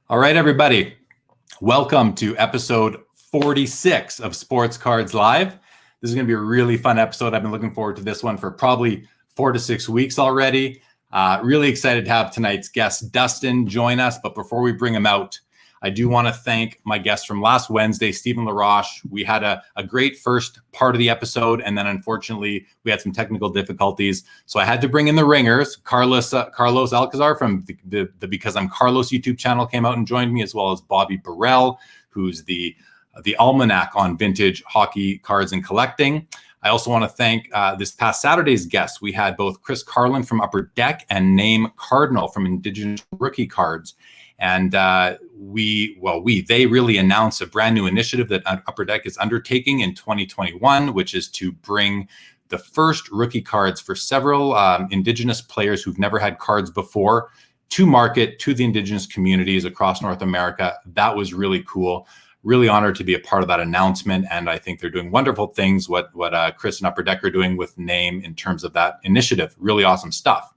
All right, everybody. Welcome to episode 46 of Sports Cards Live. This is going to be a really fun episode. I've been looking forward to this one for probably 4 to 6 weeks already. Really excited to have tonight's guest, Dustin, join us. But before we bring him out, I do want to thank my guest from last Wednesday, Stephen LaRoche. We had a great first part of the episode, and then unfortunately, we had some technical difficulties. So I had to bring in the ringers. Carlos Alcazar from the Because I'm Carlos YouTube channel came out and joined me, as well as Bobby Burrell, who's the almanac on vintage hockey cards and collecting. I also want to thank this past Saturday's guests. We had both Chris Carlin from Upper Deck and Name Cardinal from Indigenous Rookie Cards. And they really announced a brand new initiative that Upper Deck is undertaking in 2021, which is to bring the first rookie cards for several Indigenous players who've never had cards before to market to the Indigenous communities across North America. That was really cool. Really honored to be a part of that announcement. And I think they're doing wonderful things, what Chris and Upper Deck are doing with Name in terms of that initiative. Really awesome stuff.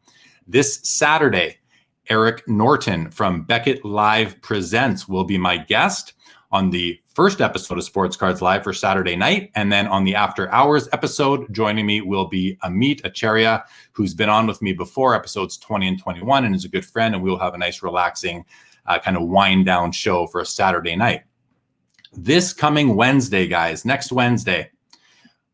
This Saturday, Eric Norton from Beckett Live Presents will be my guest on the first episode of Sports Cards Live for Saturday night. And then on the After Hours episode, joining me will be Amit Acharya, who's been on with me before, episodes 20 and 21, and is a good friend. And we'll have a nice, relaxing kind of wind down show for a Saturday night. This coming Wednesday, guys, next Wednesday,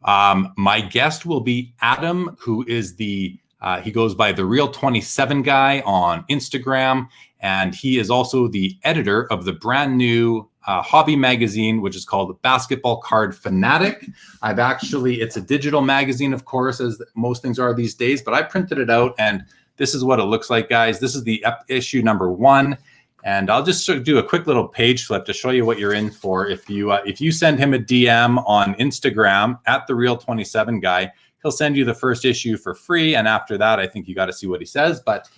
my guest will be Adam, who is he goes by the Real 27 guy on Instagram, and he is also the editor of the brand new hobby magazine, which is called Basketball Card Fanatic. It's a digital magazine, of course, as most things are these days, but I printed it out, and this is what it looks like, guys. This is the issue number 1, and I'll just do a quick little page flip to show you what you're in for. If you send him a DM on Instagram at the Real 27 guy, he'll send you the first issue for free. And after that, I think you got to see what he says. But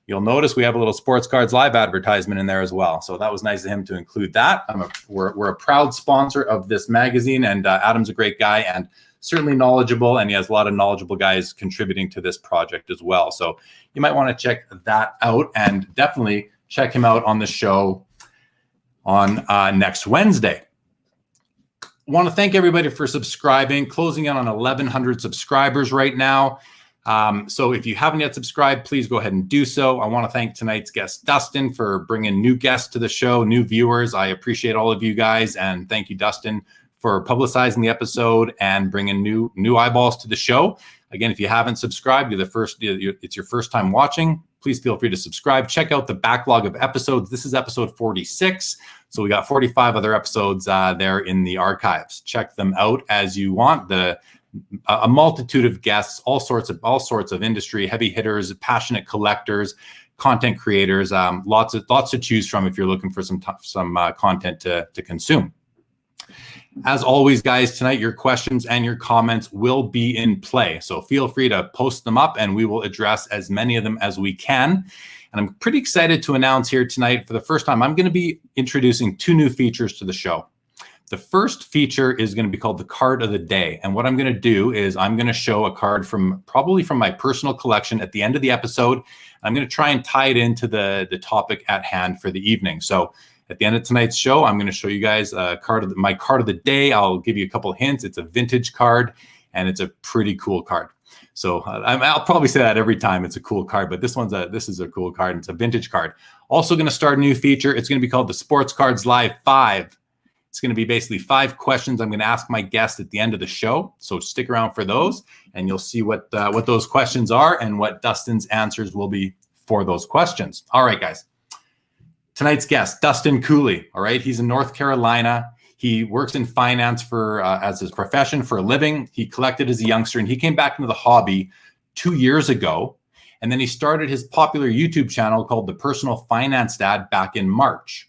you'll notice we have a little Sports Cards Live advertisement in there as well. So that was nice of him to include that. We're a proud sponsor of this magazine. And Adam's a great guy and certainly knowledgeable. And he has a lot of knowledgeable guys contributing to this project as well. So you might want to check that out, and definitely check him out on the show on next Wednesday. Want to thank everybody for subscribing, closing in on 1,100 subscribers right now. So if you haven't yet subscribed, please go ahead and do so. I want to thank tonight's guest, Dustin, for bringing new guests to the show, new viewers. I appreciate all of you guys. And thank you, Dustin, for publicizing the episode and bringing new eyeballs to the show. Again, if you haven't subscribed, it's your first time watching, please feel free to subscribe. Check out the backlog of episodes. This is episode 46. So we got 45 other episodes there in the archives. Check them out as you want. A multitude of guests, all sorts of industry, heavy hitters, passionate collectors, content creators, lots to choose from if you're looking for some content to consume. As always, guys, tonight your questions and your comments will be in play. So feel free to post them up and we will address as many of them as we can. And I'm pretty excited to announce here tonight, for the first time, I'm going to be introducing 2 new features to the show. The first feature is going to be called the Card of the Day. And what I'm going to do is I'm going to show a card probably from my personal collection at the end of the episode. I'm going to try and tie it into the topic at hand for the evening. So at the end of tonight's show, I'm going to show you guys my card of the day. I'll give you a couple hints. It's a vintage card, and it's a pretty cool card. So I'll probably say that every time. It's a cool card, but this is a cool card. And it's a vintage card. Also going to start a new feature. It's going to be called the Sports Cards Live 5. It's going to be basically 5 questions I'm going to ask my guest at the end of the show. So stick around for those, and you'll see what those questions are and what Dustin's answers will be for those questions. All right, guys. Tonight's guest, Dustin Cooley. All right, he's in North Carolina. He works in finance as his profession for a living. He collected as a youngster, and he came back into the hobby 2 years ago. And then he started his popular YouTube channel called The Personal Finance Dad back in March.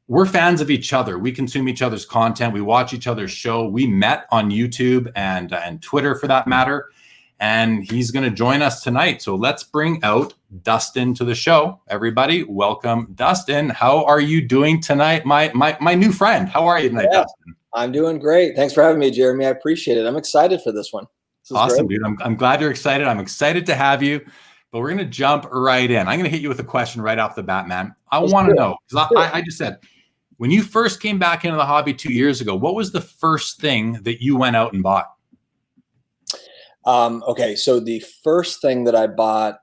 We're fans of each other. We consume each other's content. We watch each other's show. We met on YouTube and Twitter, for that matter. And he's going to join us tonight. So let's bring out Dustin to the show. Everybody, welcome Dustin. How are you doing tonight? My new friend. How are you tonight, Dustin? I'm doing great. Thanks for having me, Jeremy. I appreciate it. I'm excited for this one. Awesome, dude. I'm glad you're excited. I'm excited to have you. but we're going to jump right in. I'm going to hit you with a question right off the bat, man. I want to know, because I just said, when you first came back into the hobby 2 years ago, what was the first thing that you went out and bought? Okay, so the first thing that I bought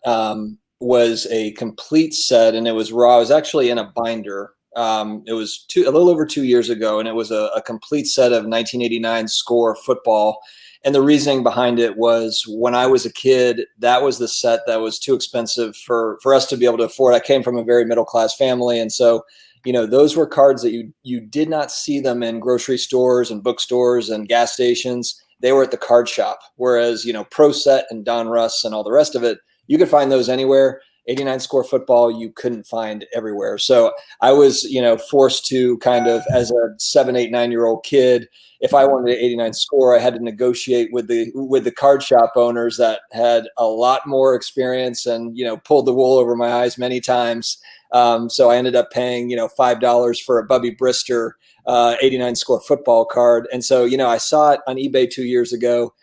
was a complete set, and it was raw. I was actually in a binder. It was a little over 2 years ago, and it was a complete set of 1989 Score football. And the reasoning behind it was, when I was a kid, that was the set that was too expensive for us to be able to afford. I came from a very middle-class family, and so, those were cards that you did not see them in grocery stores and bookstores and gas stations. They were at the card shop. Whereas, Pro Set and Don Russ and all the rest of it, you could find those anywhere. 89 Score football, you couldn't find everywhere. So I was, forced to kind of, as a 7, 8, 9-year-old kid, if I wanted an 89 Score, I had to negotiate with the card shop owners that had a lot more experience and, pulled the wool over my eyes many times. So I ended up paying, $5 for a Bubby Brister 89 Score football card. And so, I saw it on eBay 2 years ago,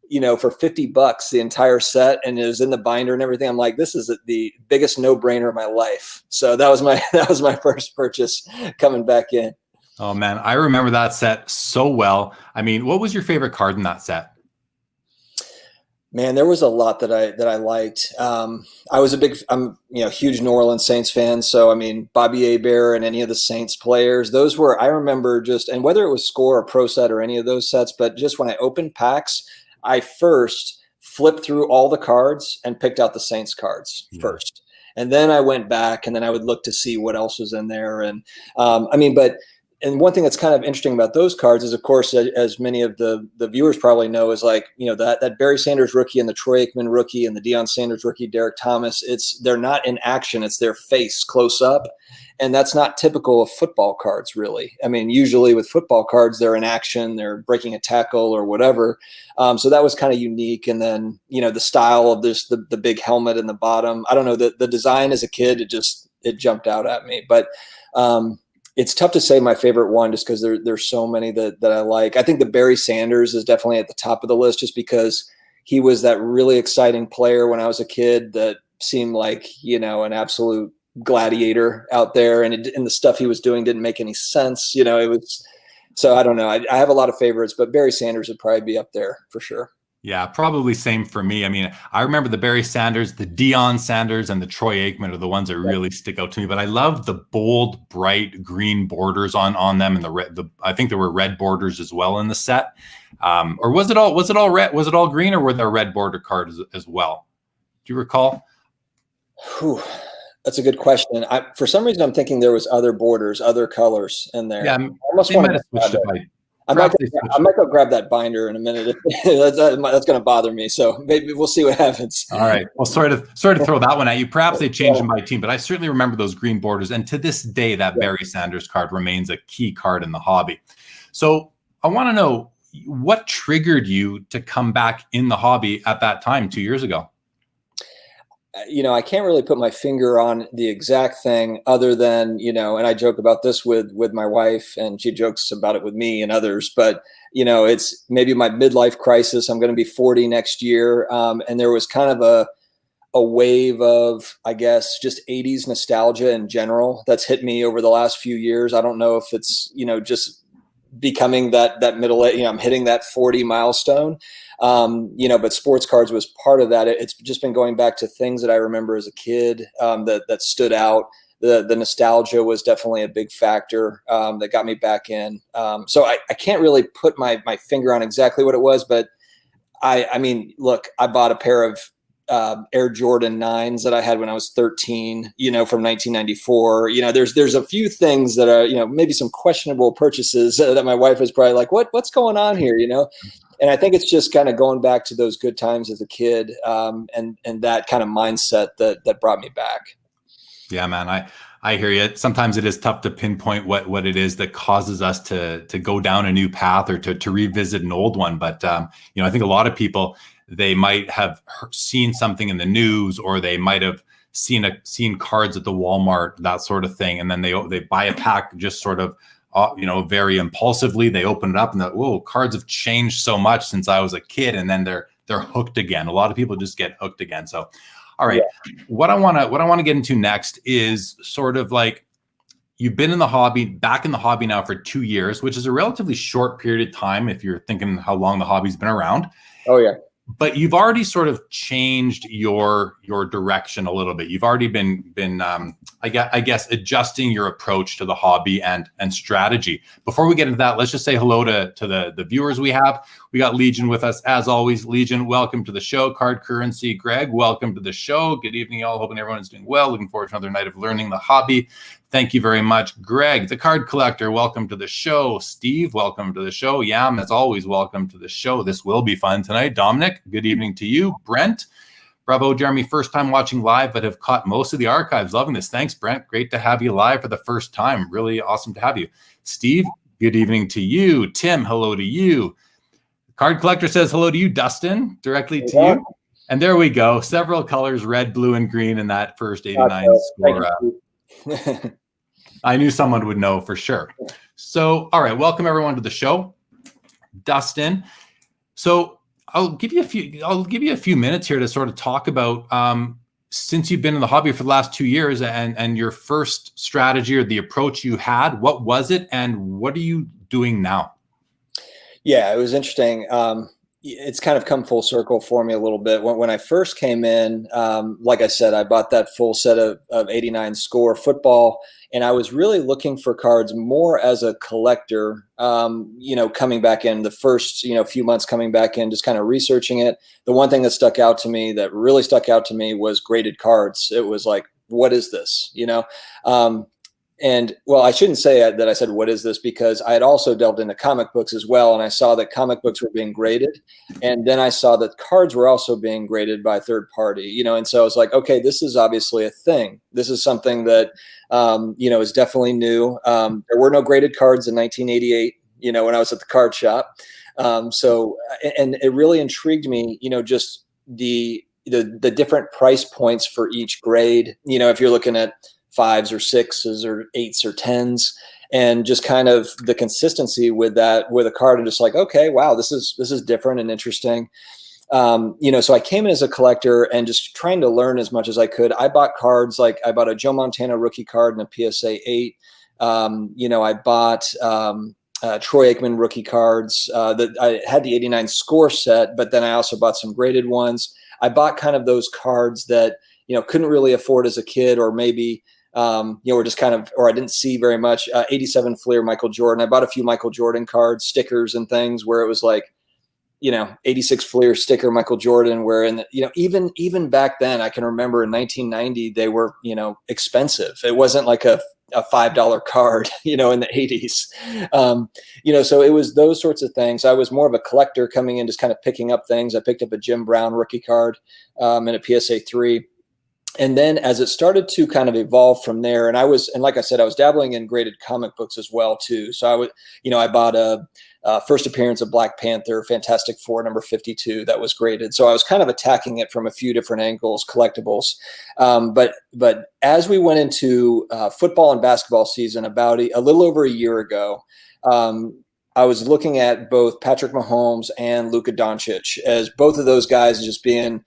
for $50, the entire set, and it was in the binder and everything. I'm like, this is the biggest no-brainer of my life. So that was my first purchase coming back in. Oh man, I remember that set so well. I mean, what was your favorite card in that set? Man, there was a lot that I liked. I was I'm huge New Orleans Saints fan. So, I mean, Bobby Hebert and any of the Saints players, those were, I remember and whether it was Score or Pro Set or any of those sets, but just when I opened packs, I first flipped through all the cards and picked out the Saints cards first. And then I went back and then I would look to see what else was in there. And and one thing that's kind of interesting about those cards is, of course, as many of the viewers probably know, is like, that Barry Sanders rookie and the Troy Aikman rookie and the Deion Sanders rookie, Derek Thomas, they're not in action. It's their face close up. And that's not typical of football cards, really. I mean, usually with football cards, they're in action, they're breaking a tackle or whatever. So that was kind of unique. And then, the style of the big helmet in the bottom, I don't know, the design as a kid, it jumped out at me. But it's tough to say my favorite one just because there's so many that I like. I think the Barry Sanders is definitely at the top of the list just because he was that really exciting player when I was a kid that seemed like, an absolute gladiator out there, and the stuff he was doing didn't make any sense. It was, so I don't know. I have a lot of favorites, but Barry Sanders would probably be up there for sure. Yeah, probably same for me. I mean, I remember the Barry Sanders, the Deion Sanders, and the Troy Aikman are the ones that really stick out to me. But I love the bold, bright green borders on them, and the red. I think there were red borders as well in the set. Or was it all red? Was it all green, or were there red border cards as well? Do you recall? Whew. That's a good question. For some reason, I'm thinking there was other borders, other colors in there. Yeah, I almost want to switch it. I might go grab that binder in a minute. That's going to bother me. So maybe we'll see what happens. All right. Well, sorry to throw that one at you. Perhaps they changed them by team, but I certainly remember those green borders. And to this day, that Barry Sanders card remains a key card in the hobby. So I want to know, what triggered you to come back in the hobby at that time 2 years ago? I can't really put my finger on the exact thing other than, and I joke about this with my wife, and she jokes about it with me and others, but, it's maybe my midlife crisis. I'm going to be 40 next year. And there was kind of a wave of, I guess, just 80s nostalgia in general that's hit me over the last few years. I don't know if it's, just becoming that middle, I'm hitting that 40 milestone. But sports cards was part of that. It's just been going back to things that I remember as a kid that stood out. The nostalgia was definitely a big factor that got me back in. So I can't really put my finger on exactly what it was, but I mean, look, I bought a pair of Air Jordan 9s that I had when I was 13, from 1994. There's a few things that are, maybe some questionable purchases that my wife was probably like, what's going on here, And I think it's just kind of going back to those good times as a kid, and that kind of mindset that brought me back. Yeah, man, I hear you. Sometimes it is tough to pinpoint what it is that causes us to go down a new path or to revisit an old one. But I think a lot of people, they might have seen something in the news, or they might have seen cards at the Walmart, that sort of thing, and then they buy a pack just sort of very impulsively. They open it up and whoa, cards have changed so much since I was a kid, and then they're hooked again. A lot of people just get hooked again. So All right. What I want to get into next is sort of like, you've been back in the hobby now for 2 years, which is a relatively short period of time if you're thinking how long the hobby's been around. Oh yeah. But you've already sort of changed your direction a little bit. You've already been I guess adjusting your approach to the hobby and strategy. Before we get into that, let's just say hello to the viewers we have. We got Legion with us as always. Legion, welcome to the show. Card Currency, Greg, welcome to the show. Good evening, y'all. Hoping everyone's doing well. Looking forward to another night of learning the hobby. Thank you very much. Greg, the card collector, welcome to the show. Steve, welcome to the show. Yam, as always, welcome to the show. This will be fun tonight. Dominic, good evening to you. Brent, bravo, Jeremy, first time watching live, but have caught most of the archives. Loving this. Thanks, Brent. Great to have you live for the first time. Really awesome to have you. Steve, good evening to you. Tim, hello to you. Card collector says hello to you, Dustin, directly to you. And there we go. Several colors, red, blue, and green in that first 89 score. I knew someone would know for sure. So, all right, welcome everyone to the show. Dustin. So I'll give you a few minutes here to sort of talk about since you've been in the hobby for the last 2 years and your first strategy or the approach you had. What was it, and what are you doing now? Yeah, it was interesting. It's kind of come full circle for me a little bit. When I first came in, like I said, I bought that full set of 89 score football, and I was really looking for cards more as a collector, coming back in the first, few months coming back in, just kind of researching it. The one thing that really stuck out to me was graded cards. It was like, what is this? And well, I shouldn't say that I said, what is this? Because I had also delved into comic books as well. And I saw that comic books were being graded. And then I saw that cards were also being graded by third party, and so I was like, okay, this is obviously a thing. This is something that, is definitely new. There were no graded cards in 1988, when I was at the card shop. And it really intrigued me, just the different price points for each grade. If you're looking at 5s or 6s or 8s or 10s, and just kind of the consistency with a card, and just like, okay, wow, this is different and interesting. So I came in as a collector and just trying to learn as much as I could. I bought cards, like I bought a Joe Montana rookie card and a PSA 8. I bought Troy Aikman rookie cards. That I had the 89 score set, but then I also bought some graded ones. I bought kind of those cards that, couldn't really afford as a kid, or maybe, or just kind of, or I didn't see very much. 87 Fleer Michael Jordan. I bought a few Michael Jordan cards, stickers and things where it was like, 86 Fleer sticker Michael Jordan, where even back then, I can remember in 1990, they were, expensive. It wasn't like a $5 card, in the 80s. So it was those sorts of things. I was more of a collector coming in, just kind of picking up things. I picked up a Jim Brown rookie card and a PSA 3. And then as it started to kind of evolve from there, and like I said, I was dabbling in graded comic books as well too. So I bought a first appearance of Black Panther, Fantastic Four, number 52, that was graded. So I was kind of attacking it from a few different angles, collectibles. But as we went into football and basketball season, about a little over a year ago, I was looking at both Patrick Mahomes and Luka Doncic as both of those guys just being,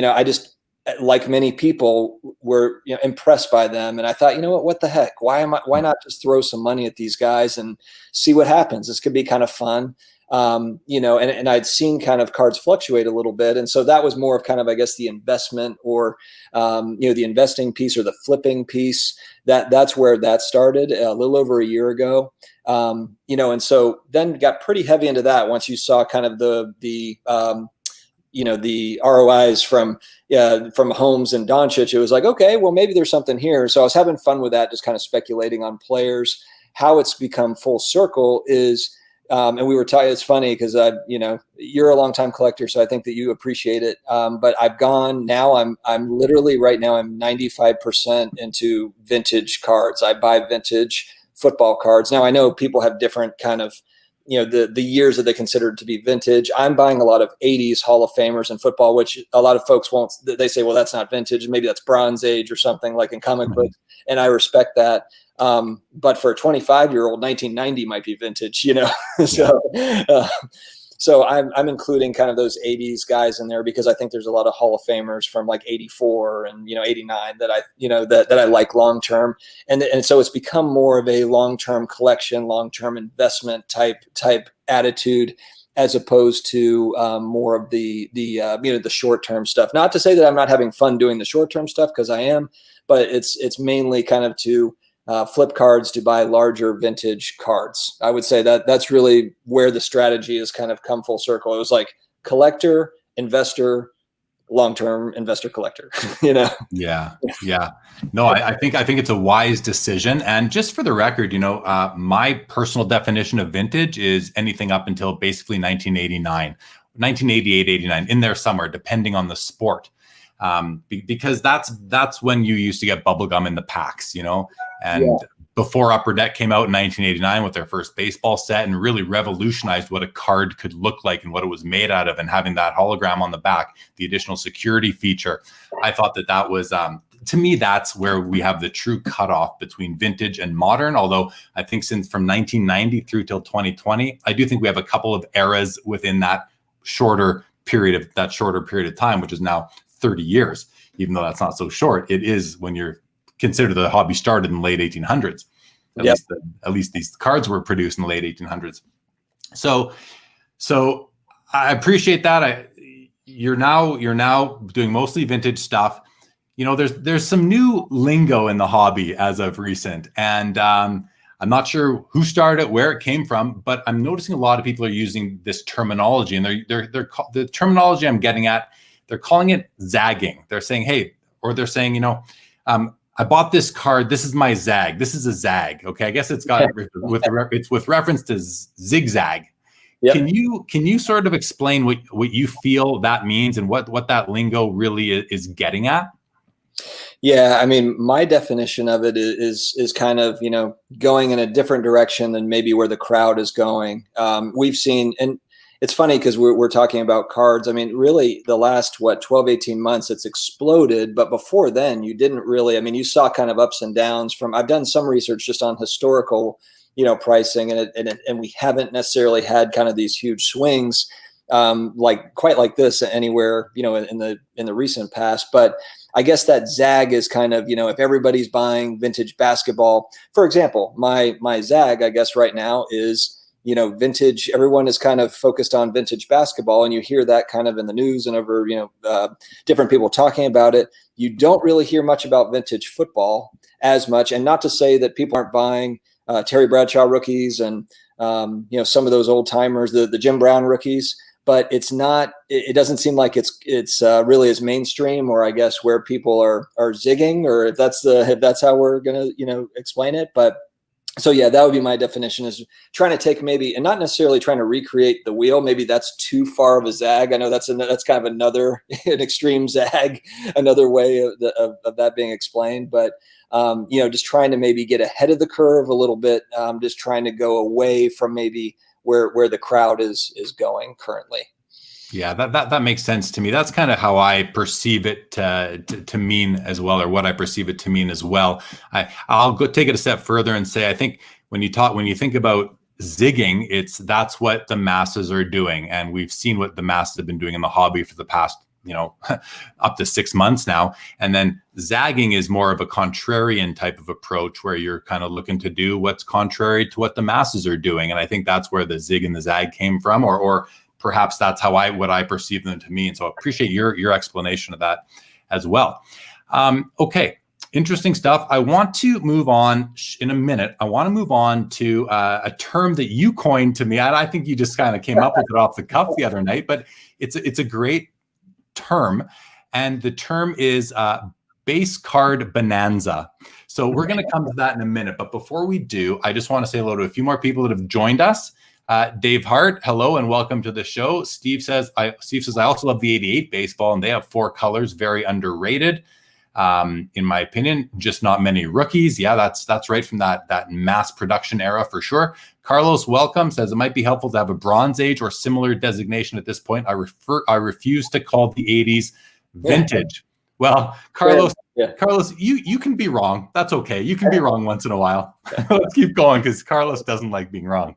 I just, like many people, were impressed by them, and I thought, what the heck? Why not just throw some money at these guys and see what happens? This could be kind of fun, And I'd seen kind of cards fluctuate a little bit, and so that was more of kind of, I guess, the investment or the investing piece or the flipping piece. That's where that started a little over a year ago, And so then got pretty heavy into that once you saw kind of the ROIs from Holmes and Doncic. It was like, okay, well, maybe there's something here. So I was having fun with that, just kind of speculating on players. How it's become full circle is, and we were talking, it's funny because you're a longtime collector, so I think that you appreciate it. But I've gone now, I'm literally right now, I'm 95% into vintage cards. I buy vintage football cards. Now I know people have different kind of, the years that they consider to be vintage. I'm buying a lot of 80s Hall of Famers in football, which a lot of folks won't. They say, well, that's not vintage. Maybe that's Bronze Age or something like in comic books. And I respect that. But for a 25-year-old, 1990 might be vintage, So So I'm including kind of those 80s guys in there because I think there's a lot of Hall of Famers from like 84 and 89 that that I like long term, and so it's become more of a long term collection, long term investment type attitude, as opposed to more of the short term stuff. Not to say that I'm not having fun doing the short term stuff, because I am, but it's mainly kind of to flip cards to buy larger vintage cards. I would say that that's really where the strategy has kind of come full circle. It was like collector, investor, long-term investor, collector. Yeah. No, I think it's a wise decision. And just for the record, my personal definition of vintage is anything up until basically 1989, 1988, 89, in there somewhere, depending on the sport. Because that's when you used to get bubblegum in the packs, and before Upper Deck came out in 1989 with their first baseball set and really revolutionized what a card could look like and what it was made out of, and having that hologram on the back, the additional security feature. I thought that was, to me, that's where we have the true cutoff between vintage and modern. Although I think since from 1990 through till 2020, I do think we have a couple of eras within that shorter period of time, which is now 30 years, even though that's not so short. It is when you're considered the hobby started in the late 1800s. At least these cards were produced in the late 1800s. So I appreciate that. You're now doing mostly vintage stuff. There's some new lingo in the hobby as of recent, and I'm not sure who started it, where it came from, but I'm noticing a lot of people are using this terminology, and the terminology I'm getting at, they're calling it zagging. They're saying, hey, or they're saying, I bought this card. This is my zag. This is a zag. Okay, I guess it's got it's with reference to zigzag. Yep. Can you sort of explain what you feel that means and what that lingo really is getting at? Yeah, I mean, my definition of it is kind of going in a different direction than maybe where the crowd is going. We've seen, and it's funny because we're talking about cards. I mean, really the last, 12, 18 months, it's exploded. But before then, you didn't really, you saw kind of ups and downs I've done some research just on historical, pricing, and we haven't necessarily had kind of these huge swings quite like this anywhere, in the recent past. But I guess that zag is kind of, if everybody's buying vintage basketball, for example, my zag, I guess right now is, vintage. Everyone is kind of focused on vintage basketball, and you hear that kind of in the news and over, different people talking about it. You don't really hear much about vintage football as much. And not to say that people aren't buying Terry Bradshaw rookies and, some of those old timers, the Jim Brown rookies, but it's not, it doesn't seem like it's really as mainstream, or I guess where people are zigging, or if that's how we're going to, explain it. But so, yeah, that would be my definition, is trying to take maybe, and not necessarily trying to recreate the wheel. Maybe that's too far of a zag. I know that's kind of an extreme zag, another way of that being explained. But, just trying to maybe get ahead of the curve a little bit, just trying to go away from maybe where the crowd is going currently. Yeah, that makes sense to me. That's kind of how I perceive it to mean as well, or what I perceive it to mean as well. I'll go take it a step further and say, I think when you think about zigging, that's what the masses are doing, and we've seen what the masses have been doing in the hobby for the past up to 6 months now. And then zagging is more of a contrarian type of approach, where you're kind of looking to do what's contrary to what the masses are doing. And I think that's where the zig and the zag came from, or perhaps that's what I perceive them to mean. So I appreciate your explanation of that as well. Okay, interesting stuff. I want to move on in a minute. I want to move on to a term that you coined to me. I think you just kind of came up with it off the cuff the other night, but it's a great term, and the term is base card bonanza. So we're going to come to that in a minute, but before we do, I just want to say hello to a few more people that have joined us. Dave Hart, hello and welcome to the show. Steve says, I also love the 88 baseball, and they have 4 colors, very underrated. In my opinion, just not many rookies. Yeah, that's right, from that mass production era for sure. Carlos, welcome, says it might be helpful to have a Bronze Age or similar designation at this point. I refuse to call the 80s vintage. Well, Carlos, Yeah. Carlos, you can be wrong. That's okay. You can be wrong once in a while. Let's keep going because Carlos doesn't like being wrong.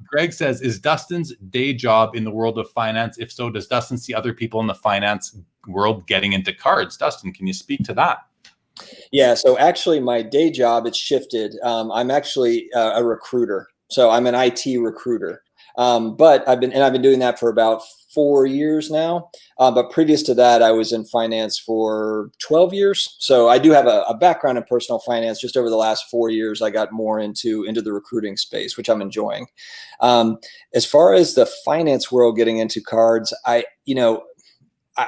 Greg says, is Dustin's day job in the world of finance? If so, does Dustin see other people in the finance world getting into cards? Dustin, can you speak to that? Yeah. So actually my day job, it's shifted. I'm actually a recruiter. So I'm an IT recruiter. But I've been doing that for about 4 years now. But previous to that, I was in finance for 12 years. So I do have a background in personal finance. Just over the last 4 years, I got more into the recruiting space, which I'm enjoying. As far as the finance world getting into cards, I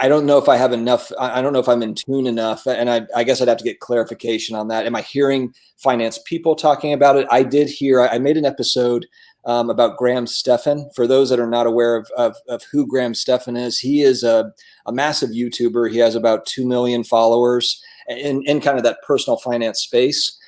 don't know if I have enough. I don't know if I'm in tune enough. And I guess I'd have to get clarification on that. Am I hearing finance people talking about it? I did hear, I made an episode about Graham Stephan. For those that are not aware of who Graham Stephan is, he is a massive YouTuber. He has about 2 million followers in kind of that personal finance space.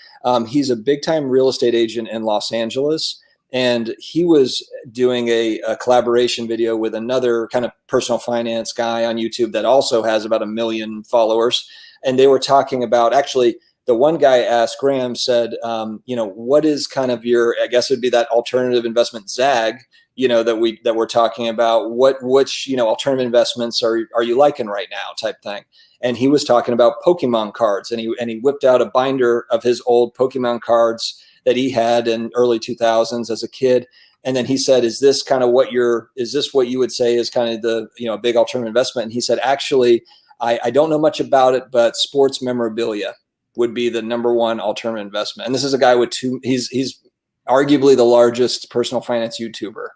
He's a big time real estate agent in Los Angeles. And he was doing a collaboration video with another kind of personal finance guy on YouTube that also has about 1 million followers. And they were talking about, actually, the one guy asked, Graham said, what is kind of your, I guess it'd be that alternative investment zag, that we're talking about. Which alternative investments are you liking right now, type thing. And he was talking about Pokemon cards, and he whipped out a binder of his old Pokemon cards that he had in early 2000s as a kid. And then he said, is this what you would say is kind of the, big alternative investment? And he said, actually, I don't know much about it, but sports memorabilia would be the number one alternative investment. And this is a guy with he's arguably the largest personal finance YouTuber.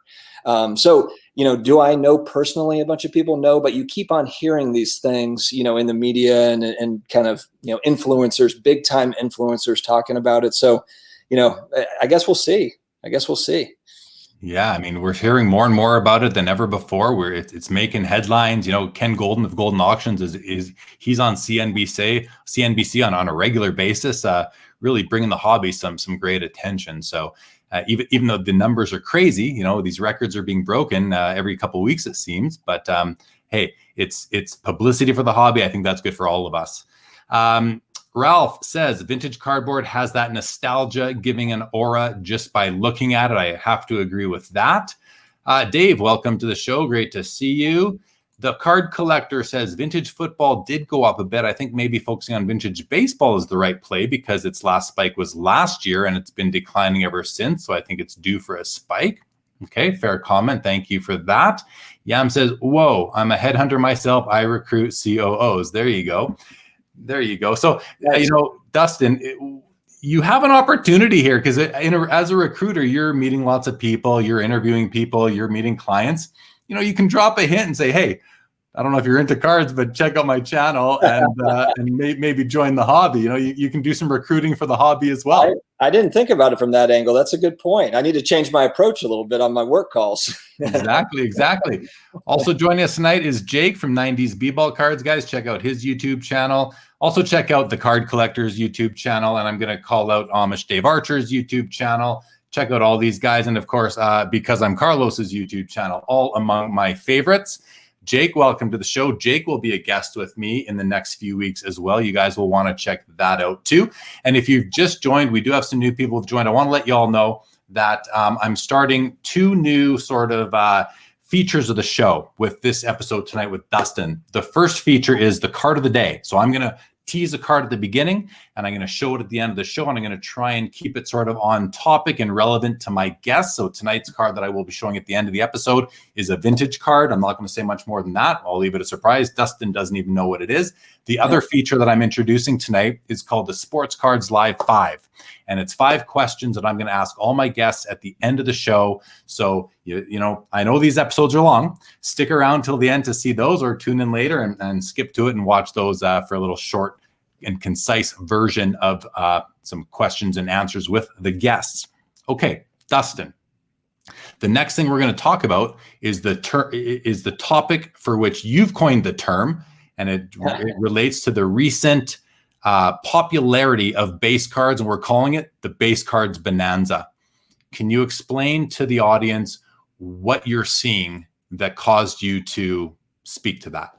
So, do I know personally a bunch of people? No, but you keep on hearing these things, in the media and kind of, influencers, big time influencers talking about it. So, I guess we'll see. Yeah, I mean, we're hearing more and more about it than ever before. Where it's making headlines. Ken Golden of Golden Auctions is he's on CNBC on a regular basis, really bringing the hobby some great attention. So even though the numbers are crazy, these records are being broken every couple of weeks, it seems. But hey, it's publicity for the hobby. I think that's good for all of us. Ralph says vintage cardboard has that nostalgia giving an aura just by looking at it. I have to agree with that. Dave, welcome to the show. Great to see you. The card collector says vintage football did go up a bit. I think maybe focusing on vintage baseball is the right play because its last spike was last year and it's been declining ever since. So I think it's due for a spike. Okay, fair comment. Thank you for that. Yam says, whoa, I'm a headhunter myself. I recruit COOs. There you go. So, Dustin, you have an opportunity here because as a recruiter, you're meeting lots of people, you're interviewing people, you're meeting clients. You can drop a hint and say, hey, I don't know if you're into cards, but check out my channel and maybe join the hobby. You can do some recruiting for the hobby as well. I didn't think about it from that angle. That's a good point. I need to change my approach a little bit on my work calls. Exactly. Also joining us tonight is Jake from 90s B-Ball Cards. Guys, check out his YouTube channel. Also check out the Card Collector's YouTube channel. And I'm going to call out Amish Dave Archer's YouTube channel. Check out all these guys. And of course, Because I'm Carlos's YouTube channel, all among my favorites. Jake, welcome to the show. Jake will be a guest with me in the next few weeks as well. You guys will want to check that out too. And if you've just joined, we do have some new people who've joined. I want to let you all know that I'm starting 2 new sort of features of the show with this episode tonight with Dustin. The first feature is the card of the day. So I'm going to tease a card at the beginning and I'm going to show it at the end of the show, and I'm going to try and keep it sort of on topic and relevant to my guests. So tonight's card that I will be showing at the end of the episode is a vintage card. I'm not going to say much more than that. I'll leave it a surprise. Dustin doesn't even know what it is. The other feature that I'm introducing tonight is called the Sports Cards Live 5. And it's 5 questions that I'm going to ask all my guests at the end of the show. So, I know these episodes are long. Stick around till the end to see those, or tune in later and skip to it and watch those for a little short and concise version of some questions and answers with the guests. Okay, Dustin. The next thing we're going to talk about is the topic for which you've coined the term, and it relates to the recent popularity of base cards, and we're calling it the base cards bonanza. Can you explain to the audience what you're seeing that caused you to speak to that?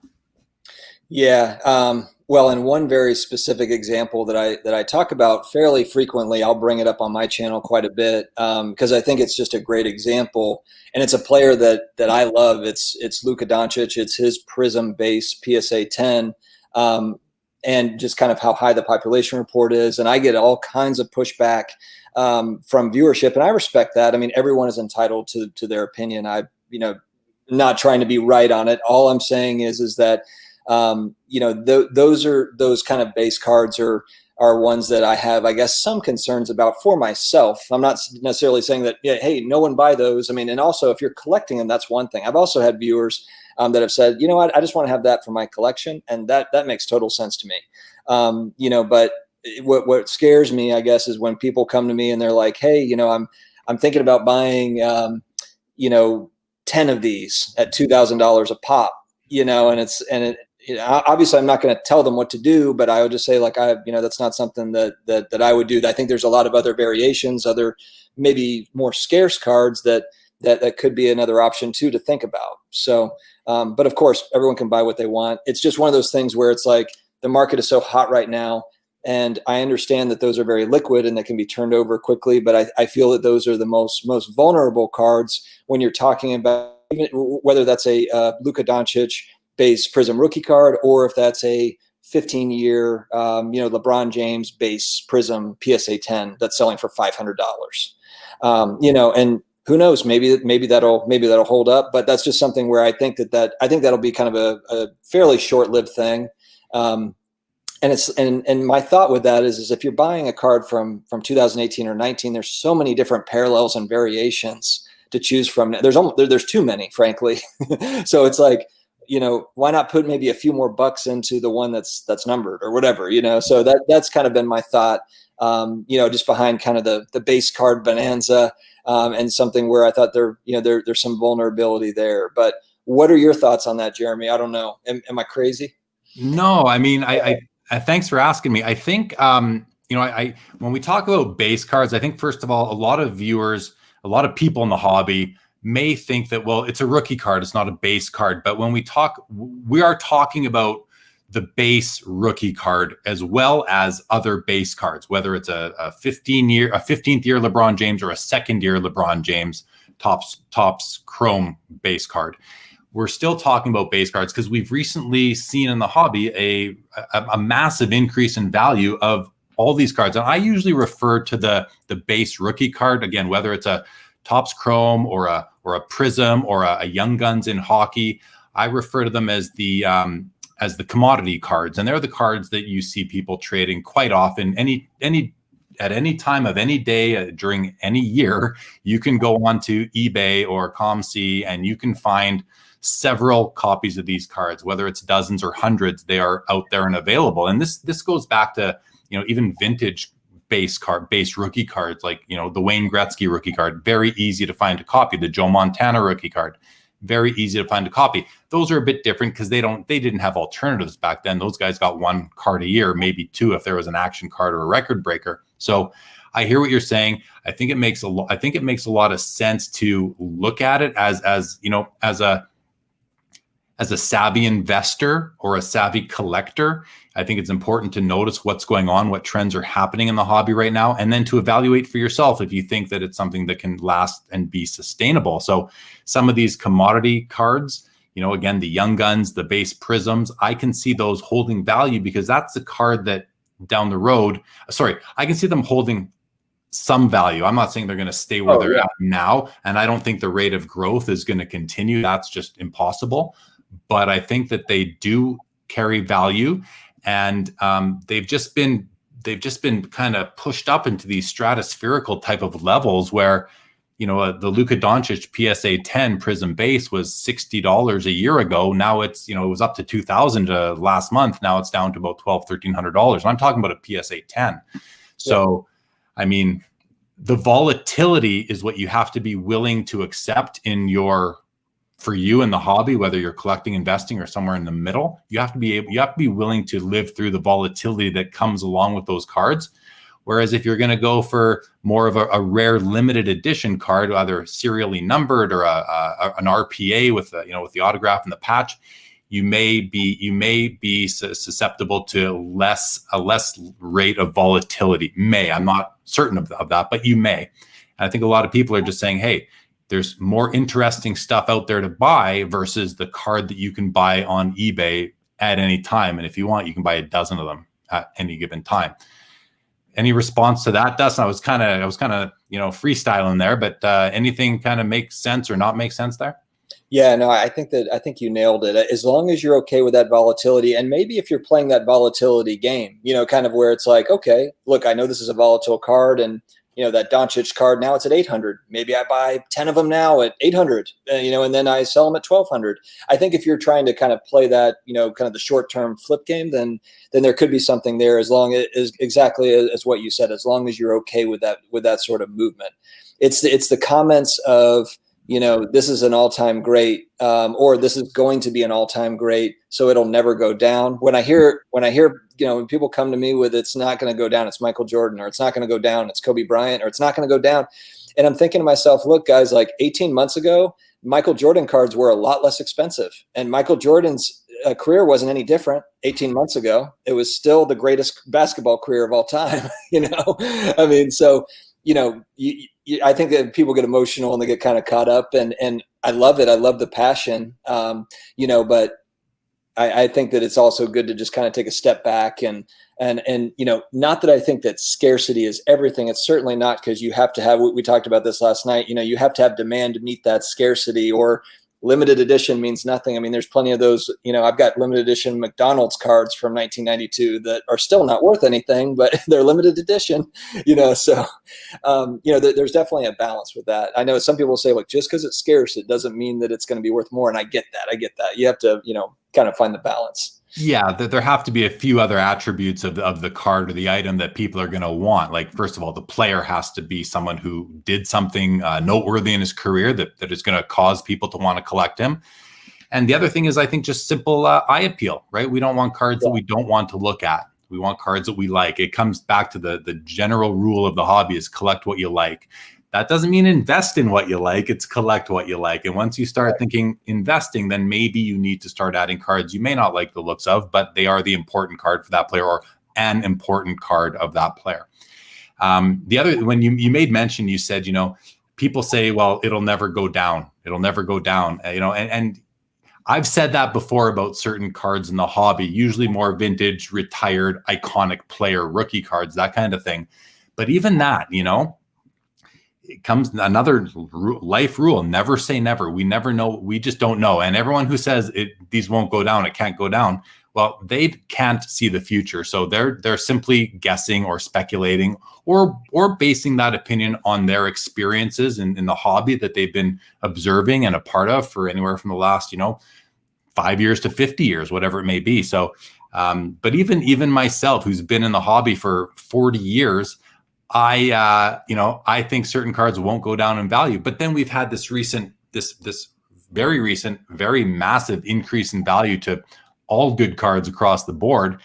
Yeah. Well, in one very specific example that I talk about fairly frequently, I'll bring it up on my channel quite a bit because I think it's just a great example, and it's a player that I love. It's Luka Doncic. It's his Prism base PSA 10, and just kind of how high the population report is. And I get all kinds of pushback from viewership, and I respect that. I mean, everyone is entitled to their opinion. Not trying to be right on it. All I'm saying is that those kind of base cards are ones that I have, I guess, some concerns about for myself. I'm not necessarily saying that, yeah, hey, no one buy those. I mean, and also if you're collecting them, that's one thing. I've also had viewers that have said, you know what, I just want to have that for my collection. And that makes total sense to me. But what scares me, I guess, is when people come to me and they're like, hey, I'm thinking about buying, 10 of these at $2,000 a pop, obviously I'm not going to tell them what to do, but I would just say that's not something that I would do. I think there's a lot of other variations, other maybe more scarce cards that could be another option too to think about. So, but of course everyone can buy what they want. It's just one of those things where it's like the market is so hot right now. And I understand that those are very liquid and they can be turned over quickly, but I feel that those are the most vulnerable cards when you're talking about whether that's a Luka Doncic base Prism rookie card, or if that's a 15-year, LeBron James base Prism PSA 10 that's selling for $500. And who knows, maybe that'll hold up, but that's just something where I think that'll be kind of a fairly short-lived thing. And my thought with that is if you're buying a card from 2018 or 19, there's so many different parallels and variations to choose from. There's too many, frankly. So it's like, why not put maybe a few more bucks into the one that's numbered or whatever, So that's kind of been my thought, just behind kind of the base card bonanza, and something where I thought there's some vulnerability there. But what are your thoughts on that, Jeremy? I don't know. Am I crazy? No, I mean, I thanks for asking me. I think, when we talk about base cards, I think first of all, a lot of viewers, a lot of people in the hobby may think that, well, it's a rookie card, it's not a base card. But when we are talking about the base rookie card as well as other base cards, whether it's a 15th year LeBron James or a second year LeBron James Topps Chrome base card. We're still talking about base cards because we've recently seen in the hobby a massive increase in value of all these cards. And I usually refer to the base rookie card, again, whether it's a Topps Chrome or a Prism or a Young Guns in hockey. I refer to them as the commodity cards, and they're the cards that you see people trading quite often. At any time of any day during any year, you can go onto eBay or ComC and you can find several copies of these cards, whether it's dozens or hundreds. They are out there and available. And this goes back to even vintage base rookie cards, like the Wayne Gretzky rookie card, very easy to find a copy. The Joe Montana rookie card, very easy to find a copy. Those are a bit different because they didn't have alternatives back then. Those guys got one card a year, maybe two if there was an action card or a record breaker. So I hear what you're saying. I think it makes a lot of sense to look at it as a savvy investor or a savvy collector. I think it's important to notice what's going on, what trends are happening in the hobby right now, and then to evaluate for yourself if you think that it's something that can last and be sustainable. So some of these commodity cards, again, the Young Guns, the base Prisms, I can see those holding value because that's a card that down the road, I can see them holding some value. I'm not saying they're going to stay where they're at now, and I don't think the rate of growth is going to continue. That's just impossible. But I think that they do carry value, and they've just been kind of pushed up into these stratospherical type of levels where, the Luka Doncic PSA 10 Prism base was $60 a year ago. Now it's, it was up to $2,000 last month. Now it's down to about $1,200-$1,300. And I'm talking about a PSA 10. So, I mean, the volatility is what you have to be willing to accept for you in the hobby, whether you're collecting, investing, or somewhere in the middle. You have to be willing to live through the volatility that comes along with those cards. Whereas if you're going to go for more of a rare limited edition card, either serially numbered or an RPA with the autograph and the patch, you may be susceptible to a less rate of volatility. I'm not certain of that, but you may. And I think a lot of people are just saying, hey, there's more interesting stuff out there to buy versus the card that you can buy on eBay at any time. And if you want, you can buy a dozen of them at any given time. Any response to that, Dustin? I was kind of freestyling there, but anything kind of makes sense or not make sense there? Yeah, no, I think you nailed it. As long as you're okay with that volatility, and maybe if you're playing that volatility game, kind of where it's like, okay, look, I know this is a volatile card, and that Doncic card, now it's at 800. Maybe I buy 10 of them now at 800, and then I sell them at 1200. I think if you're trying to kind of play that, kind of the short-term flip game, then there could be something there, as long as exactly as what you said, as long as you're okay with that sort of movement. It's the comments of, this is an all-time great, or this is going to be an all-time great, so it'll never go down. When I hear, when people come to me with, it's not going to go down, it's Michael Jordan, or it's not going to go down, it's Kobe Bryant, or it's not going to go down. And I'm thinking to myself, look, guys, like 18 months ago, Michael Jordan cards were a lot less expensive. And Michael Jordan's career wasn't any different 18 months ago. It was still the greatest basketball career of all time, I mean, so, I think that people get emotional and they get kind of caught up, and I love it. I love the passion, but I think that it's also good to just kind of take a step back and not that I think that scarcity is everything. It's certainly not, because you have to have, we talked about this last night, you have to have demand to meet that scarcity, or limited edition means nothing. I mean, there's plenty of those, I've got limited edition McDonald's cards from 1992 that are still not worth anything, but they're limited edition, so, there's definitely a balance with that. I know some people say, like, just because it's scarce, it doesn't mean that it's going to be worth more. And I get that. You have to, kind of find the balance. Yeah, there have to be a few other attributes of the card or the item that people are going to want. Like, first of all, the player has to be someone who did something noteworthy in his career that is going to cause people to want to collect him. And the other thing is, I think, just simple eye appeal, right? We don't want cards that we don't want to look at. We want cards that we like. It comes back to the general rule of the hobby is collect what you like. That doesn't mean invest in what you like. It's collect what you like. And once you start thinking investing, then maybe you need to start adding cards you may not like the looks of, but they are the important card for that player, or an important card of that player. The other, when you made mention, you said, people say, well, it'll never go down. It'll never go down. And I've said that before about certain cards in the hobby, usually more vintage, retired, iconic player, rookie cards, that kind of thing. But even that, it comes another life rule: never say never. We never know. We just don't know. And everyone who says these won't go down, it can't go down, well, they can't see the future. So they're simply guessing or speculating or basing that opinion on their experiences in the hobby that they've been observing and a part of for anywhere from the last 5 years to 50 years, whatever it may be. So, but even myself, who's been in the hobby for 40 years. I think certain cards won't go down in value, but then we've had this very recent, very massive increase in value to all good cards across the board.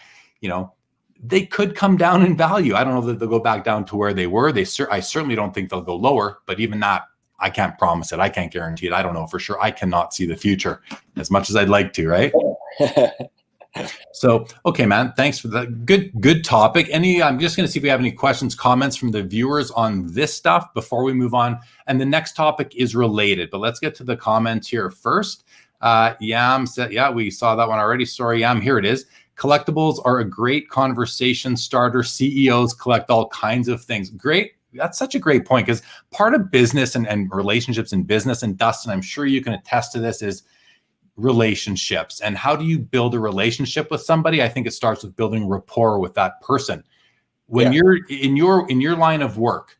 They could come down in value. I don't know that they'll go back down to where they were. I certainly don't think they'll go lower, but even that, I can't promise it. I can't guarantee it. I don't know for sure. I cannot see the future as much as I'd like to, right? So, okay, man, thanks for that. Good topic. I'm just going to see if we have any questions, comments from the viewers on this stuff before we move on. And the next topic is related, but let's get to the comments here first. Yam said, yeah, we saw that one already. Sorry, Yam, here it is. Collectibles are a great conversation starter. CEOs collect all kinds of things. Great. That's such a great point, because part of business and relationships in business, and Dustin, I'm sure you can attest to this, is relationships. And how do you build a relationship with somebody? I think it starts with building rapport with that person. When you're in your line of work,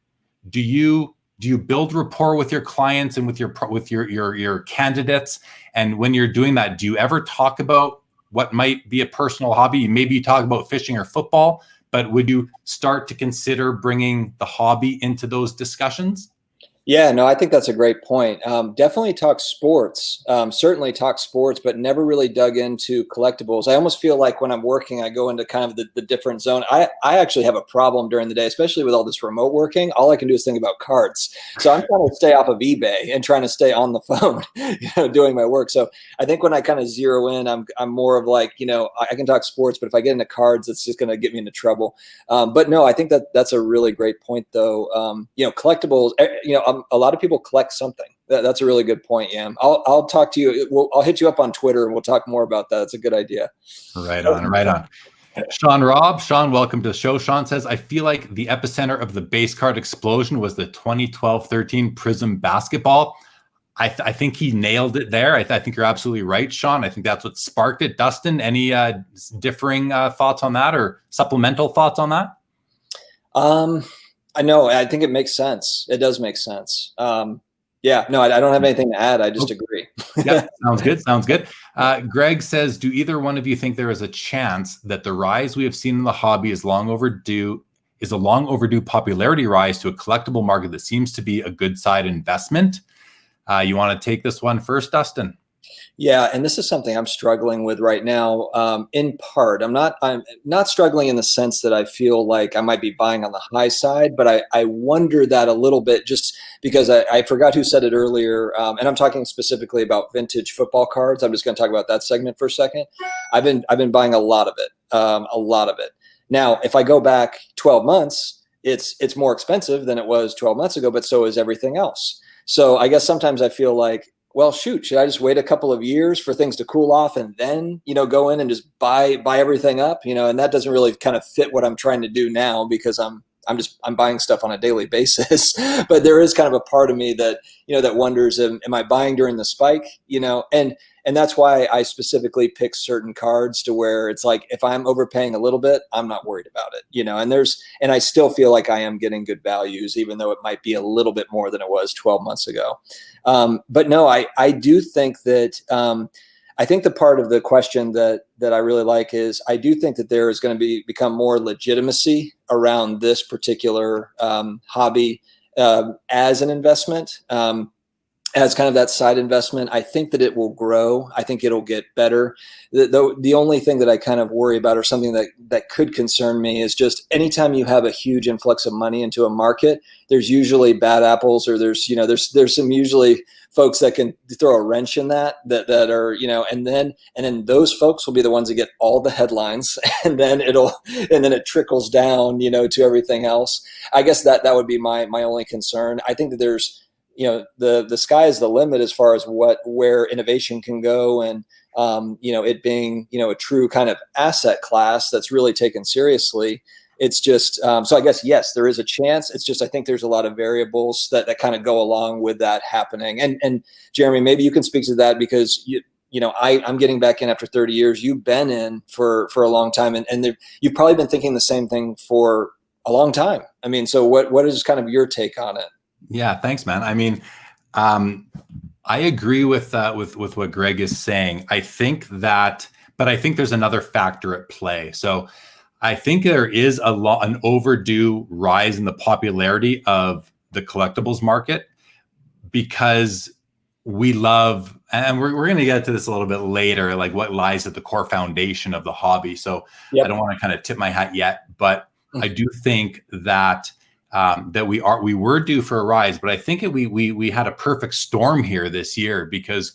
do you build rapport with your clients and with your candidates? And when you're doing that, do you ever talk about what might be a personal hobby? Maybe you talk about fishing or football, but would you start to consider bringing the hobby into those discussions? Yeah, no, I think that's a great point. Definitely talk sports, certainly talk sports, but never really dug into collectibles. I almost feel like when I'm working, I go into kind of the different zone. I actually have a problem during the day, especially with all this remote working. All I can do is think about cards. So I'm trying to stay off of eBay and trying to stay on the phone, doing my work. So I think when I kind of zero in, I'm more of like, I can talk sports, but if I get into cards, it's just going to get me into trouble. But no, I think that's a really great point, though. Collectibles. A lot of people collect something. That's a really good point, Yam. I'll talk to you. I'll hit you up on Twitter and we'll talk more about that. It's a good idea. Right on, right on. Sean, welcome to the show. Sean says, I feel like the epicenter of the base card explosion was the 2012-13 Prism basketball. I think he nailed it there. I think you're absolutely right, Sean. I think that's what sparked it. Dustin, any differing thoughts on that or supplemental thoughts on that? I know. I think it makes sense. It does make sense. Yeah, no, I don't have anything to add. I just agree. Yeah, sounds good. Greg says, do either one of you think there is a chance that the rise we have seen in the hobby is a long overdue popularity rise to a collectible market that seems to be a good side investment? You want to take this one first, Dustin? Yeah, and this is something I'm struggling with right now. In part, I'm not struggling in the sense that I feel like I might be buying on the high side, but I wonder that a little bit just because I forgot who said it earlier, and I'm talking specifically about vintage football cards. I'm just going to talk about that segment for a second. I've been buying a lot of it. Now, if I go back 12 months, it's more expensive than it was 12 months ago, but so is everything else. So I guess sometimes I feel like, well, shoot, should I just wait a couple of years for things to cool off and then, go in and just buy everything up, and that doesn't really kind of fit what I'm trying to do now because I'm buying stuff on a daily basis. But there is kind of a part of me that, that wonders, am I buying during the spike, and that's why I specifically pick certain cards to where it's like, if I'm overpaying a little bit, I'm not worried about it, and I still feel like I am getting good values, even though it might be a little bit more than it was 12 months ago. But no, I do think that, I think the part of the question that I really like is I do think that there is going to become more legitimacy around this particular hobby as an investment, as kind of that side investment. I think that it will grow. I think it'll get better. The only thing that I kind of worry about or something that could concern me is just anytime you have a huge influx of money into a market, there's usually bad apples or there's some usually folks that can throw a wrench in that are, and then those folks will be the ones that get all the headlines and then it trickles down, to everything else. I guess that would be my only concern. I think that there's, the sky is the limit as far as where innovation can go, and it being a true kind of asset class that's really taken seriously. It's just so I guess yes, there is a chance. It's just I think there's a lot of variables that kind of go along with that happening. And Jeremy, maybe you can speak to that because I'm getting back in after 30 years. You've been in for a long time, and you've probably been thinking the same thing for a long time. I mean, so what is kind of your take on it? Yeah, thanks, man. I mean, I agree with what Greg is saying. I think there's another factor at play. So I think there is an overdue rise in the popularity of the collectibles market because we love, and we're going to get to this a little bit later, like what lies at the core foundation of the hobby. So yep. I don't want to kind of tip my hat yet, but I do think that we were due for a rise, but I think we had a perfect storm here this year because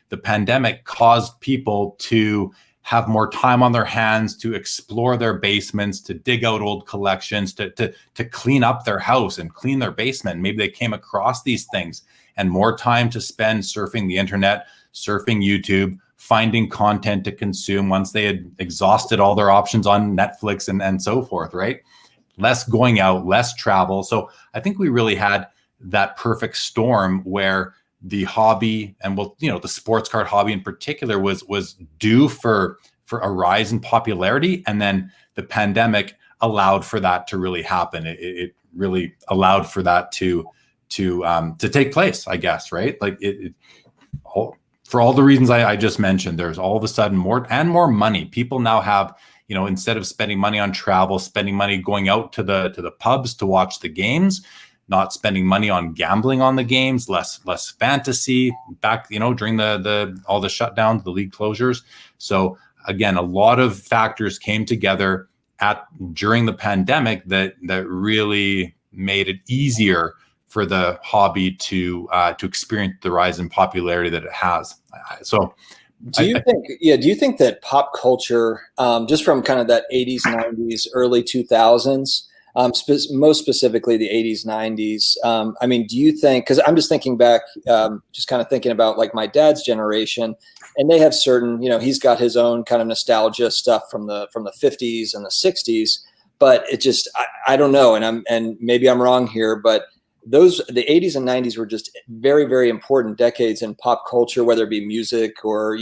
the pandemic caused people to have more time on their hands to explore their basements, to dig out old collections, to clean up their house and clean their basement. Maybe they came across these things and more time to spend surfing the internet, surfing YouTube, finding content to consume once they had exhausted all their options on Netflix and so forth, right? Less going out, less travel. So I think we really had that perfect storm where the hobby and the sports card hobby in particular was due for a rise in popularity. And then the pandemic allowed for that to really happen. It really allowed for that to take place, I guess, right? Like for all the reasons I just mentioned, there's all of a sudden more money. People now have, instead of spending money on travel, spending money going out to the pubs to watch the games, not spending money on gambling on the games, less fantasy back, during all the shutdowns, the league closures. So again, a lot of factors came together during the pandemic that really made it easier for the hobby to experience the rise in popularity that it has. So do you think that pop culture, just from kind of that 80s, 90s, early 2000s, most specifically the 80s, 90s, I mean, do you think, because I'm just thinking back, just kind of thinking about like my dad's generation, and they have certain, he's got his own kind of nostalgia stuff from the 50s and the 60s, but it just, I don't know. And maybe I'm wrong here, but the 80s and 90s were just very, very important decades in pop culture, whether it be music or,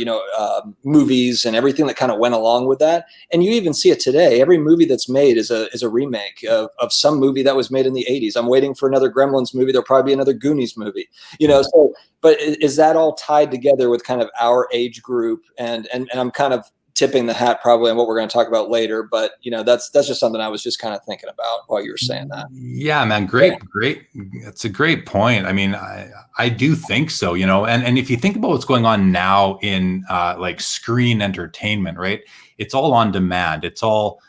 movies and everything that kind of went along with that. And you even see it today. Every movie that's made is a remake of some movie that was made in the 80s. I'm waiting for another Gremlins movie. There'll probably be another Goonies movie, so, but is that all tied together with kind of our age group? And I'm kind of tipping the hat probably on what we're going to talk about later, but that's just something I was just kind of thinking about while you were saying that. Yeah, man. Great. It's a great point. I mean, I do think so, and if you think about what's going on now in like screen entertainment, right? It's all on demand. It's all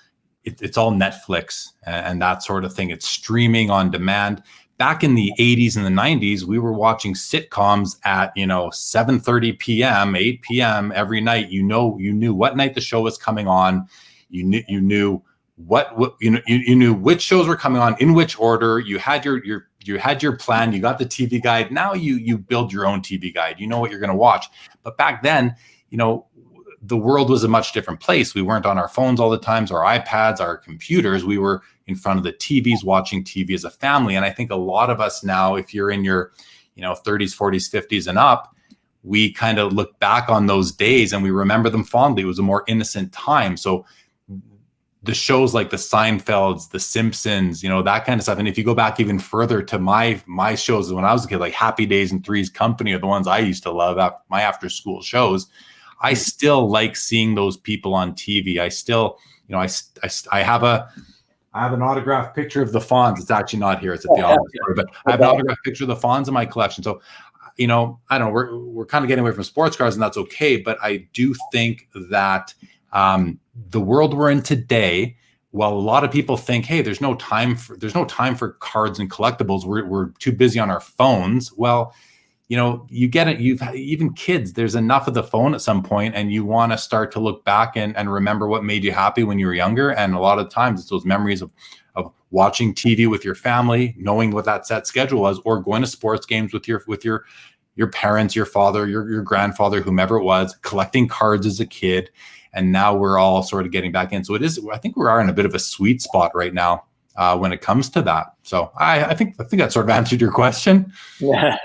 Netflix and that sort of thing. It's streaming on demand. Back in the 80s and the 90s, we were watching sitcoms at 7:30 p.m., 8 p.m. every night. You knew what night the show was coming on. You knew you knew which shows were coming on in which order. You had your plan. You got the TV guide. Now you build your own TV guide. You know what you're going to watch. But back then, the world was a much different place. We weren't on our phones all the time, our iPads, our computers. We were in front of the TVs watching TV as a family. And I think a lot of us now, if you're in your 30s, 40s, 50s and up, we kind of look back on those days and we remember them fondly. It was a more innocent time. So the shows like the Seinfelds, the Simpsons, that kind of stuff. And if you go back even further to my shows when I was a kid, like Happy Days and Three's Company are the ones I used to love, my after school shows. I still like seeing those people on TV. I still, I have an autographed picture of the Fonz. It's actually not here. It's at the office, but I have an autographed picture of the Fonz in my collection. So, I don't know, we're kind of getting away from sports cars, and that's okay. But I do think that the world we're in today, while a lot of people think, hey, there's no time for cards and collectibles. We're too busy on our phones. Well, you get it. Even kids, there's enough of the phone at some point, and you want to start to look back and remember what made you happy when you were younger. And a lot of times it's those memories of watching TV with your family, knowing what that set schedule was, or going to sports games with your parents, your father, your grandfather, whomever it was, collecting cards as a kid. And now we're all sort of getting back in. So I think we are in a bit of a sweet spot right now when it comes to that. So I think that sort of answered your question. Yeah.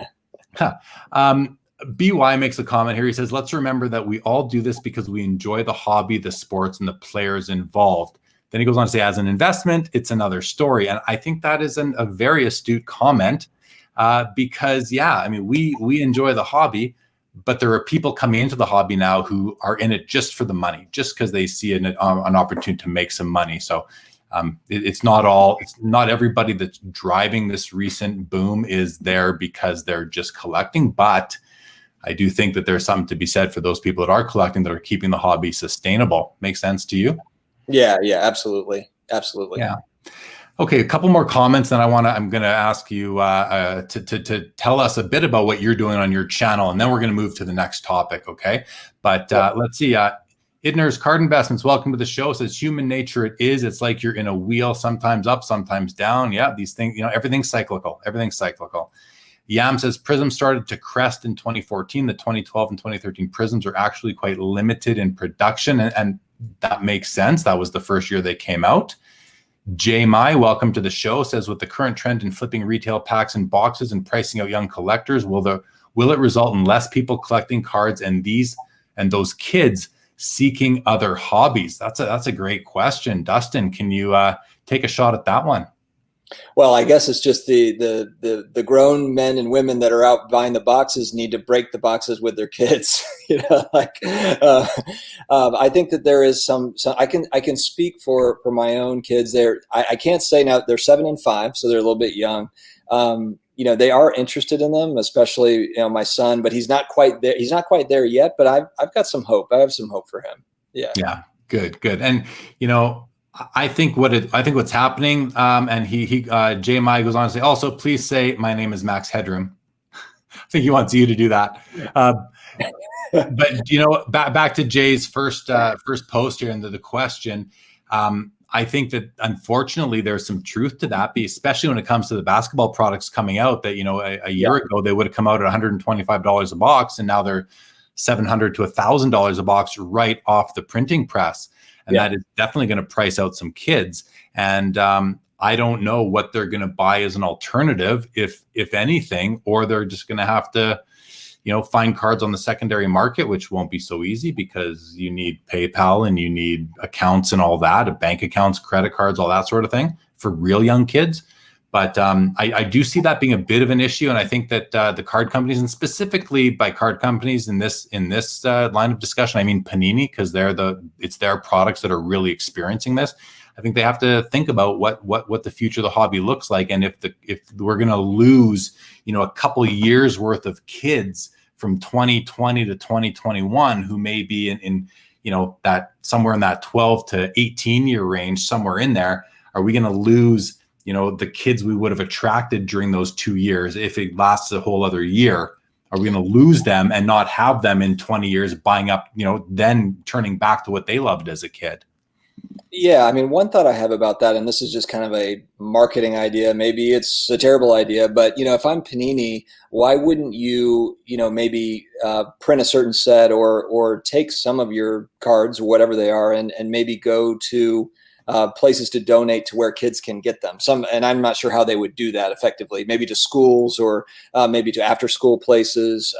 BY makes a comment here. He says, let's remember that we all do this because we enjoy the hobby, the sports, and the players involved. Then he goes on to say, as an investment, it's another story. And I think that is a very astute comment because, we enjoy the hobby, but there are people coming into the hobby now who are in it just for the money, just because they see an opportunity to make some money. So it's not everybody that's driving this recent boom is there because they're just collecting. But I do think that there's something to be said for those people that are collecting, that are keeping the hobby sustainable. Make sense to you? Yeah, absolutely. Yeah. Okay, a couple more comments, and I'm going to ask you to tell us a bit about what you're doing on your channel, and then we're going to move to the next topic. Okay, but let's see. Idner's Card Investments, welcome to the show. Says human nature it is. It's like you're in a wheel, sometimes up, sometimes down. Yeah, these things, everything's cyclical. Yam says Prism started to crest in 2014. The 2012 and 2013 Prisms are actually quite limited in production, and that makes sense. That was the first year they came out. J. Mai, welcome to the show. Says with the current trend in flipping retail packs and boxes and pricing out young collectors, will it result in less people collecting cards and those kids seeking other hobbies? That's a great question. Dustin, can you take a shot at that one? Well, I guess it's just the grown men and women that are out buying the boxes need to break the boxes with their kids. I think that there is some I can speak for my own kids. I can't say now they're 7 and 5, so they're a little bit young. They are interested in them, especially my son, but he's not quite there. He's not quite there yet, but I've got some hope. I have some hope for him. Yeah. Yeah. Good. And I think what's happening, and JMI goes on to say, also, please say, my name is Max Headroom. I think he wants you to do that. But back to Jay's first post here into the question. I think that unfortunately there's some truth to that, especially when it comes to the basketball products coming out that, a year ago they would have come out at $125 a box, and now they're $700 to $1,000 a box right off the printing press. And that is definitely going to price out some kids. And I don't know what they're going to buy as an alternative, if anything, or they're just going to have to, find cards on the secondary market, which won't be so easy because you need PayPal and you need accounts and all that, bank accounts, credit cards, all that sort of thing for real young kids. But I do see that being a bit of an issue, and I think that the card companies, and specifically by card companies in this line of discussion, I mean Panini, because it's their products that are really experiencing this. I think they have to think about what the future of the hobby looks like, and if we're going to lose a couple of years worth of kids from 2020 to 2021 who may be in that somewhere in that 12 to 18 year range, somewhere in there, are we going to lose the kids we would have attracted during those 2 years? If it lasts a whole other year, are we going to lose them and not have them in 20 years buying up, then turning back to what they loved as a kid? Yeah, I mean, one thought I have about that, and this is just kind of a marketing idea. Maybe it's a terrible idea, but if I'm Panini, why wouldn't you, maybe print a certain set or take some of your cards, whatever they are, and maybe go to places to donate to where kids can get them. And I'm not sure how they would do that effectively. Maybe to schools or maybe to after school places.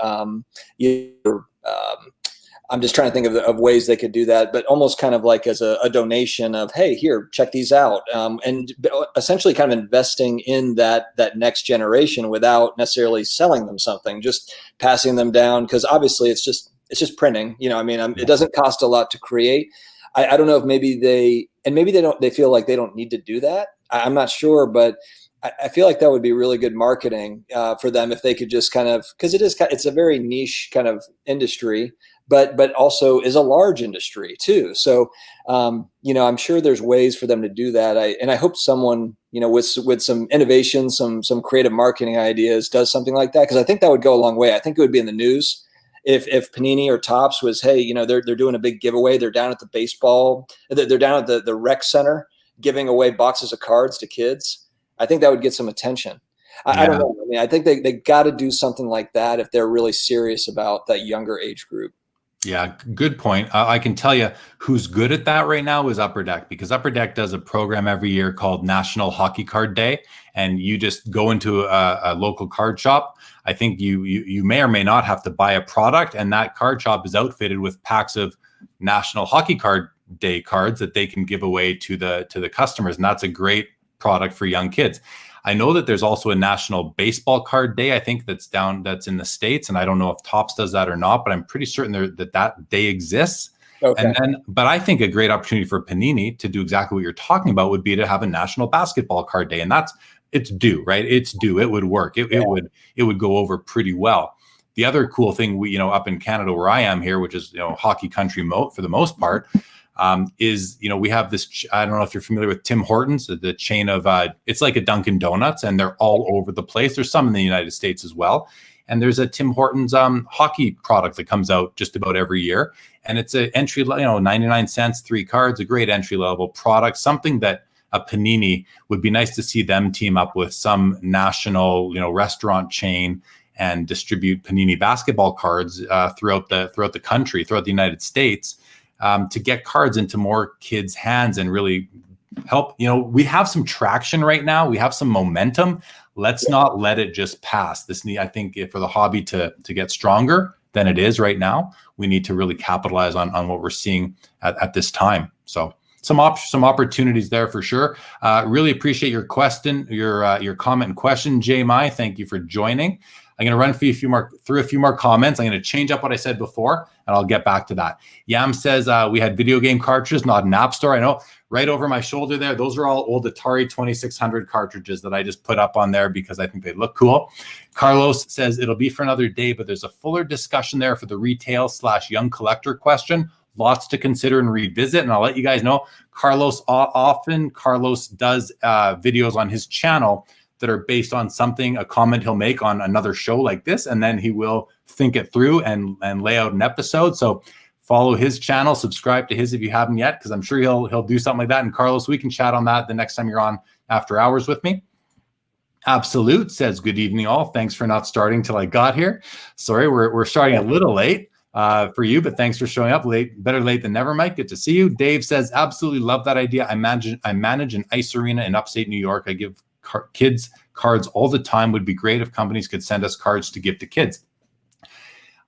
I'm just trying to think of ways they could do that, but almost kind of like as a donation of, hey, here, check these out, and essentially kind of investing in that next generation without necessarily selling them something, just passing them down, because obviously it's just printing. It doesn't cost a lot to create. I don't know if maybe they feel like they don't need to do that. I'm not sure, but I feel like that would be really good marketing for them if they could just kind of, because it's a very niche kind of industry, but also is a large industry too. So, I'm sure there's ways for them to do that. I hope someone, with some innovation, some creative marketing ideas does something like that, because I think that would go a long way. I think it would be in the news. If Panini or Topps was, hey, they're doing a big giveaway. They're down at the baseball. They're down at the rec center giving away boxes of cards to kids. I think that would get some attention. I don't know. I think they got to do something like that if they're really serious about that younger age group. Yeah, good point. I can tell you who's good at that right now is Upper Deck, because Upper Deck does a program every year called National Hockey Card Day, and you just go into a local card shop. I think you may or may not have to buy a product, and that card shop is outfitted with packs of National Hockey Card Day cards that they can give away to the customers, and that's a great product for young kids. I know that there's also a National Baseball Card Day, I think that's in the States, and I don't know if Topps does that or not, but I'm pretty certain that day exists. Okay. But I think a great opportunity for Panini to do exactly what you're talking about would be to have a National Basketball Card Day, and it's due, right? It's due. It would work. It would go over pretty well. The other cool thing up in Canada where I am here, which is hockey country for the most part, is we have this. I don't know if you're familiar with Tim Hortons, the chain of it's like a Dunkin' Donuts, and they're all over the place. There's some in the United States as well, and there's a Tim Hortons hockey product that comes out just about every year, and it's an entry 99 cents, 3 cards, a great entry level product, something that a Panini would be nice to see them team up with some national restaurant chain and distribute Panini basketball cards throughout the country, throughout the United States. To get cards into more kids' hands and really help. We have some traction right now. We have some momentum. Let's not let it just pass. I think for the hobby to get stronger than it is right now, we need to really capitalize on what we're seeing at this time. So some opportunities there for sure. Really appreciate your question, your comment and question, Jay Mai. Thank you for joining. I'm going to run through a few more comments. I'm going to change up what I said before, and I'll get back to that. Yam says we had video game cartridges, not an app store. I know, right over my shoulder there. Those are all old Atari 2600 cartridges that I just put up on there because I think they look cool. Carlos says it'll be for another day, but there's a fuller discussion there for the retail/young collector question. Lots to consider and revisit, and I'll let you guys know. Carlos does videos on his channel that are based on a comment he'll make on another show like this, and then he will think it through and lay out an episode. So follow his channel, subscribe to his if you haven't yet, because I'm sure he'll do something like that. And Carlos, we can chat on that the next time you're on After Hours with me. Absolute says, good evening all. Thanks for not starting till I got here. Sorry, we're starting a little late for you, but thanks for showing up late. Better late than never, Mike. Good to see you. Dave says, absolutely love that idea. I manage an ice arena in upstate New York. I give kids cards all the time. Would be great if companies could send us cards to give to kids.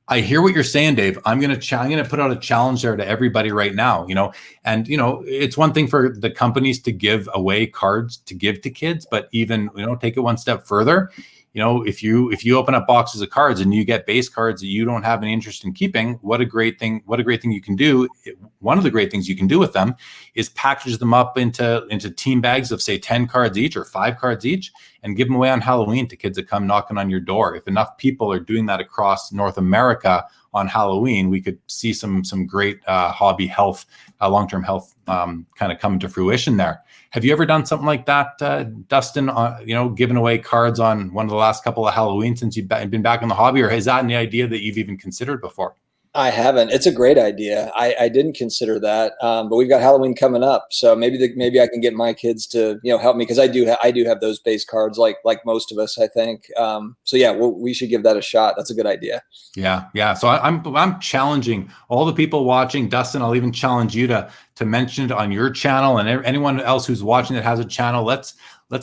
I hear what you're saying, Dave. I'm going to put out a challenge there to everybody right now, and it's one thing for the companies to give away cards to give to kids, but even, take it one step further. If you open up boxes of cards and you get base cards that you don't have any interest in keeping, what a great thing you can do. One of the great things you can do with them is package them up into team bags of, say, 10 cards each or 5 cards each, and give them away on Halloween to kids that come knocking on your door. If enough people are doing that across North America on Halloween, we could see some great hobby health, long-term health kind of coming to fruition there. Have you ever done something like that, Dustin, giving away cards on one of the last couple of Halloween since you've been back in the hobby, or is that an idea that you've even considered before? I haven't. It's a great idea. I didn't consider that, but we've got Halloween coming up, so maybe I can get my kids to help me, because I do have those base cards like most of us, I think. So yeah, we should give that a shot. That's a good idea. Yeah. So I'm challenging all the people watching, Dustin. I'll even challenge you to mention it on your channel, and anyone else who's watching that has a channel. Let's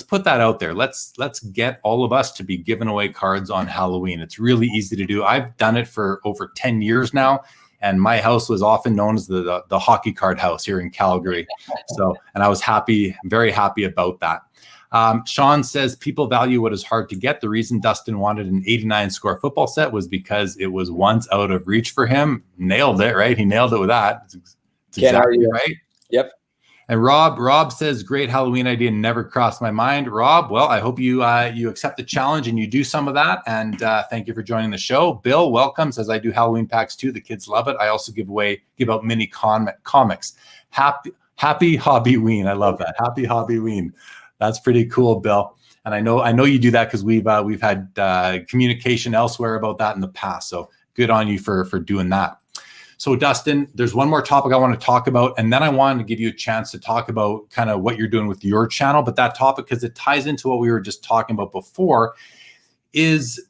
put that out there. Let's get all of us to be giving away cards on Halloween. It's really easy to do. I've done it for over 10 years now, and my house was often known as the hockey card house here in Calgary. And I was very happy about that. Sean says people value what is hard to get. The reason Dustin wanted an 89 score football set was because it was once out of reach for him. Nailed it, right? He nailed it with that. It's exactly right. Yep. And Rob says, great Halloween idea, never crossed my mind. Rob, well, I hope you accept the challenge and you do some of that. And thank you for joining the show. Bill, welcome, says, I do Halloween packs too. The kids love it. I also give out mini comics. Happy Hobbyween. I love that. Happy Hobbyween. That's pretty cool, Bill. And I know you do that because we've had communication elsewhere about that in the past. So good on you for doing that. So Dustin, there's one more topic I want to talk about, and then I wanted to give you a chance to talk about kind of what you're doing with your channel. But that topic, because it ties into what we were just talking about before, is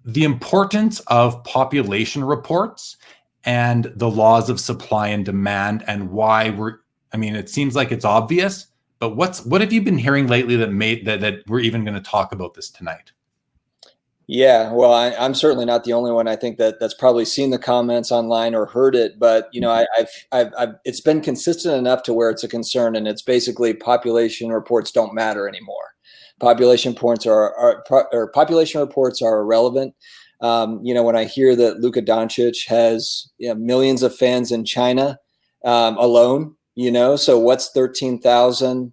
the importance of population reports and the laws of supply and demand, and why it seems like it's obvious, but what have you been hearing lately that we're even going to talk about this tonight? Yeah, well, I'm certainly not the only one. I think that's probably seen the comments online or heard it, but I've it's been consistent enough to where it's a concern, and it's basically population reports don't matter anymore. Population reports are irrelevant. When I hear that Luka Doncic has millions of fans in China alone, so what's 13,000?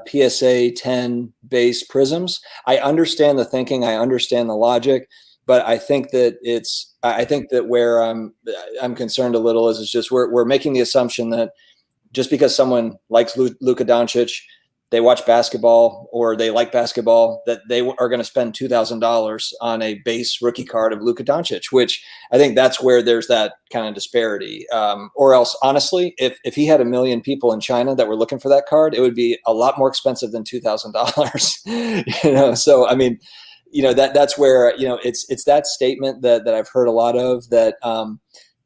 PSA 10 base prisms. I understand the thinking, I understand the logic, but I think that where I'm concerned a little is just we're making the assumption that just because someone likes Luka Doncic, they watch basketball or they like basketball, that they are going to spend $2,000 on a base rookie card of Luka Doncic, which I think that's where there's that kind of disparity. Or else, honestly, if he had 1 million people in China that were looking for that card, it would be a lot more expensive than $2,000. So that's where it's that statement that I've heard a lot of, that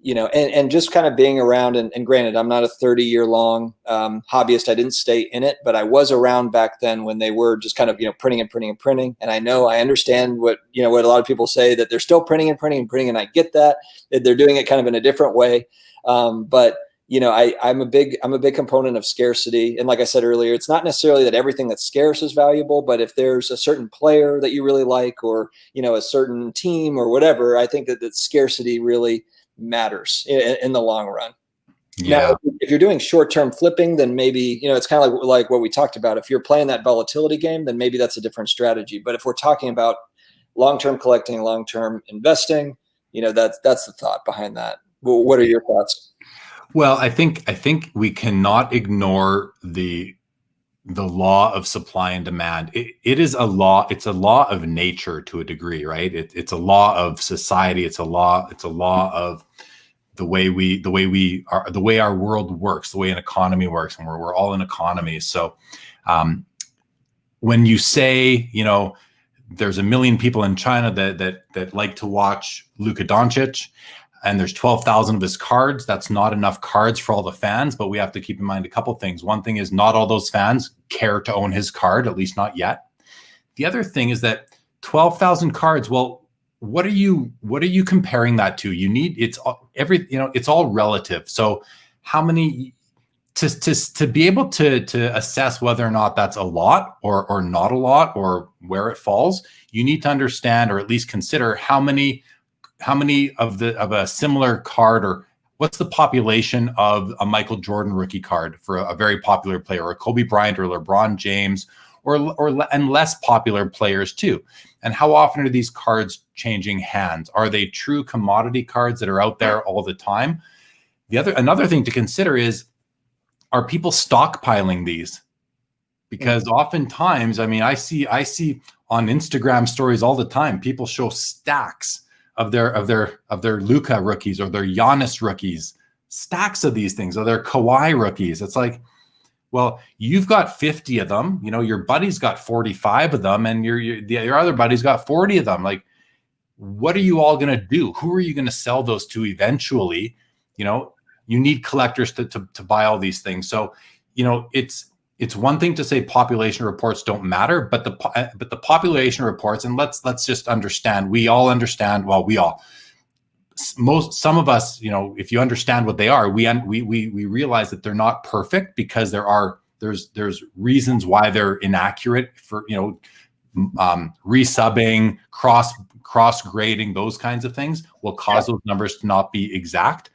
and just kind of being around, and granted, I'm not a 30-year-long hobbyist. I didn't stay in it, but I was around back then when they were just kind of, printing and printing and printing. And I understand what a lot of people say, that they're still printing and printing and printing. And I get that they're doing it kind of in a different way. But I'm a big component of scarcity. And like I said earlier, it's not necessarily that everything that's scarce is valuable, but if there's a certain player that you really like, or, a certain team or whatever, I think that scarcity really matters in the long run. Yeah. Now, if you're doing short-term flipping, then maybe, it's kind of like what we talked about. If you're playing that volatility game, then maybe that's a different strategy. But if we're talking about long-term collecting, long-term investing, that's the thought behind that. What are your thoughts? Well, I think we cannot ignore the law of supply and demand. It is a law. It's a law of nature to a degree, right? It's a law of society. It's a law of the way our world works, the way an economy works, and we're all in economies. So when you say, there's 1 million people in China that like to watch Luka Doncic, and there's 12,000 of his cards, that's not enough cards for all the fans. But we have to keep in mind a couple things. One thing is not all those fans care to own his card, at least not yet. The other thing is that 12,000 cards, well, what are you comparing that to? It's all relative. So how many to be able to assess whether or not that's a lot or not a lot, or where it falls, you need to understand, or at least consider how many of a similar card, or what's the population of a Michael Jordan rookie card for a very popular player, or Kobe Bryant or LeBron James, and less popular players too. And how often are these cards changing hands? Are they true commodity cards that are out there all the time? Another thing to consider is, are people stockpiling these? Because oftentimes, I see on Instagram stories all the time, people show stacks of their Luka rookies, or their Giannis rookies, stacks of these things, or their Kawhi rookies. It's like, well, you've got 50 of them, your buddy's got 45 of them, and your other buddy's got 40 of them. Like, what are you all going to do? Who are you going to sell those to eventually? You need collectors to buy all these things. So, it's one thing to say population reports don't matter, but the population reports, and let's just understand, some of us, if you understand what they are, we realize that they're not perfect, because there's reasons why they're inaccurate, for resubbing, cross grading, those kinds of things will cause those numbers to not be exact.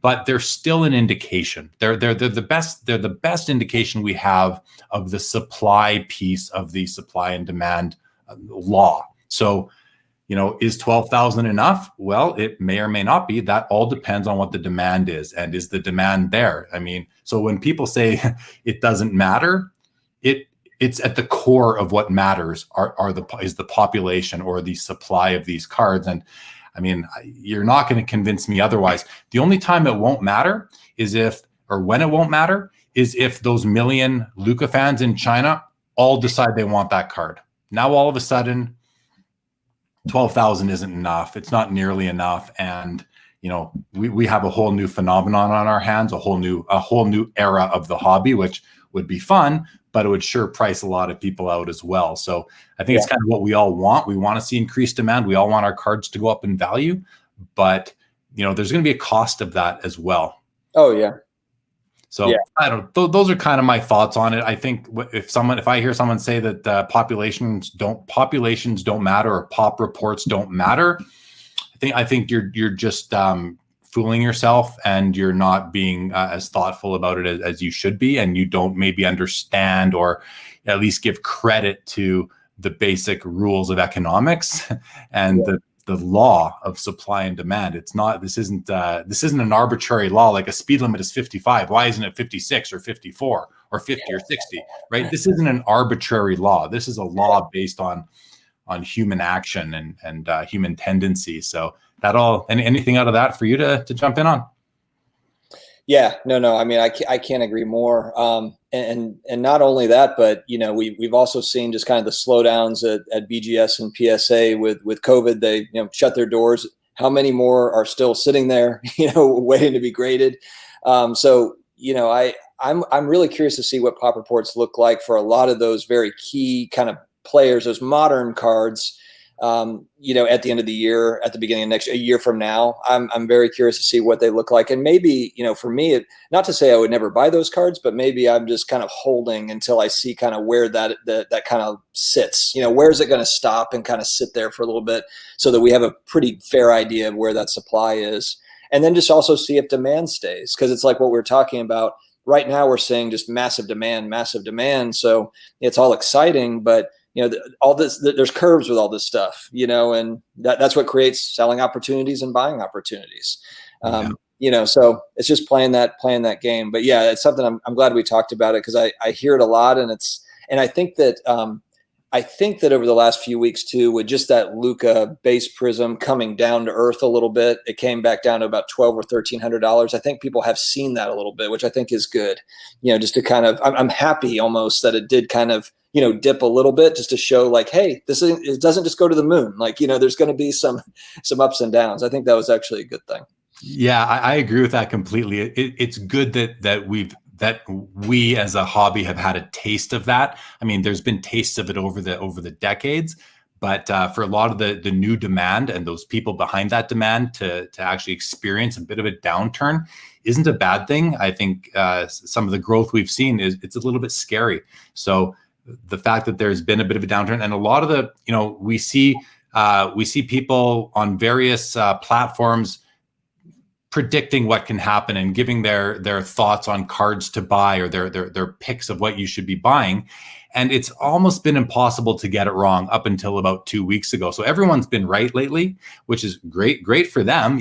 But they're still an indication. They're the best indication we have of the supply piece of the supply and demand law. So, is 12,000 enough? Well, it may or may not be. That all depends on what the demand is, and is the demand there? So when people say it doesn't matter, it's at the core of what matters is the population, or the supply of these cards. And you're not going to convince me otherwise. The only time it won't matter when it won't matter is if those 1 million Luka fans in China all decide they want that card. Now, all of a sudden, 12,000 isn't enough. It's not nearly enough. And, we have a whole new phenomenon on our hands, a whole new era of the hobby, which would be fun, but it would sure price a lot of people out as well. So I think it's kind of what we all want. We want to see increased demand. We all want our cards to go up in value, but there's going to be a cost of that as well. Oh yeah. So I don't. Those are kind of my thoughts on it. I think if I hear someone say that populations don't matter, or pop reports don't matter, I think you're just fooling yourself, and you're not being as thoughtful about it as you should be, and you don't maybe understand, or at least give credit to the basic rules of economics and the law of supply and demand. This isn't an arbitrary law, like a speed limit is 55. Why isn't it 56 or 54 or 50 or 60, right? This isn't an arbitrary law. This is a law based on human action and human tendencies. So anything out of that for you to jump in on? Yeah, no. I can't agree more. And not only that, but we've also seen just kind of the slowdowns at BGS and PSA with COVID. They shut their doors. How many more are still sitting there, waiting to be graded? So I'm really curious to see what pop reports look like for a lot of those very key kind of players, those modern cards. at the end of the year, at the beginning of a year from now. I'm very curious to see what they look like. And maybe, for me, not to say I would never buy those cards, but maybe I'm just kind of holding until I see kind of where that kind of sits. Where is it going to stop and kind of sit there for a little bit so that we have a pretty fair idea of where that supply is. And then just also see if demand stays, because it's like what we're talking about. Right now we're seeing just massive demand. So it's all exciting, but all this, there's curves with all this stuff, and that's what creates selling opportunities and buying opportunities. So it's just playing that game. But yeah, it's something I'm glad we talked about it, because I hear it a lot, and I think that over the last few weeks too, with just that Luca base prism coming down to earth a little bit, it came back down to about $1,200 or $1,300. I think people have seen that a little bit, which I think is good. Just to kind of, I'm happy almost that it did kind of, dip a little bit, just to show like, hey, it doesn't just go to the moon. Like, there's going to be some ups and downs. I think that was actually a good thing. Yeah, I agree with that completely. It's good that we as a hobby have had a taste of that. I mean, there's been tastes of it over the decades, but for a lot of the new demand and those people behind that demand to actually experience a bit of a downturn isn't a bad thing. I think some of the growth we've seen it's a little bit scary. So the fact that there's been a bit of a downturn, and a lot of the, we see people on various platforms predicting what can happen and giving their thoughts on cards to buy, or their picks of what you should be buying. And it's almost been impossible to get it wrong up until about 2 weeks ago. So everyone's been right lately, which is great for them,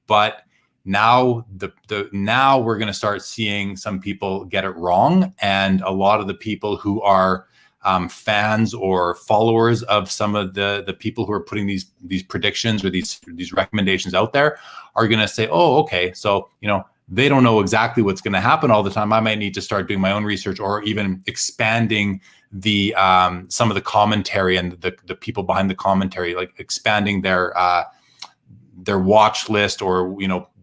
but now now we're going to start seeing some people get it wrong. And a lot of the people who are fans or followers of some of the people who are putting these predictions or these recommendations out there are going to say, oh, okay, so they don't know exactly what's going to happen all the time. I might need to start doing my own research, or even expanding the some of the commentary and the people behind the commentary, like expanding their watch list, or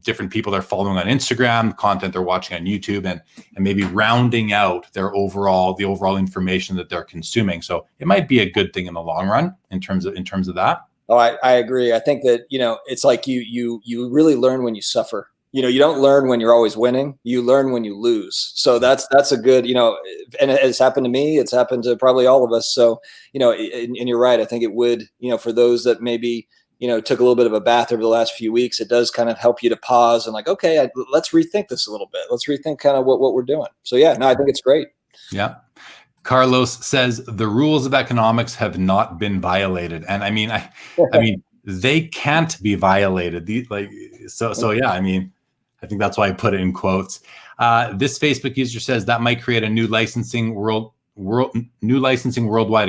different people they're following on Instagram, content they're watching on YouTube, and maybe rounding out the overall information that they're consuming. So it might be a good thing in the long run in terms of that. Oh, I agree. I think that, it's like you really learn when you suffer. You don't learn when you're always winning. You learn when you lose. So that's a good, and it's happened to me. It's happened to probably all of us. So, and you're right. I think it would, for those that maybe, took a little bit of a bath over the last few weeks, it does kind of help you to pause and like, okay, let's rethink this a little bit. Let's rethink kind of what we're doing. So yeah, no, I think it's great. Yeah. Carlos says the rules of economics have not been violated. And I mean, they can't be violated. So yeah, I mean, I think that's why I put it in quotes. This Facebook user says that might create a new licensing worldwide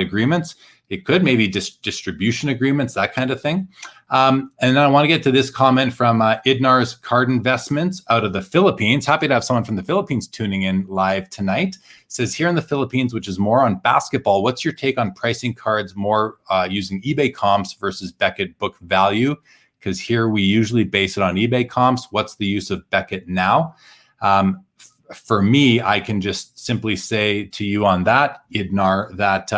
agreements. It could maybe distribution agreements, that kind of thing. And then I want to get to this comment from Idnar's Card Investments out of the Philippines. Happy to have someone from the Philippines tuning in live tonight. It says, here in the Philippines, which is more on basketball, what's your take on pricing cards more using eBay comps versus Beckett book value? Because here we usually base it on eBay comps. What's the use of Beckett now? For me, I can just simply say to you on that, Idnar, that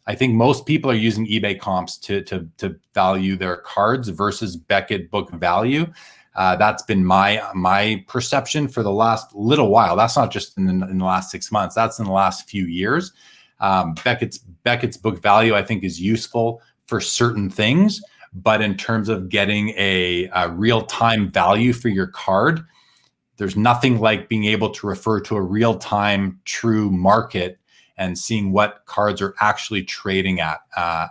I think most people are using eBay comps to value their cards versus Beckett book value. That's been my perception for the last little while. That's not just in the last 6 months. That's in the last few years. Beckett's book value, I think, is useful for certain things, but in terms of getting a real-time value for your card, there's nothing like being able to refer to a real-time true market and seeing what cards are actually trading at.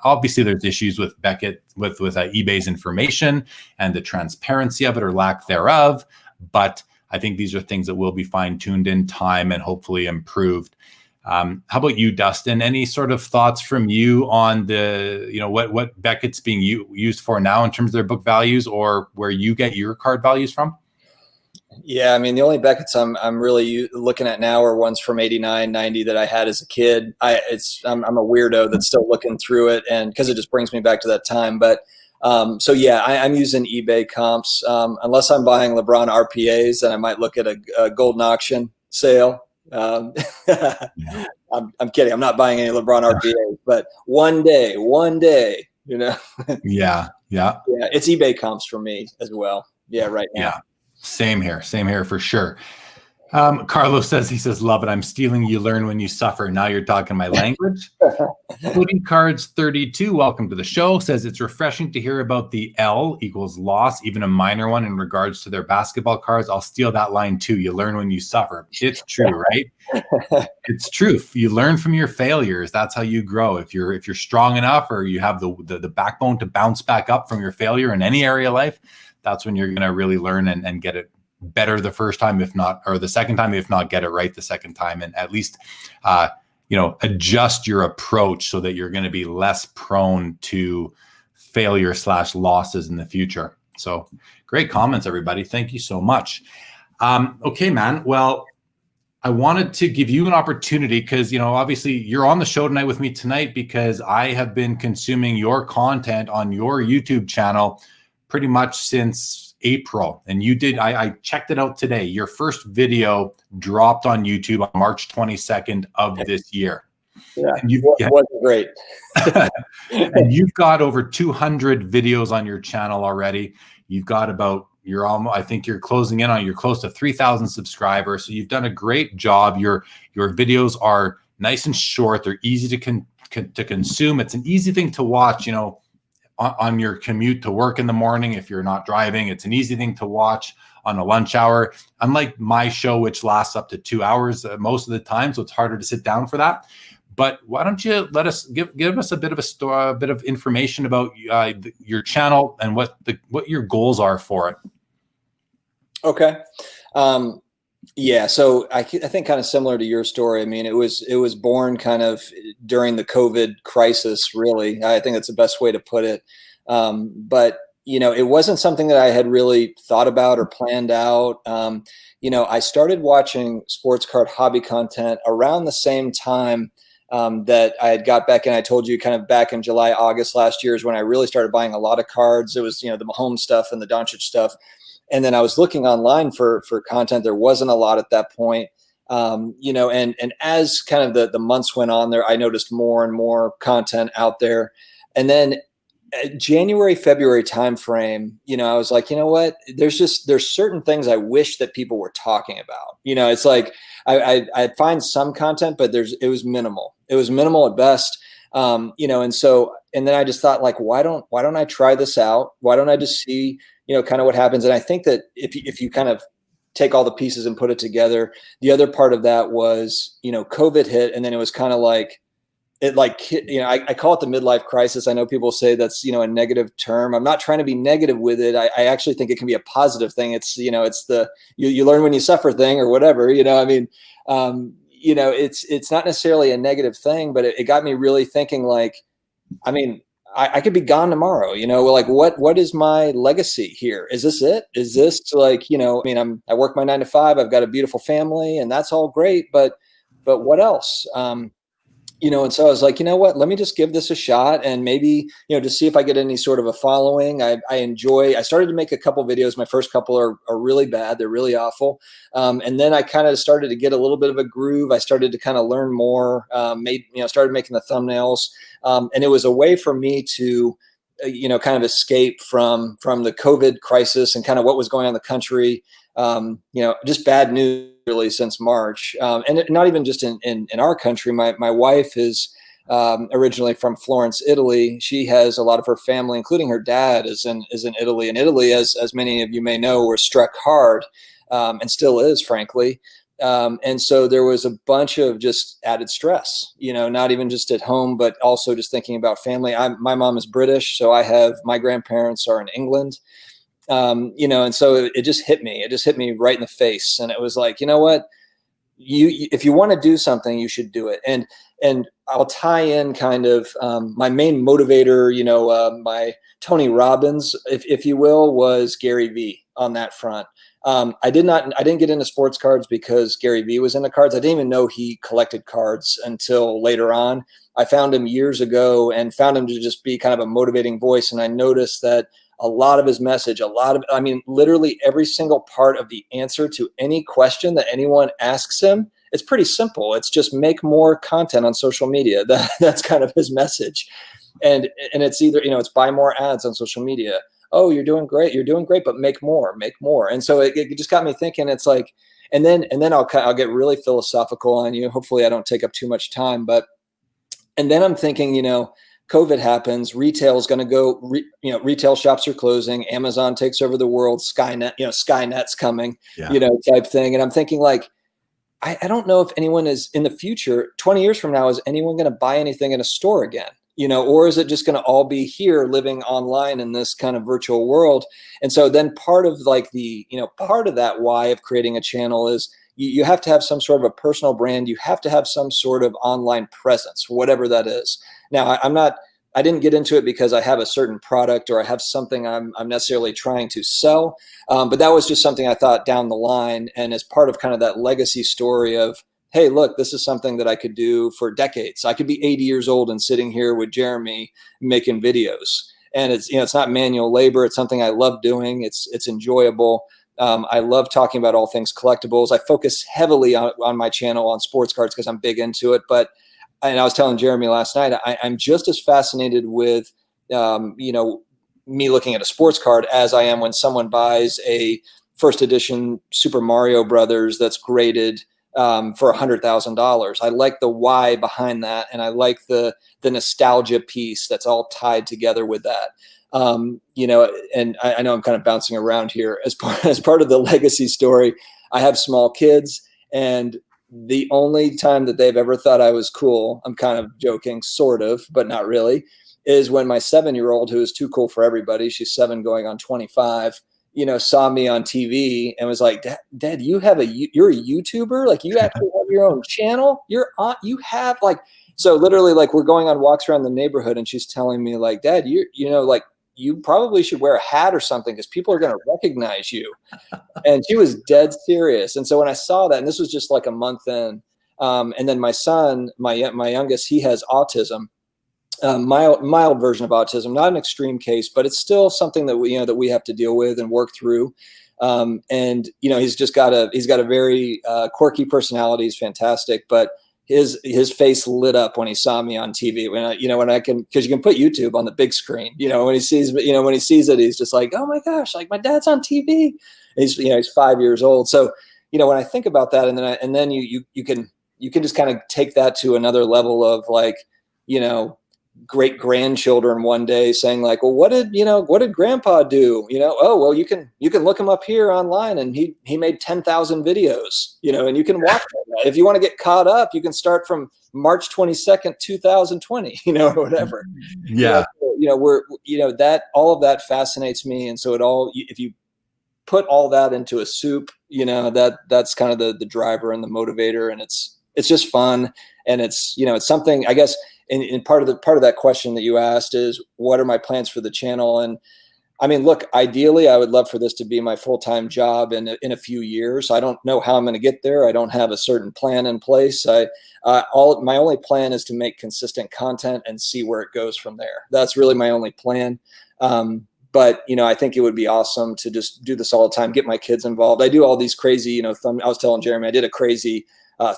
Obviously, there's issues with Beckett, with eBay's information and the transparency of it or lack thereof. But I think these are things that will be fine-tuned in time and hopefully improved. How about you, Dustin? Any sort of thoughts from you on what Beckett's being used for now in terms of their book values, or where you get your card values from? Yeah, I mean, the only Beckett's I'm really looking at now are ones from 89, 90 that I had as a kid. I'm a weirdo that's still looking through it, and because it just brings me back to that time. But so yeah, I'm using eBay comps. Unless I'm buying LeBron RPAs, then I might look at a golden auction sale. I'm kidding. I'm not buying any LeBron RPAs, but one day, you know? Yeah. Yeah. Yeah, it's eBay comps for me as well. Yeah, right now. Yeah. Same here for sure. Carlos says, he says, love it. I'm stealing. You learn when you suffer. Now you're talking my language. Footy Cards 32, welcome to the show, says it's refreshing to hear about the L equals loss, even a minor one in regards to their basketball cards. I'll steal that line too. You learn when you suffer. It's true, right? It's true. You learn from your failures. That's how you grow. If you're strong enough, or you have the backbone to bounce back up from your failure in any area of life, that's when you're going to really learn and get it better the first time, if not, or the second time, if not get it right the second time, and at least adjust your approach so that you're going to be less prone to failure / losses in the future. So great comments, everybody. Thank you so much. Okay, man. Well, I wanted to give you an opportunity because, obviously you're on the show tonight with me tonight because I have been consuming your content on your YouTube channel pretty much since April. And you did, I checked it out today. Your first video dropped on YouTube on March 22nd of this year. Yeah, it wasn't great. And you've got over 200 videos on your channel already. You've got I think you're closing in on, you're close to 3,000 subscribers. So you've done a great job. Your videos are nice and short. They're easy to consume. It's an easy thing to watch, on your commute to work in the morning. If you're not driving, it's an easy thing to watch on a lunch hour. Unlike my show, which lasts up to 2 hours most of the time, so it's harder to sit down for that. But why don't you let us give us a bit of information about your channel and what your goals are for it? Okay. Yeah. So I think kind of similar to your story. I mean, it was born kind of during the COVID crisis, really. I think that's the best way to put it. But, it wasn't something that I had really thought about or planned out. I started watching sports card hobby content around the same time that I had got back in. I told you kind of back in July, August last year is when I really started buying a lot of cards. It was, the Mahomes stuff and the Doncic stuff. And then I was looking online for content. There wasn't a lot at that point, and as kind of the months went on there, I noticed more and more content out there. And then January, February timeframe, I was like, you know what, there's certain things I wish that people were talking about. It's like, I find some content, but it was minimal. It was minimal at best. And then I just thought, like, why don't I try this out? Why don't I just see, kind of what happens? And I think that if you kind of take all the pieces and put it together, the other part of that was, COVID hit. And then it was kind of like, I call it the midlife crisis. I know people say that's, a negative term. I'm not trying to be negative with it. I actually think it can be a positive thing. It's, it's the, you learn when you suffer thing or whatever, it's not necessarily a negative thing, but it got me really thinking, like, I mean, I could be gone tomorrow, like what is my legacy here? Is this it? Is this like, I work my 9 to 5, I've got a beautiful family and that's all great, but what else? And so I was like, you know what, let me just give this a shot and maybe, to see if I get any sort of a following. I started to make a couple videos. My first couple are really bad. They're really awful. And then I kind of started to get a little bit of a groove. I started to kind of learn more, started making the thumbnails. And it was a way for me to, kind of escape from the COVID crisis and kind of what was going on in the country. Just bad news really since March. And not even just in our country. My wife is originally from Florence, Italy. She has a lot of her family, including her dad, is in Italy. And Italy, as many of you may know, were struck hard and still is, frankly. And so there was a bunch of just added stress, not even just at home, but also just thinking about family. My mom is British, so my grandparents are in England. And so it just hit me. It just hit me right in the face. And it was like, you know what, if you want to do something, you should do it. And I'll tie in kind of my main motivator, my Tony Robbins, if you will, was Gary Vee on that front. I didn't get into sports cards because Gary Vee was into cards. I didn't even know he collected cards until later on. I found him years ago and found him to just be kind of a motivating voice. And I noticed that a lot of his message, literally every single part of the answer to any question that anyone asks him, it's pretty simple. It's just make more content on social media. That's kind of his message. And it's either, it's buy more ads on social media. Oh, you're doing great, but make more. And so it just got me thinking. It's like, and then I'll get really philosophical on you. Hopefully I don't take up too much time, and then I'm thinking, COVID happens, retail is going to go, retail shops are closing, Amazon takes over the world, Skynet's coming, type thing. And I'm thinking, like, I don't know if anyone is in the future, 20 years from now, is anyone going to buy anything in a store again? Or is it just going to all be here living online in this kind of virtual world? And so then part of part of that why of creating a channel is you have to have some sort of a personal brand. You have to have some sort of online presence, whatever that is. Now, I didn't get into it because I have a certain product or I have something I'm necessarily trying to sell. But that was just something I thought down the line. And as part of kind of that legacy story of, hey, look, this is something that I could do for decades. I could be 80 years old and sitting here with Jeremy making videos. And it's not manual labor. It's something I love doing. It's enjoyable. I love talking about all things collectibles. I focus heavily on my channel on sports cards because I'm big into it. And I was telling Jeremy last night, I'm just as fascinated with, me looking at a sports card as I am when someone buys a first edition Super Mario Brothers that's graded for $100,000. I like the why behind that, and I like the nostalgia piece that's all tied together with that. And I know I'm kind of bouncing around here as part of the legacy story. I have small kids, and the only time that they've ever thought I was cool, I'm kind of joking, sort of, but not really, is when my 7-year-old, who is too cool for everybody, she's 7 going on 25, saw me on TV and was like, Dad, you're a YouTuber? Like, you actually have your own channel? You have, like, so literally, like, we're going on walks around the neighborhood and she's telling me, like, Dad, you probably should wear a hat or something because people are going to recognize you. And she was dead serious. And so when I saw that, and this was just like a month in, and then my son, my youngest, he has autism. Mild version of autism, not an extreme case, but it's still something that we have to deal with and work through. And he's got a very quirky personality. He's fantastic, but his face lit up when he saw me on TV. Because you can put YouTube on the big screen. When he sees it, he's just like, oh my gosh, like, my dad's on TV. And he's 5 years old. So when I think about that, and then you can just kind of take that to another level of, like, great grandchildren one day saying, like, well, what did grandpa do? Oh, well, you can look him up here online, and he made 10,000 videos, and you can watch that. If you want to get caught up, you can start from March 22nd, 2020, or whatever. Yeah. That all of that fascinates me. And so if you put all that into a soup, that's kind of the driver and the motivator, and it's just fun. And it's something, I guess, and part of that question that you asked is, what are my plans for the channel? And I mean, look, ideally, I would love for this to be my full-time job in a few years. I don't know how I'm going to get there. I don't have a certain plan in place. My only plan is to make consistent content and see where it goes from there. That's really my only plan. But I think it would be awesome to just do this all the time, get my kids involved. I do all these crazy, I was telling Jeremy, I did a crazy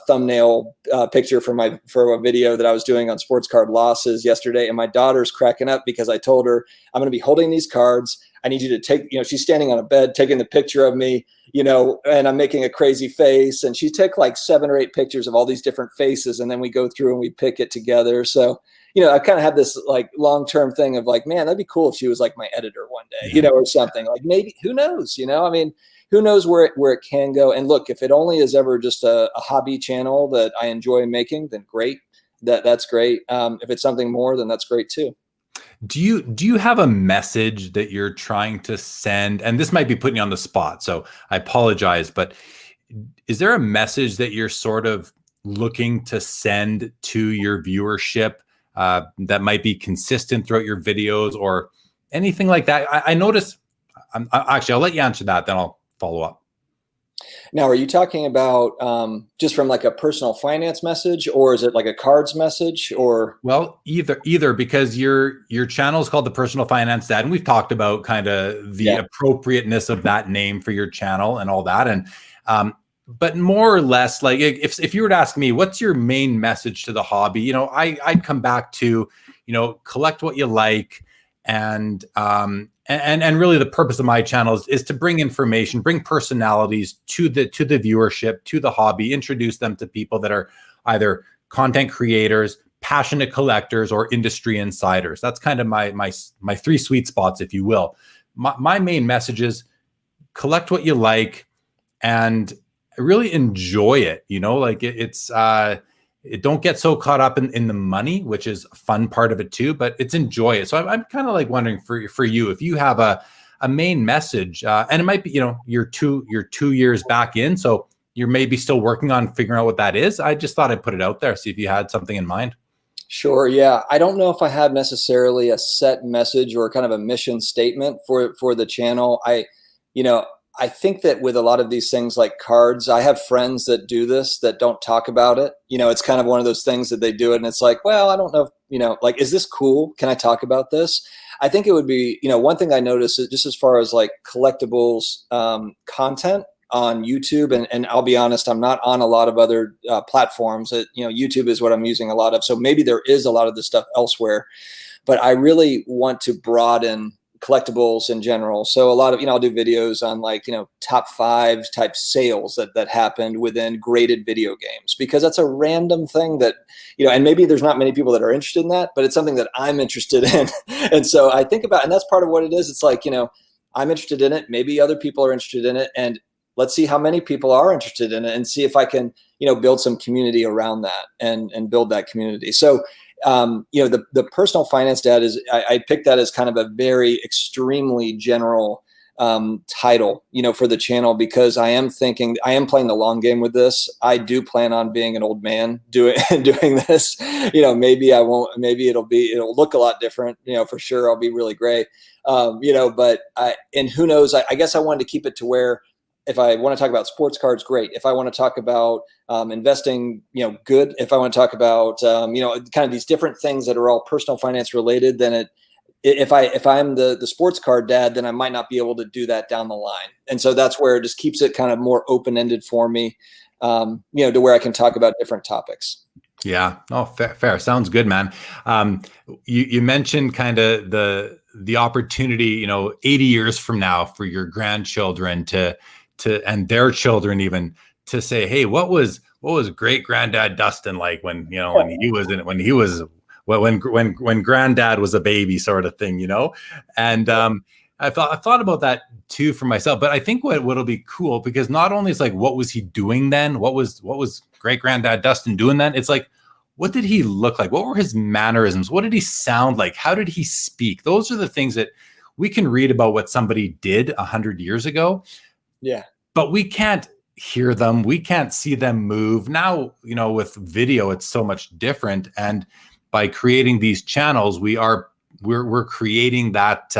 thumbnail picture for a video that I was doing on sports card losses yesterday, and my daughter's cracking up because I told her, I'm going to be holding these cards. I need you to take, she's standing on a bed taking the picture of me, and I'm making a crazy face, and she took like 7 or 8 pictures of all these different faces, and then we go through and we pick it together. So I kind of had this like long-term thing of like, man, that'd be cool if she was like my editor one day, or something. Like, maybe, who knows, I mean, who knows where it can go. And look, if it only is ever just a hobby channel that I enjoy making, then great. That's great. If it's something more, then that's great too. Do you have a message that you're trying to send? And this might be putting you on the spot, so I apologize, but is there a message that you're sort of looking to send to your viewership that might be consistent throughout your videos or anything like that? I notice, actually, I'll let you answer that, then I'll follow up. Now, are you talking about just from like a personal finance message, or is it like a cards message, or? Well, either, because your channel is called The Personal Finance Dad, and we've talked about kind of the appropriateness of that name for your channel and all that. And but more or less, like, if you were to ask me, what's your main message to the hobby? I'd come back to, collect what you like. And really the purpose of my channel is to bring information, bring personalities to the viewership, to the hobby, introduce them to people that are either content creators, passionate collectors, or industry insiders. That's kind of my three sweet spots, if you will. My main message is collect what you like and really enjoy it. It don't get so caught up in the money, which is a fun part of it too, but it's enjoy it. So I'm kind of like wondering for you, if you have a main message, and it might be, you're 2 years back in, so you're maybe still working on figuring out what that is. I just thought I'd put it out there, see if you had something in mind. Sure. Yeah. I don't know if I have necessarily a set message or kind of a mission statement for the channel. I think that with a lot of these things like cards, I have friends that do this that don't talk about it. It's kind of one of those things that they do it and it's like, well, I don't know if, like, is this cool? Can I talk about this? I think it would be, one thing I noticed is just as far as like collectibles content on YouTube, and I'll be honest, I'm not on a lot of other platforms. YouTube is what I'm using a lot of. So maybe there is a lot of this stuff elsewhere, but I really want to broaden collectibles in general. So a lot of, I'll do videos on like, top 5 type sales that happened within graded video games, because that's a random thing that, and maybe there's not many people that are interested in that, but it's something that I'm interested in. And so I think about, and that's part of what it is. It's like, I'm interested in it. Maybe other people are interested in it, and let's see how many people are interested in it and see if I can, build some community around that and build that community. So, the personal finance dad is, I picked that as kind of a very extremely general title, for the channel, because I am playing the long game with this. I do plan on being an old man doing this. Maybe I won't, maybe it'll look a lot different, for sure. I'll be really gray. But and who knows, I guess I wanted to keep it to where, if I want to talk about sports cards, great. If I want to talk about investing, good. If I want to talk about, kind of these different things that are all personal finance related, then if I'm the sports card dad, then I might not be able to do that down the line. And so that's where it just keeps it kind of more open-ended for me, to where I can talk about different topics. Yeah. Oh, fair. Sounds good, man. You mentioned kind of the opportunity, 80 years from now for your grandchildren to and their children even to say, hey, what was great granddad Dustin like when granddad was a baby, sort of thing, and I thought about that too for myself. But I think what'll be cool, because not only is like, what was he doing then? What was great granddad Dustin doing then? It's like, what did he look like? What were his mannerisms? What did he sound like? How did he speak? Those are the things that we can read about what somebody did 100 years ago. Yeah. But we can't hear them. We can't see them move. Now, with video, it's so much different. And by creating these channels, we're creating that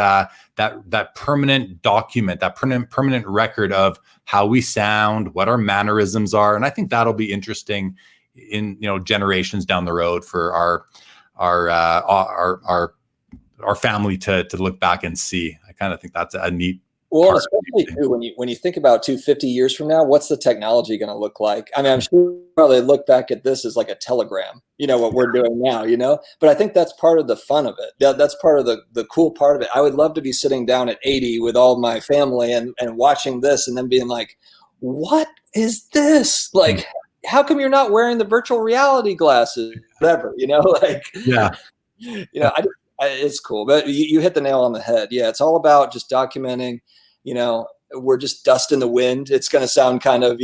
permanent document, that permanent record of how we sound, what our mannerisms are. And I think that'll be interesting in, generations down the road for our family to look back and see. I kind of think that's a neat. Well, especially too, when you think about 50 years from now, what's the technology going to look like? I mean, I'm sure they look back at this as like a telegram, what we're doing now, but I think that's part of the fun of it. That's part of the cool part of it. I would love to be sitting down at 80 with all my family and watching this and then being like, what is this? Like, how come you're not wearing the virtual reality glasses? Whatever, Yeah. It's cool, but you hit the nail on the head. Yeah. It's all about just documenting, we're just dust in the wind. It's going to sound kind of,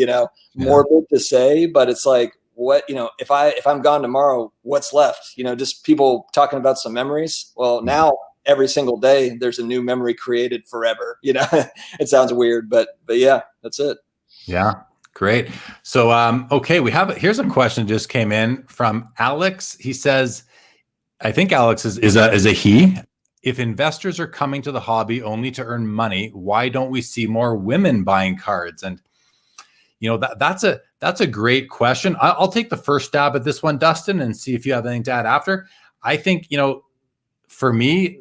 morbid to say, but it's like, what, if I'm gone tomorrow, what's left? Just people talking about some memories. Well, now every single day there's a new memory created forever. It sounds weird, but yeah, that's it. Yeah. Great. So, okay, here's a question just came in from Alex. He says, I think Alex is a he. If investors are coming to the hobby only to earn money, why don't we see more women buying cards? And that's a great question. I'll take the first stab at this one, Dustin, and see if you have anything to add after. I think for me,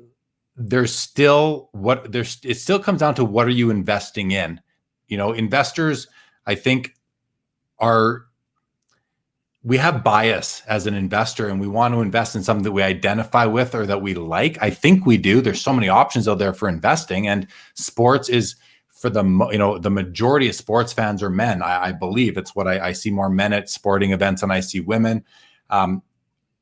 it still comes down to, what are you investing in? Investors, I think, are we have bias as an investor, and we want to invest in something that we identify with or that we like. I think we do. There's so many options out there for investing, and sports is for the majority of sports fans are men. I believe it's what I see more men at sporting events than I see women.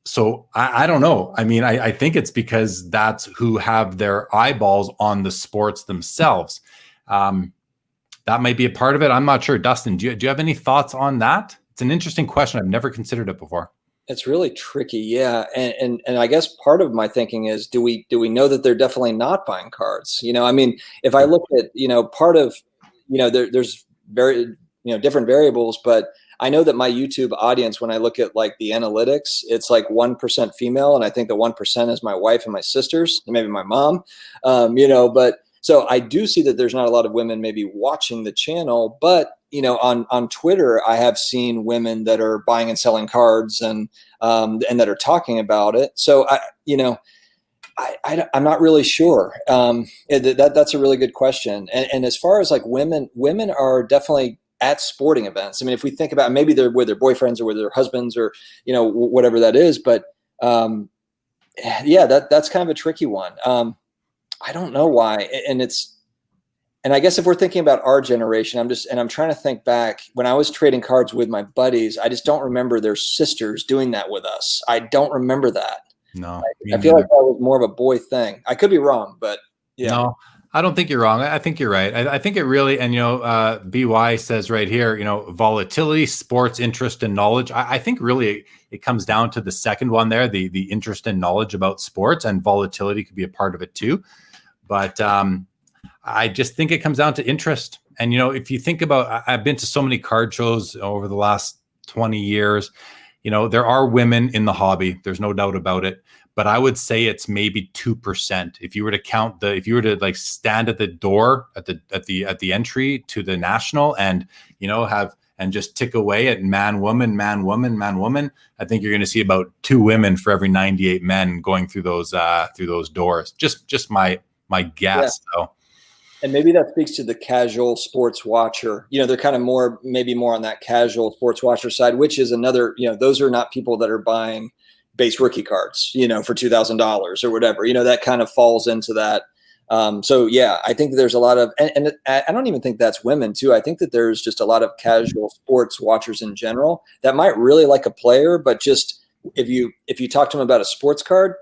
So I don't know. I mean, I think it's because that's who have their eyeballs on the sports themselves. That might be a part of it. I'm not sure. Dustin, do you have any thoughts on that? It's an interesting question. I've never considered it before. It's really tricky. Yeah. And I guess part of my thinking is, do we know that they're definitely not buying cards? I mean, if I look at, part of, there's very, different variables, but I know that my YouTube audience, when I look at like the analytics, it's like 1% female. And I think the 1% is my wife and my sisters, and maybe my mom, but so I do see that there's not a lot of women maybe watching the channel, but on Twitter, I have seen women that are buying and selling cards and that are talking about it. So I'm not really sure. That's a really good question. And as far as like women are definitely at sporting events. I mean, if we think about, maybe they're with their boyfriends or with their husbands or, whatever that is, but that's kind of a tricky one. I don't know why. And I guess if we're thinking about our generation, I'm trying to think back when I was trading cards with my buddies, I just don't remember their sisters doing that with us. I don't remember that. No, I feel like that was more of a boy thing. I could be wrong, but yeah. No, I don't think you're wrong. I think you're right. I think it really, and BY says right here, volatility, sports, interest, and knowledge. I think really it comes down to the second one there, the interest and knowledge about sports, and volatility could be a part of it too. But I just think it comes down to interest. And, if you think about, I've been to so many card shows over the last 20 years, there are women in the hobby. There's no doubt about it. But I would say it's maybe 2%. If you were to count if you were to like stand at the door at the entry to the national and, and just tick away at man, woman, man, woman, man, woman, I think you're going to see about 2 women for every 98 men going through those doors. Just my guess. Yeah. So. And maybe that speaks to the casual sports watcher. They're kind of maybe more on that casual sports watcher side, which is another, those are not people that are buying base rookie cards, for $2,000 or whatever, that kind of falls into that. So yeah, I think there's a lot of, and I don't even think that's women too. I think that there's just a lot of casual sports watchers in general that might really like a player, but just if you talk to them about a sports card,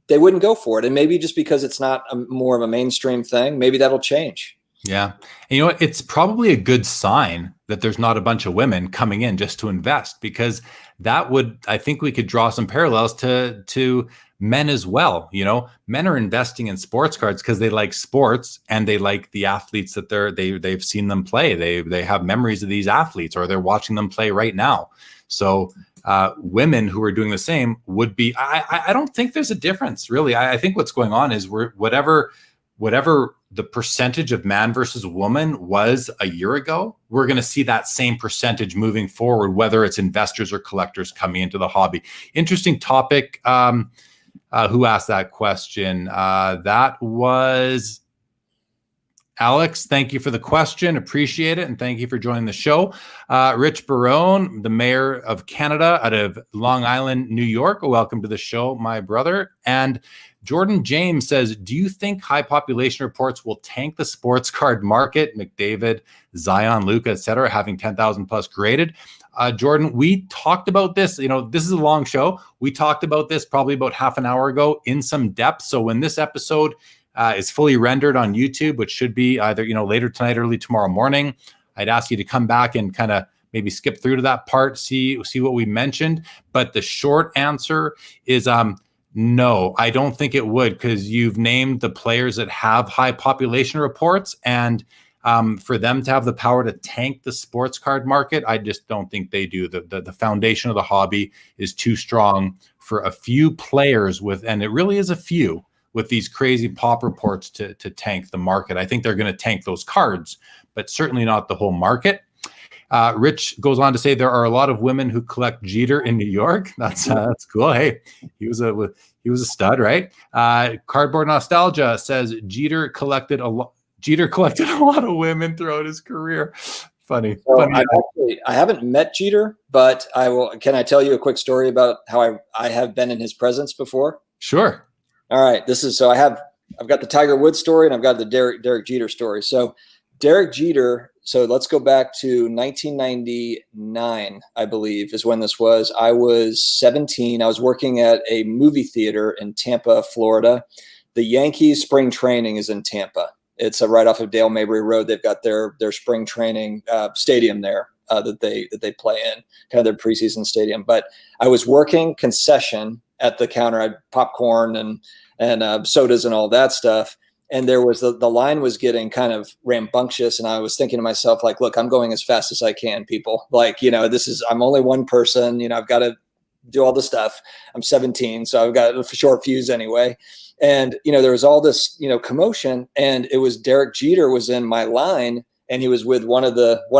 they wouldn't go for it. And maybe just because it's not more of a mainstream thing, maybe that'll change. Yeah. And you know what? It's probably a good sign that there's not a bunch of women coming in just to invest, because I think we could draw some parallels to men as well. Men are investing in sports cards because they like sports and they like the athletes that they've seen them play. They have memories of these athletes, or they're watching them play right now. So women who are doing the same would be, I don't think there's a difference really. I think what's going on is whatever the percentage of man versus woman was a year ago, we're going to see that same percentage moving forward, whether it's investors or collectors coming into the hobby. Interesting topic. Who asked that question? That was Alex. Thank you for the question. Appreciate it. And thank you for joining the show. Rich Barone, the mayor of Canada out of Long Island, New York. Welcome to the show, my brother. And Jordan James says, do you think high population reports will tank the sports card market? McDavid, Zion, Luka, etc., having 10,000 plus graded. Jordan, we talked about this. This is a long show. We talked about this probably about half an hour ago in some depth. So when this episode is fully rendered on YouTube, which should be either later tonight, early tomorrow morning, I'd ask you to come back and kind of maybe skip through to that part, see what we mentioned. But the short answer is no, I don't think it would, because you've named the players that have high population reports, and for them to have the power to tank the sports card market, I just don't think they do. The foundation of the hobby is too strong for a few players and it really is a few, with these crazy pop reports to tank the market. I think they're going to tank those cards, but certainly not the whole market. Rich goes on to say there are a lot of women who collect Jeter in New York. That's cool. Hey, he was a stud, right? Cardboard Nostalgia says Jeter collected a lot of women throughout his career. Funny. So Funny. I haven't met Jeter, but I will. Can I tell you a quick story about how I have been in his presence before? Sure. All right. I've got the Tiger Woods story and I've got the Derek Jeter story. So Derek Jeter. So let's go back to 1999, I believe, is when this was. I was 17. I was working at a movie theater in Tampa, Florida. The Yankees spring training is in Tampa. It's right off of Dale Mabry Road. They've got their spring training stadium there that they play in, kind of their preseason stadium. But I was working concession at the counter. I had popcorn and sodas and all that stuff. And there was the line was getting kind of rambunctious. And I was thinking to myself, like, look, I'm going as fast as I can, people. Like, I'm only one person. I've got to do all the stuff. I'm 17, so I've got a short fuse anyway. And, there was all this, commotion, and it was Derek Jeter was in my line, and he was with one of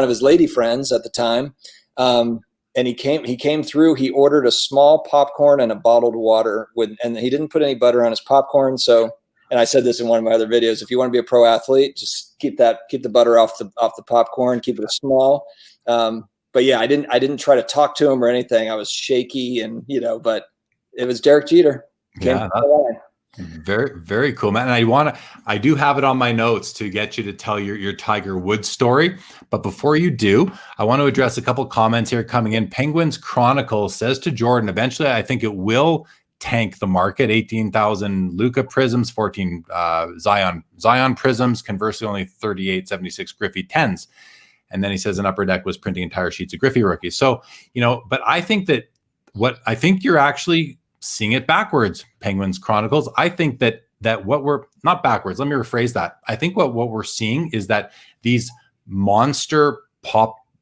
his lady friends at the time. And he came through, he ordered a small popcorn and a bottled water and he didn't put any butter on his popcorn. So, and I said this in one of my other videos, if you want to be a pro athlete, just keep the butter off the popcorn, keep it small. But yeah, I didn't try to talk to him or anything. I was shaky and, but it was Derek Jeter. Yeah. Very, very cool, man. And I do have it on my notes to get you to tell your Tiger Woods story. But before you do, I want to address a couple comments here coming in. Penguins Chronicle says to Jordan, eventually, I think it will tank the market. 18,000 Luka prisms, 14 Zion prisms, conversely, only 3876 Griffey 10s. And then he says an Upper Deck was printing entire sheets of Griffey rookies. So, but I think I think you're actually seeing it backwards, Penguins Chronicles. I think that what we're not backwards. Let me rephrase that. I think what we're seeing is that these monster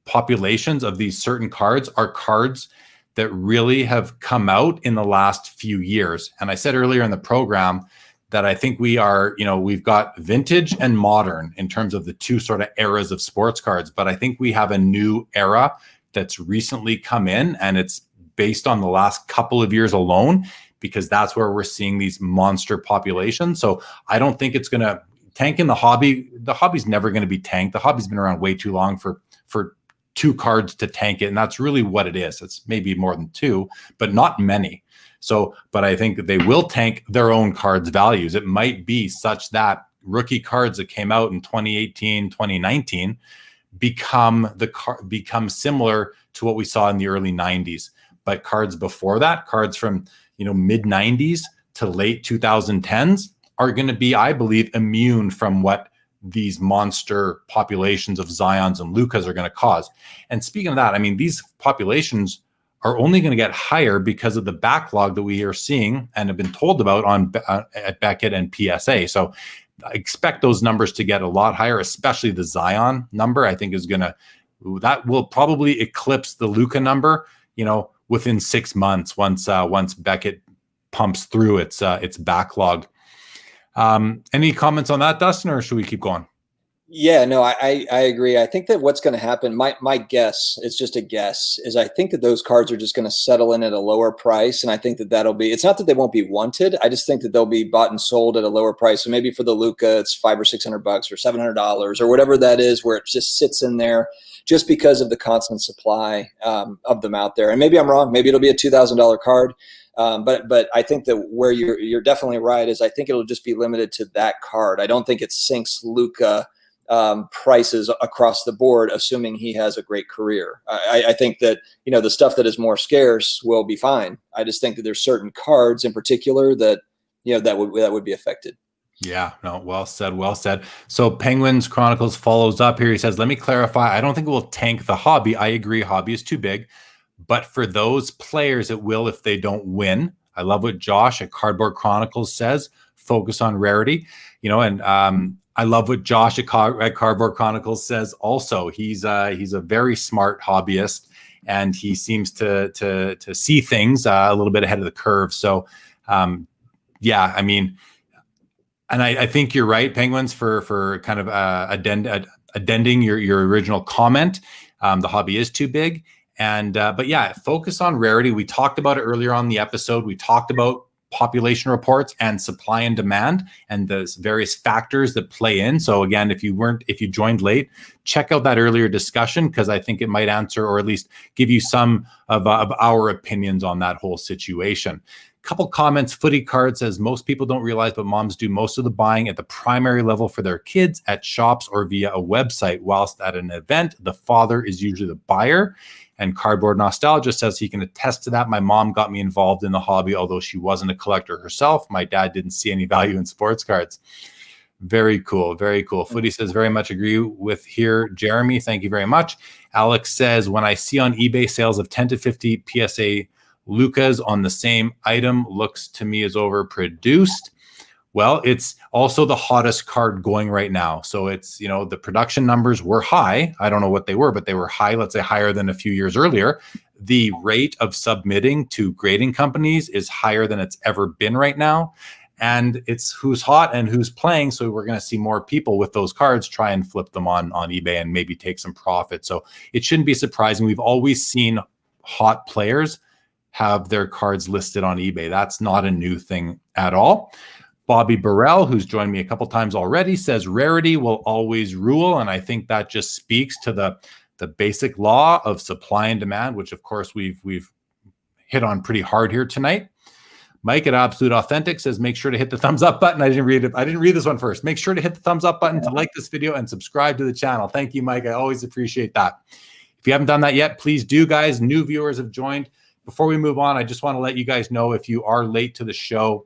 populations of these certain cards are cards that really have come out in the last few years. And I said earlier in the program that I think we've got vintage and modern in terms of the two sort of eras of sports cards. But I think we have a new era that's recently come in, and it's based on the last couple of years alone, because that's where we're seeing these monster populations. So I don't think it's going to tank in the hobby. The hobby's never going to be tanked. The hobby's been around way too long for two cards to tank it. And that's really what it is. It's maybe more than two, but not many. So, but I think that they will tank their own cards' values. It might be such that rookie cards that came out in 2018, 2019 become similar to what we saw in the early 90s. But cards before that, cards from mid 90s to late 2010s are going to be, I believe, immune from what these monster populations of Zions and Lukas are going to cause. And speaking of that, I mean, these populations are only going to get higher because of the backlog that we are seeing and have been told about at Beckett and PSA. So I expect those numbers to get a lot higher, especially the Zion number. I think that will probably eclipse the Luka number, within 6 months once Beckett pumps through its backlog. Any comments on that, Dustin, or should we keep going? Yeah, no, I agree. I think that what's going to happen, my guess, it's just a guess, is I think that those cards are just going to settle in at a lower price. And I think that it's not that they won't be wanted. I just think that they'll be bought and sold at a lower price. So maybe for the Luka, it's $500 or $600 or $700 or whatever that is, where it just sits in there just because of the constant supply of them out there. And maybe I'm wrong. Maybe it'll be a $2,000 card. But I think that where you're definitely right is I think it'll just be limited to that card. I don't think it sinks Luka prices across the board, assuming he has a great career. I think that, the stuff that is more scarce will be fine. I just think that there's certain cards in particular that, that would be affected. Yeah, no, well said, well said. So Penguins Chronicles follows up here. He says, let me clarify. I don't think it will tank the hobby. I agree. Hobby is too big, but for those players, it will if they don't win. I love what Josh at Cardboard Chronicles says, focus on rarity, and I love what Josh at Cardboard Chronicles says also. He's a very smart hobbyist, and he seems to see things a little bit ahead of the curve. So, yeah, I mean, and I think you're right, Penguins, for kind of addending your original comment. The hobby is too big. And but yeah, focus on rarity. We talked about it earlier on the episode. We talked about population reports and supply and demand and the various factors that play in. So again, if you joined late, check out that earlier discussion, because I think it might answer, or at least give you some of our opinions on that whole situation. Couple comments. Footy Card says, most people don't realize, but moms do most of the buying at the primary level for their kids at shops or via a website, whilst at an event, the father is usually the buyer. And Cardboard Nostalgia says he can attest to that. My mom got me involved in the hobby, although she wasn't a collector herself. My dad didn't see any value in sports cards. Very cool. Very cool. Footy says, very much agree with here. Jeremy, thank you very much. Alex says, when I see on eBay sales of 10 to 50 PSA Lucas on the same item, looks to me as overproduced. Well, it's also the hottest card going right now. So it's, the production numbers were high. I don't know what they were, but they were high, let's say higher than a few years earlier. The rate of submitting to grading companies is higher than it's ever been right now. And it's who's hot and who's playing. So we're going to see more people with those cards try and flip them on eBay and maybe take some profit. So it shouldn't be surprising. We've always seen hot players have their cards listed on eBay. That's not a new thing at all. Bobby Burrell, who's joined me a couple times already, says rarity will always rule. And I think that just speaks to the basic law of supply and demand, which of course we've hit on pretty hard here tonight. Mike at Absolute Authentic says, make sure to hit the thumbs up button. I didn't read this one first. Make sure to hit the thumbs up button to like this video and subscribe to the channel. Thank you, Mike. I always appreciate that. If you haven't done that yet, please do, guys. New viewers have joined. Before we move on, I just want to let you guys know, if you are late to the show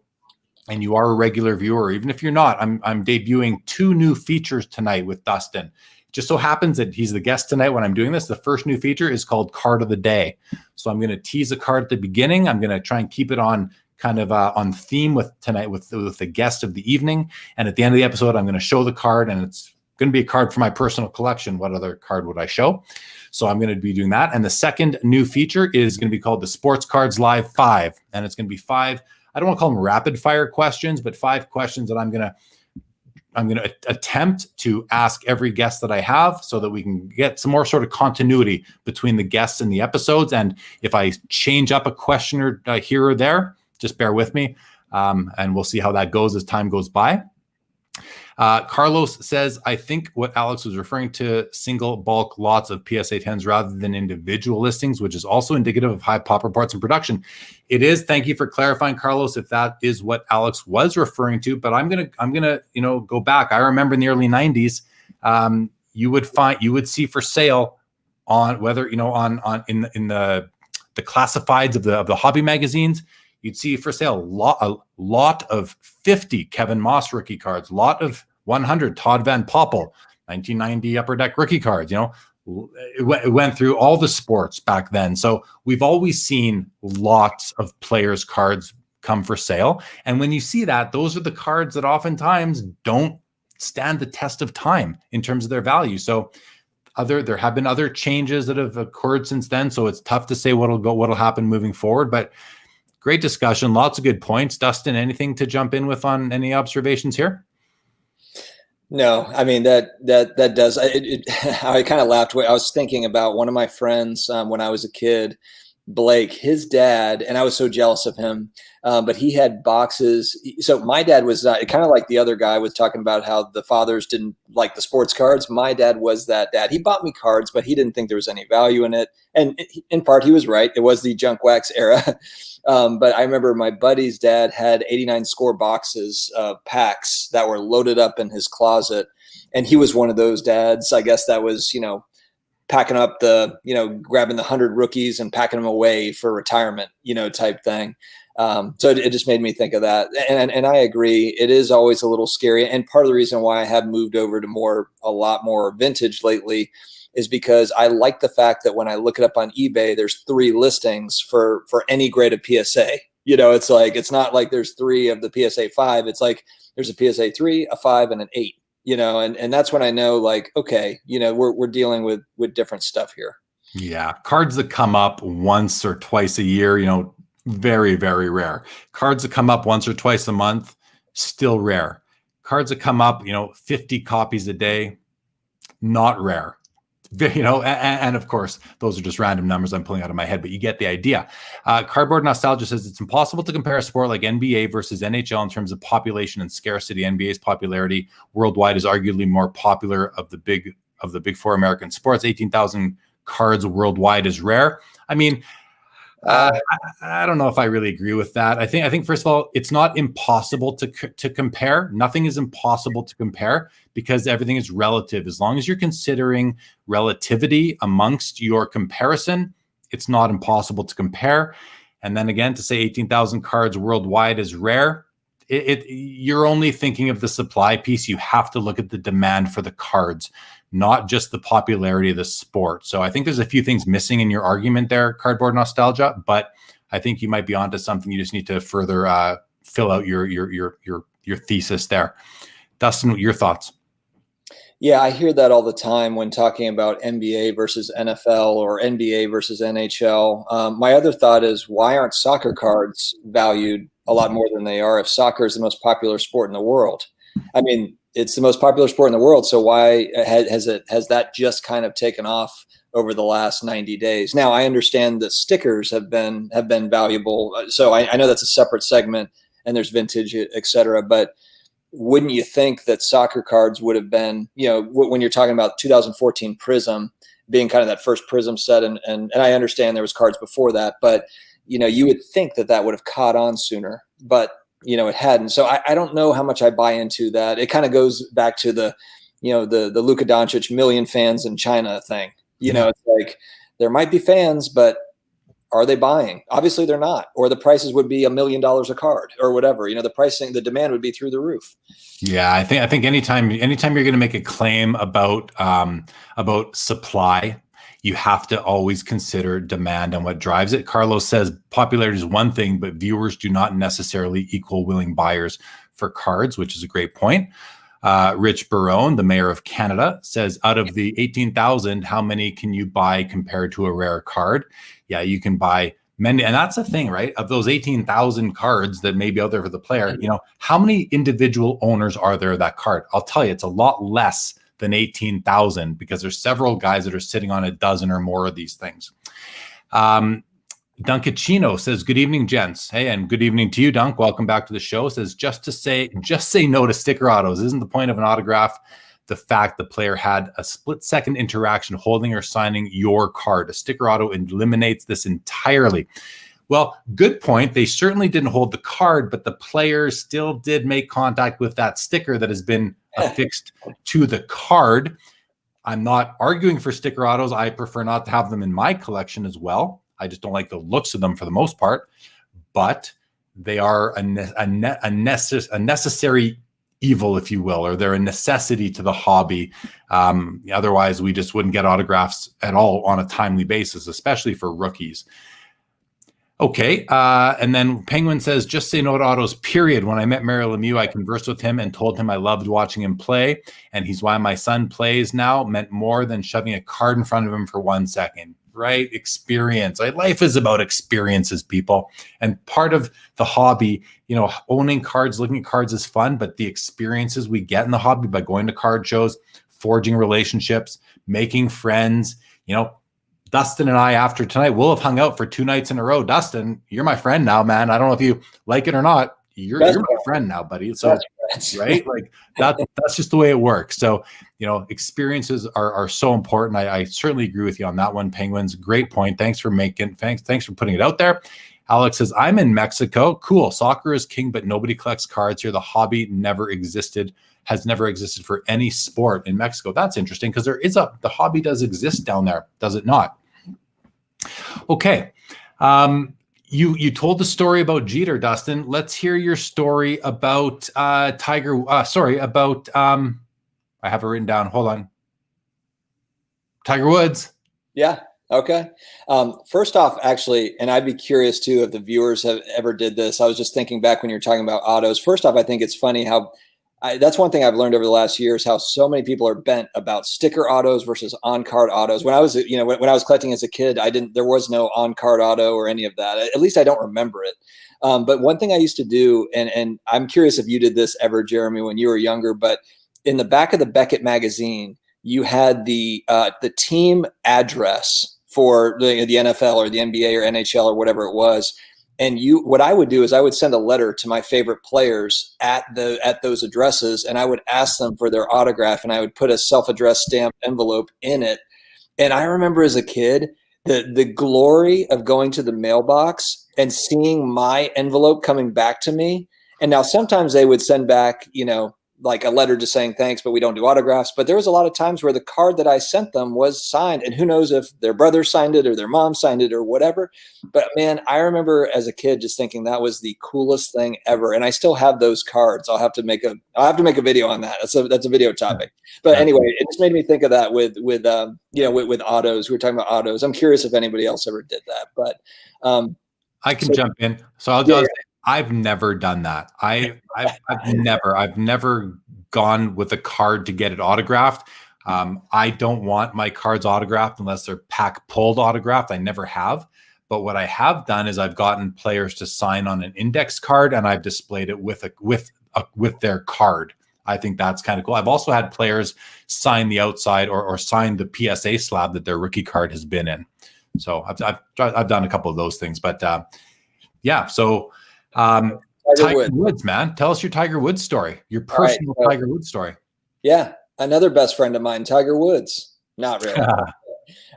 and you are a regular viewer, even if you're not, I'm debuting 2 new features tonight with Dustin. It just so happens that he's the guest tonight when I'm doing this. The first new feature is called Card of the Day. So I'm going to tease a card at the beginning. I'm going to try and keep it on kind of on theme with tonight with the guest of the evening. And at the end of the episode, I'm going to show the card, and it's going to be a card for my personal collection. What other card would I show? So I'm going to be doing that. And the second new feature is going to be called the Sports Cards Live 5. And it's going to be 5, I don't want to call them rapid fire questions, but 5 questions that I'm going to attempt to ask every guest that I have, so that we can get some more sort of continuity between the guests and the episodes. And if I change up a question or here or there, just bear with me. And we'll see how that goes as time goes by. Carlos says, I think what Alex was referring to, single bulk lots of PSA 10s rather than individual listings, which is also indicative of high pop reports and production. It is. Thank you for clarifying, Carlos, if that is what Alex was referring to. But I'm gonna go back. I remember in the early 90s, you would see for sale on whether in the classifieds of the hobby magazines. You'd see for sale a lot of 50 Kevin Moss rookie cards, lot of 100 Todd Van Poppel, 1990 Upper Deck rookie cards. It went through all the sports back then. So we've always seen lots of players' cards come for sale. And when you see that, those are the cards that oftentimes don't stand the test of time in terms of their value. So there have been other changes that have occurred since then. So it's tough to say what'll happen moving forward. But great discussion. Lots of good points. Dustin, anything to jump in with on any observations here? No, I mean, that does. I kind of laughed. I was thinking about one of my friends when I was a kid, Blake, his dad, and I was so jealous of him, but he had boxes. So my dad was kind of like the other guy was talking about how the fathers didn't like the sports cards. My dad was that dad. He bought me cards, but he didn't think there was any value in it. And in part, he was right. It was the junk wax era. But I remember my buddy's dad had 89 score boxes of packs that were loaded up in his closet. And he was one of those dads, I guess, that was, packing up grabbing the 100 rookies and packing them away for retirement, type thing. So it just made me think of that. And I agree. It is always a little scary. And part of the reason why I have moved over to a lot more vintage lately is because I like the fact that when I look it up on eBay, there's 3 listings for any grade of PSA. It's not like there's 3 of the PSA 5. It's like there's a PSA 3, a 5, and an 8. And that's when I know, like, okay, we're dealing with different stuff here. Yeah, cards that come up once or twice a year, very, very rare. Cards that come up once or twice a month, still rare. Cards that come up, 50 copies a day, not rare. And of course, those are just random numbers I'm pulling out of my head, but you get the idea. Cardboard Nostalgia says it's impossible to compare a sport like NBA versus NHL in terms of population and scarcity. NBA's popularity worldwide is arguably more popular of the big four American sports. 18,000 cards worldwide is rare. I mean, I don't know if I really agree with that. I think first of all, it's not impossible to compare. Nothing is impossible to compare because everything is relative. As long as you're considering relativity amongst your comparison, it's not impossible to compare. And then again, to say 18,000 cards worldwide is rare, you're only thinking of the supply piece. You have to look at the demand for the cards, not just the popularity of the sport. So I think there's a few things missing in your argument there, Cardboard Nostalgia, but I think you might be onto something. You just need to further fill out your thesis there. Dustin, your thoughts? Yeah, I hear that all the time when talking about NBA versus NFL or NBA versus NHL. My other thought is, why aren't soccer cards valued a lot more than they are if soccer is the most popular sport in the world? I mean, it's the most popular sport in the world, so why has that just kind of taken off over the last 90 days? Now, I understand that stickers have been valuable, so I know that's a separate segment, and there's vintage, et cetera, but wouldn't you think that soccer cards would have been, when you're talking about 2014 Prism being kind of that first Prism set, and I understand there was cards before that, but you would think that would have caught on sooner, but it hadn't. So I don't know how much I buy into that. It kind of goes back to the Luka Doncic million fans in China thing. It's like there might be fans, but are they buying? Obviously they're not, or the prices would be $1 million a card or whatever. The demand would be through the roof. Yeah, I think anytime you're going to make a claim about supply, you have to always consider demand and what drives it. Carlos says popularity is one thing, but viewers do not necessarily equal willing buyers for cards, which is a great point. Rich Barone, the mayor of Canada, says out of the 18,000, how many can you buy compared to a rare card? Yeah, you can buy many. And that's the thing, right? Of those 18,000 cards that may be out there for the player, how many individual owners are there of that card? I'll tell you, it's a lot less than 18,000 because there's several guys that are sitting on a dozen or more of these things. Dunkachino says, good evening, gents. Hey, and good evening to you, Dunk. Welcome back to the show. Says, just say no to sticker autos. Isn't the point of an autograph the fact the player had a split-second interaction holding or signing your card? A sticker auto eliminates this entirely. Well, good point. They certainly didn't hold the card, but the player still did make contact with that sticker that has been affixed to the card. I'm not arguing for sticker autos. I prefer not to have them in my collection as well. I just don't like the looks of them for the most part, but they are a necessary evil, if you will, or they're a necessity to the hobby. Otherwise, we just wouldn't get autographs at all on a timely basis, especially for rookies. Okay, and then Penguin says, just say no to autos, period. When I met Mario Lemieux, I conversed with him and told him I loved watching him play, and he's why my son plays now. Meant more than shoving a card in front of him for 1 second. Right? Experience. Life is about experiences, people. And part of the hobby, owning cards, looking at cards is fun, but the experiences we get in the hobby by going to card shows, forging relationships, making friends, Dustin and I, after tonight, we'll have hung out for 2 nights in a row. Dustin, you're my friend now, man. I don't know if you like it or not. You're my friend now, buddy. So, right? That's just the way it works. So, experiences are so important. I certainly agree with you on that one, Penguins. Great point. Thanks for putting it out there. Alex says, I'm in Mexico. Cool. Soccer is king, but nobody collects cards here. The hobby has never existed for any sport in Mexico. That's interesting because the hobby does exist down there, does it not? Okay. You told the story about Jeter, Dustin. Let's hear your story about I have it written down. Hold on. Tiger Woods. Yeah. Okay. First off, actually, and I'd be curious too if the viewers have ever did this. I was just thinking back when you're talking about autos. First off, I think it's funny how that's one thing I've learned over the last year is how so many people are bent about sticker autos versus on-card autos. When I was, when I was collecting as a kid, there was no on-card auto or any of that. At least I don't remember it. But one thing I used to do, and I'm curious if you did this ever, Jeremy, when you were younger, but in the back of the Beckett magazine, you had the team address for the NFL or the NBA or NHL or whatever it was. And what I would do is I would send a letter to my favorite players at those addresses, and I would ask them for their autograph, and I would put a self-addressed stamped envelope in it. And I remember as a kid, the glory of going to the mailbox and seeing my envelope coming back to me. And now sometimes they would send back, like a letter just saying thanks, but we don't do autographs. But there was a lot of times where the card that I sent them was signed, and who knows if their brother signed it or their mom signed it or whatever. But man, I remember as a kid just thinking that was the coolest thing ever. And I still have those cards. I'll have to make a video on that. That's a video topic. But anyway, it just made me think of that with autos. We were talking about autos. I'm curious if anybody else ever did that, but I can jump in. So I'll just I've never done that. I've never gone with a card to get it autographed. I don't want my cards autographed unless they're pack pulled autographed. I never have. But what I have done is I've gotten players to sign on an index card, and I've displayed it with their card. I think that's kind of cool. I've also had players sign the outside or sign the PSA slab that their rookie card has been in. So I've done a couple of those things, but yeah. So Tiger Woods, man, tell us your Tiger Woods story, your personal Tiger Woods story. Yeah, another best friend of mine, Tiger Woods. Not really.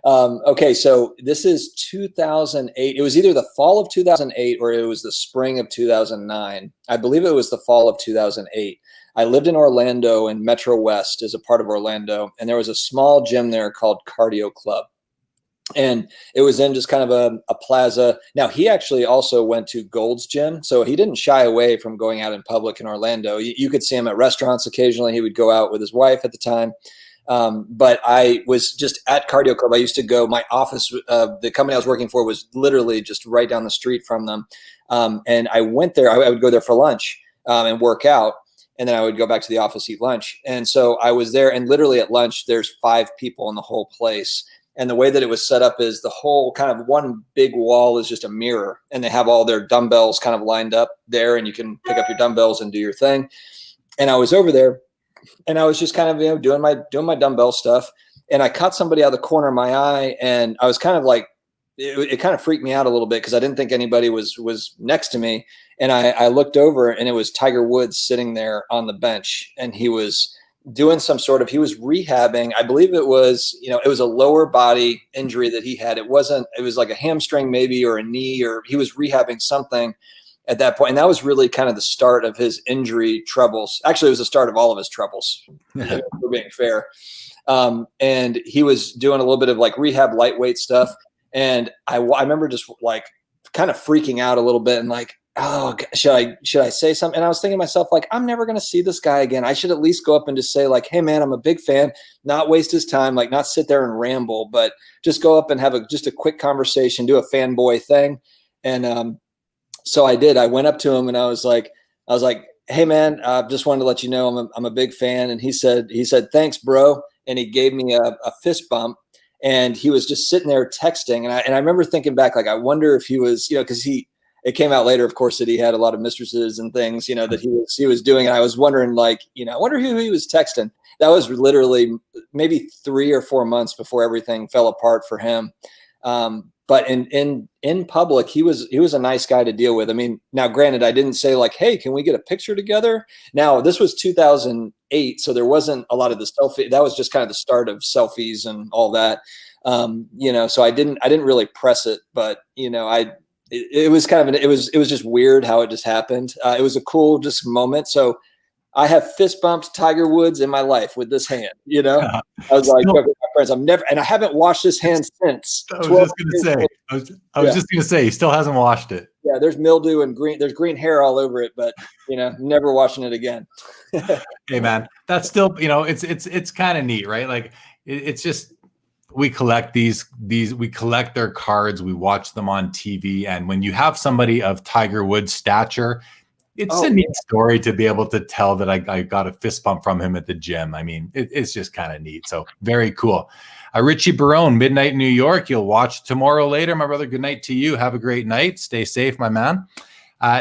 Okay, so this is 2008. It was either the fall of 2008 or it was the spring of 2009. I believe it was the fall of 2008. I lived in Orlando, and Metro West is a part of Orlando, and there was a small gym there called Cardio Club. And it was in just kind of a plaza. Now, he actually also went to Gold's Gym, so he didn't shy away from going out in public in Orlando. You could see him at restaurants occasionally. He would go out with his wife at the time. But I was just at Cardio Club. I used to go, my office, the company I was working for was literally just right down the street from them. And I went there. I would go there for lunch and work out. And then I would go back to the office, eat lunch. And so I was there, and literally at lunch, there's 5 people in the whole place. And the way that it was set up is the whole kind of one big wall is just a mirror, and they have all their dumbbells kind of lined up there, and you can pick up your dumbbells and do your thing. And I was over there, and I was just kind of doing my dumbbell stuff, and I caught somebody out of the corner of my eye, and I was kind of like, it kind of freaked me out a little bit because I didn't think anybody was next to me. And I looked over, and it was Tiger Woods sitting there on the bench, and he was doing he was rehabbing. I believe it was a lower body injury that he had. It was like a hamstring maybe, or a knee, or he was rehabbing something at that point. And that was really kind of the start of his injury troubles. Actually, it was the start of all of his troubles, for being fair. And he was doing a little bit of like rehab lightweight stuff. And I remember just like kind of freaking out a little bit and like, oh, should I say something? And I was thinking to myself, like, I'm never going to see this guy again. I should at least go up and just say like, hey man, I'm a big fan, not waste his time, like not sit there and ramble, but just go up and have just a quick conversation, do a fanboy thing. And so I did. I went up to him and I was like, hey man, just wanted to let you know I'm a big fan. And he said, thanks, bro. And he gave me a fist bump. And he was just sitting there texting. And I remember thinking back, like, I wonder if he was, because it came out later, of course, that he had a lot of mistresses and things, that he was doing. And I was wondering, like, I wonder who he was texting. That was literally maybe 3 or 4 months before everything fell apart for him. But in public, he was a nice guy to deal with. I mean, now granted, I didn't say like, hey, can we get a picture together? Now this was 2008, so there wasn't a lot of the selfie. That was just kind of the start of selfies and all that. So I didn't really press it, but it was kind of it was just weird how it just happened. It was a cool just moment. So I have fist bumped Tiger Woods in my life with this hand, I was like, my friends, and I haven't washed this hand since. I was just going to say, he still hasn't washed it. Yeah. There's mildew and there's green hair all over it, but never washing it again. Hey man, that's still, it's kind of neat, right? Like it's just, we collect we collect their cards, we watch them on TV. And when you have somebody of Tiger Woods stature, it's a neat story to be able to tell that I got a fist bump from him at the gym. I mean, it's just kind of neat. So very cool. Richie Barone, Midnight New York. You'll watch tomorrow later. My brother, good night to you. Have a great night. Stay safe, my man.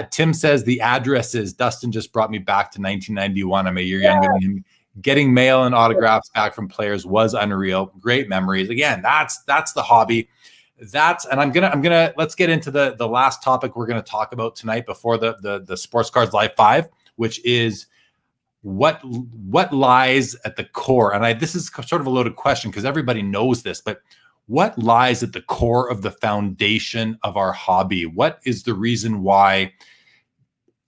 Tim says the addresses. Dustin just brought me back to 1991. I'm a year younger than him. getting mail and autographs back from players was unreal. Great memories. Again, that's the hobby. And I'm gonna let's get into the last topic we're gonna talk about tonight before the Sports Cards Live 5, which is what lies at the core. And this is sort of a loaded question because everybody knows this, but what lies at the core of the foundation of our hobby? What is the reason why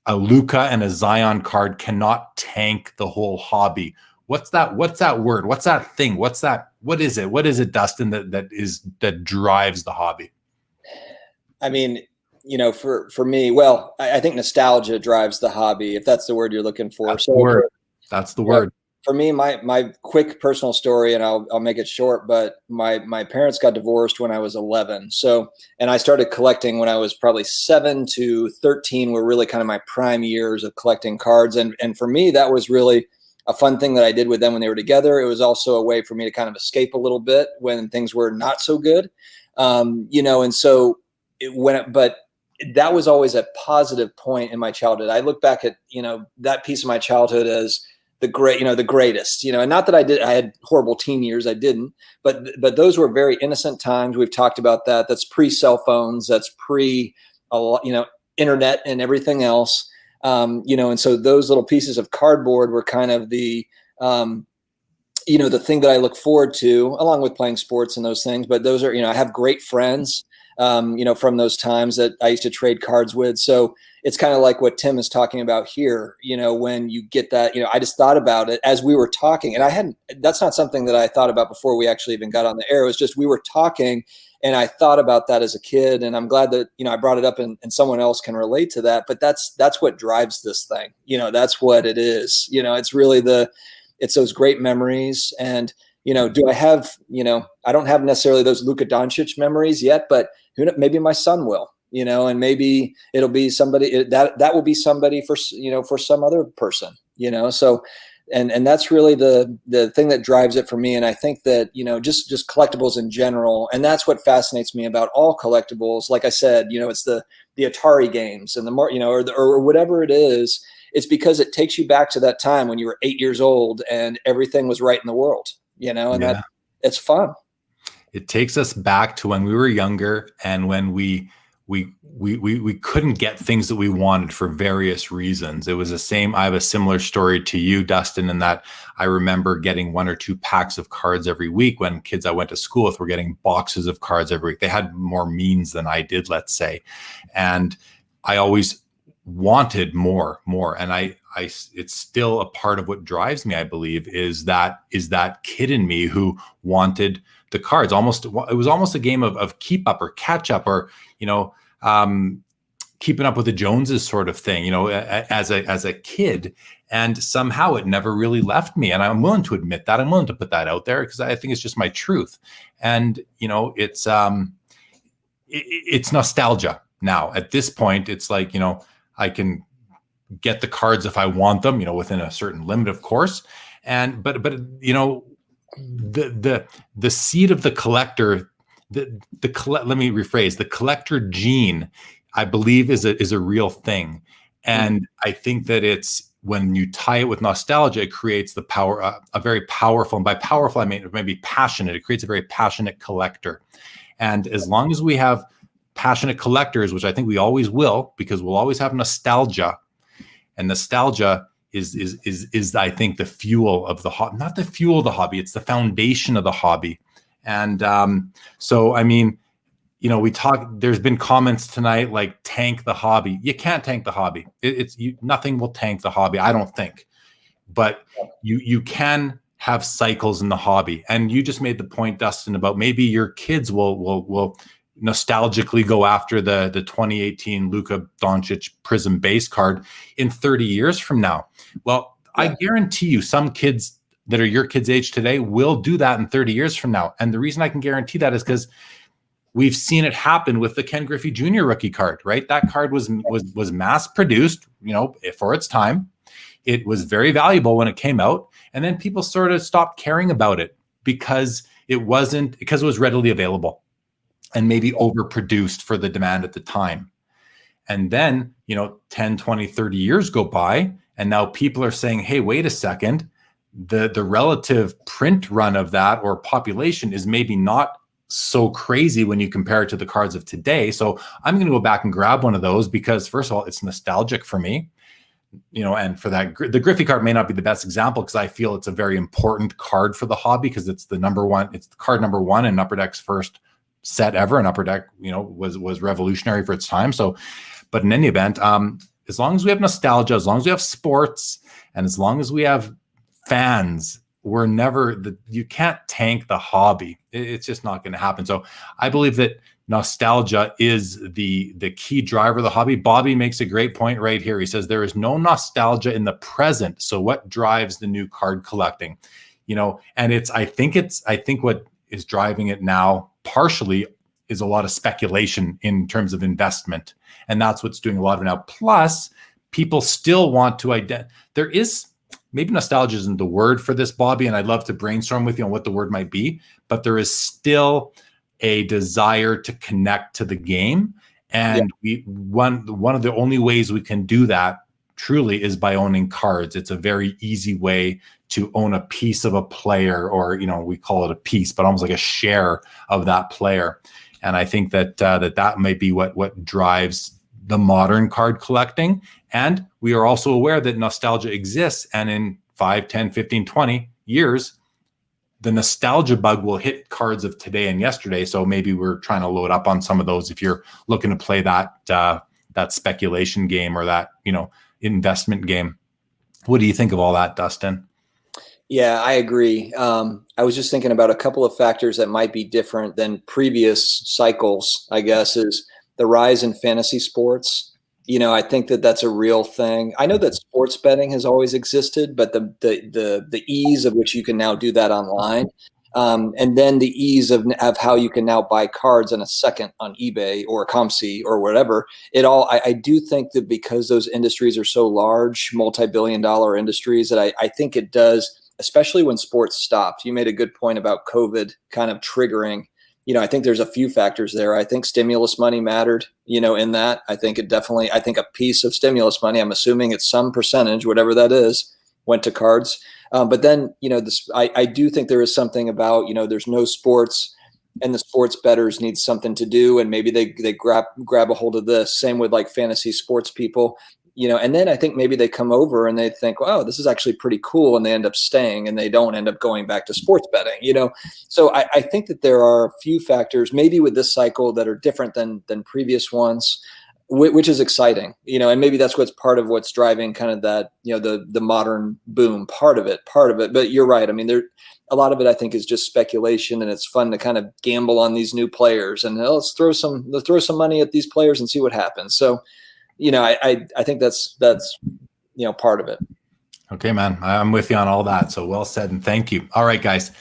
a Luka and a Zion card cannot tank the whole hobby? What's that word? What's that thing? What is it? What is it, Dustin, that drives the hobby? I mean, for me, well, I think nostalgia drives the hobby, if that's the word you're looking for. That's the word. For me, my quick personal story, and I'll make it short, but my parents got divorced when I was 11. So, and I started collecting when I was probably 7 to 13 were really kind of my prime years of collecting cards. And for me, that was really a fun thing that I did with them when they were together. It was also a way for me to kind of escape a little bit when things were not so good. And so but that was always a positive point in my childhood. I look back at, that piece of my childhood as the greatest, and not that I had horrible teen years. I didn't, but those were very innocent times. We've talked about that. That's pre cell phones. That's pre, internet and everything else. And so those little pieces of cardboard were kind of the thing that I look forward to, along with playing sports and those things. But those are, I have great friends, from those times that I used to trade cards with. So it's kind of like what Tim is talking about here, when you get that, I just thought about it as we were talking, and that's not something that I thought about before we actually even got on the air. It was just, we were talking and I thought about that as a kid, and I'm glad that, I brought it up and someone else can relate to that, but that's what drives this thing. That's what it is. It's really it's those great memories. And, do I have, I don't have necessarily those Luka Doncic memories yet, but maybe my son will, and maybe it'll be somebody that will be somebody for some other person, so, and that's really the thing that drives it for me. And I think that, just collectibles in general, and that's what fascinates me about all collectibles. Like I said, it's the Atari games and the more, or whatever it is. It's because it takes you back to that time when you were 8 years old and everything was right in the world, and that it's fun. It takes us back to when we were younger and when we couldn't get things that we wanted for various reasons. It was the same. I have a similar story to you, Dustin, in that I remember getting 1 or 2 packs of cards every week when kids I went to school with were getting boxes of cards every week. They had more means than I did, let's say. And I always wanted more. And it's still a part of what drives me, I believe, is that kid in me who wanted the cards. It was almost a game of keep up or catch up, or, keeping up with the Joneses sort of thing, as a kid. And somehow it never really left me. And I'm willing to admit that. I'm willing to put that out there because I think it's just my truth. And, it's nostalgia now. At this point, it's like, I can get the cards if I want them, within a certain limit, of course. And, but the seed of the collector, let me rephrase, the collector gene, I believe is a real thing. And I think that it's, when you tie it with nostalgia, it creates the power, a very powerful, and by powerful, I mean, maybe passionate. It creates a very passionate collector. And as long as we have passionate collectors, which I think we always will, because we'll always have nostalgia, and nostalgia is I think the fuel of the hobby, not the fuel of the hobby, it's the foundation of the hobby. And so, I mean, there's been comments tonight like tank the hobby. You can't tank the hobby. Nothing will tank the hobby, I don't think. But you can have cycles in the hobby. And you just made the point, Dustin, about maybe your kids will nostalgically go after the 2018 Luka Doncic Prism base card in 30 years from now. Well, I guarantee you some kids that are your kids' age today will do that in 30 years from now. And the reason I can guarantee that is because we've seen it happen with the Ken Griffey Jr. rookie card, right? That card was mass produced, for its time. It was very valuable when it came out. And then people sort of stopped caring about it because it was readily available and maybe overproduced for the demand at the time. And then, 10, 20, 30 years go by, and now people are saying, hey, wait a second, the relative print run of that or population is maybe not so crazy when you compare it to the cards of today. So I'm going to go back and grab one of those because, first of all, it's nostalgic for me. And for that, the Griffey card may not be the best example because I feel it's a very important card for the hobby because it's the number one. It's the card number one in Upper Deck's first set ever, and Upper Deck, was revolutionary for its time. So, but in any event, as long as we have nostalgia, as long as we have sports, and as long as we have fans, you can't tank the hobby. It's just not going to happen. So I believe that nostalgia is the key driver of the hobby. Bobby makes a great point right here. He says there is no nostalgia in the present. So what drives the new card collecting? And I think what is driving it now partially is a lot of speculation in terms of investment. And that's what's doing a lot of it now. Plus, people still want to there is, maybe nostalgia isn't the word for this, Bobby, and I'd love to brainstorm with you on what the word might be, but there is still a desire to connect to the game. And one of the only ways we can do that truly is by owning cards. It's a very easy way to own a piece of a player, or, we call it a piece, but almost like a share of that player. And I think that might be what drives the modern card collecting. And we are also aware that nostalgia exists. And in 5, 10, 15, 20 years, the nostalgia bug will hit cards of today and yesterday. So maybe we're trying to load up on some of those if you're looking to play that speculation game or that, investment game. What do you think of all that, Dustin? Yeah, I agree. I was just thinking about a couple of factors that might be different than previous cycles, I guess, is the rise in fantasy sports. I think that's a real thing. I know that sports betting has always existed, but the ease of which you can now do that online, and then the ease of how you can now buy cards in a second on eBay or ComC or whatever. I do think that because those industries are so large, multi-billion-dollar industries, that I think it does, especially when sports stopped. You made a good point about COVID kind of triggering. I think there's a few factors there. I think stimulus money mattered, in that. I think a piece of stimulus money, I'm assuming it's some percentage, whatever that is, went to cards. But then, I do think there is something about, there's no sports and the sports bettors need something to do. And maybe they grab a hold of this. Same with like fantasy sports people. And then I think maybe they come over and they think, wow, this is actually pretty cool. And they end up staying and they don't end up going back to sports betting, So I think that there are a few factors maybe with this cycle that are different than previous ones, which is exciting, and maybe that's part of what's driving kind of that, the modern boom part of it. But you're right. I mean, a lot of it, I think, is just speculation, and it's fun to kind of gamble on these new players and let's throw some money at these players and see what happens. So, I think that's part of it. Okay, man, I'm with you on all that. So well said, and thank you. All right, guys,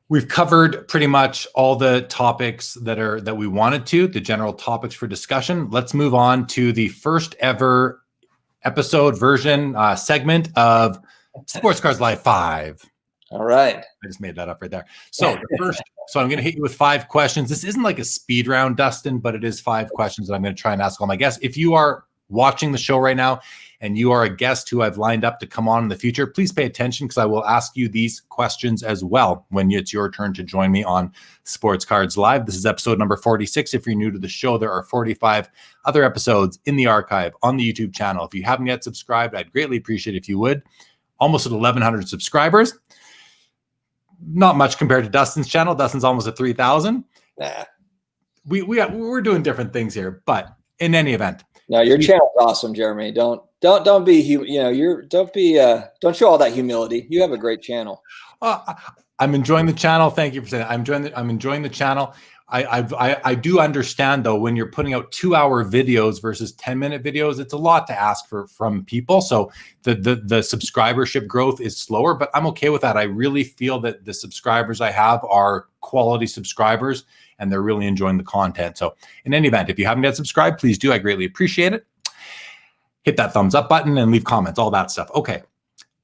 we've covered pretty much all the topics that we wanted to, the general topics for discussion. Let's move on to the first ever episode version segment of Sports Cards Live 5. All right. I just made that up right there. So I'm going to hit you with 5 questions. This isn't like a speed round, Dustin, but it is 5 questions that I'm going to try and ask all my guests. If you are watching the show right now and you are a guest who I've lined up to come on in the future, please pay attention because I will ask you these questions as well when it's your turn to join me on Sports Cards Live. This is episode number 46. If you're new to the show, there are 45 other episodes in the archive on the YouTube channel. If you haven't yet subscribed, I'd greatly appreciate it if you would. Almost at 1,100 subscribers. Not much compared to Dustin's channel. Dustin's almost at 3,000. Nah. We're doing different things here, but in any event. No, your channel's awesome, Jeremy. Don't show all that humility. You have a great channel. I'm enjoying the channel. Thank you for saying that. I'm enjoying the channel. I do understand though, when you're putting out 2-hour videos versus 10-minute videos, it's a lot to ask from people. So the subscribership growth is slower, but I'm okay with that. I really feel that the subscribers I have are quality subscribers and they're really enjoying the content. So in any event, if you haven't yet subscribed, please do. I greatly appreciate it. Hit that thumbs up button and leave comments, all that stuff. Okay,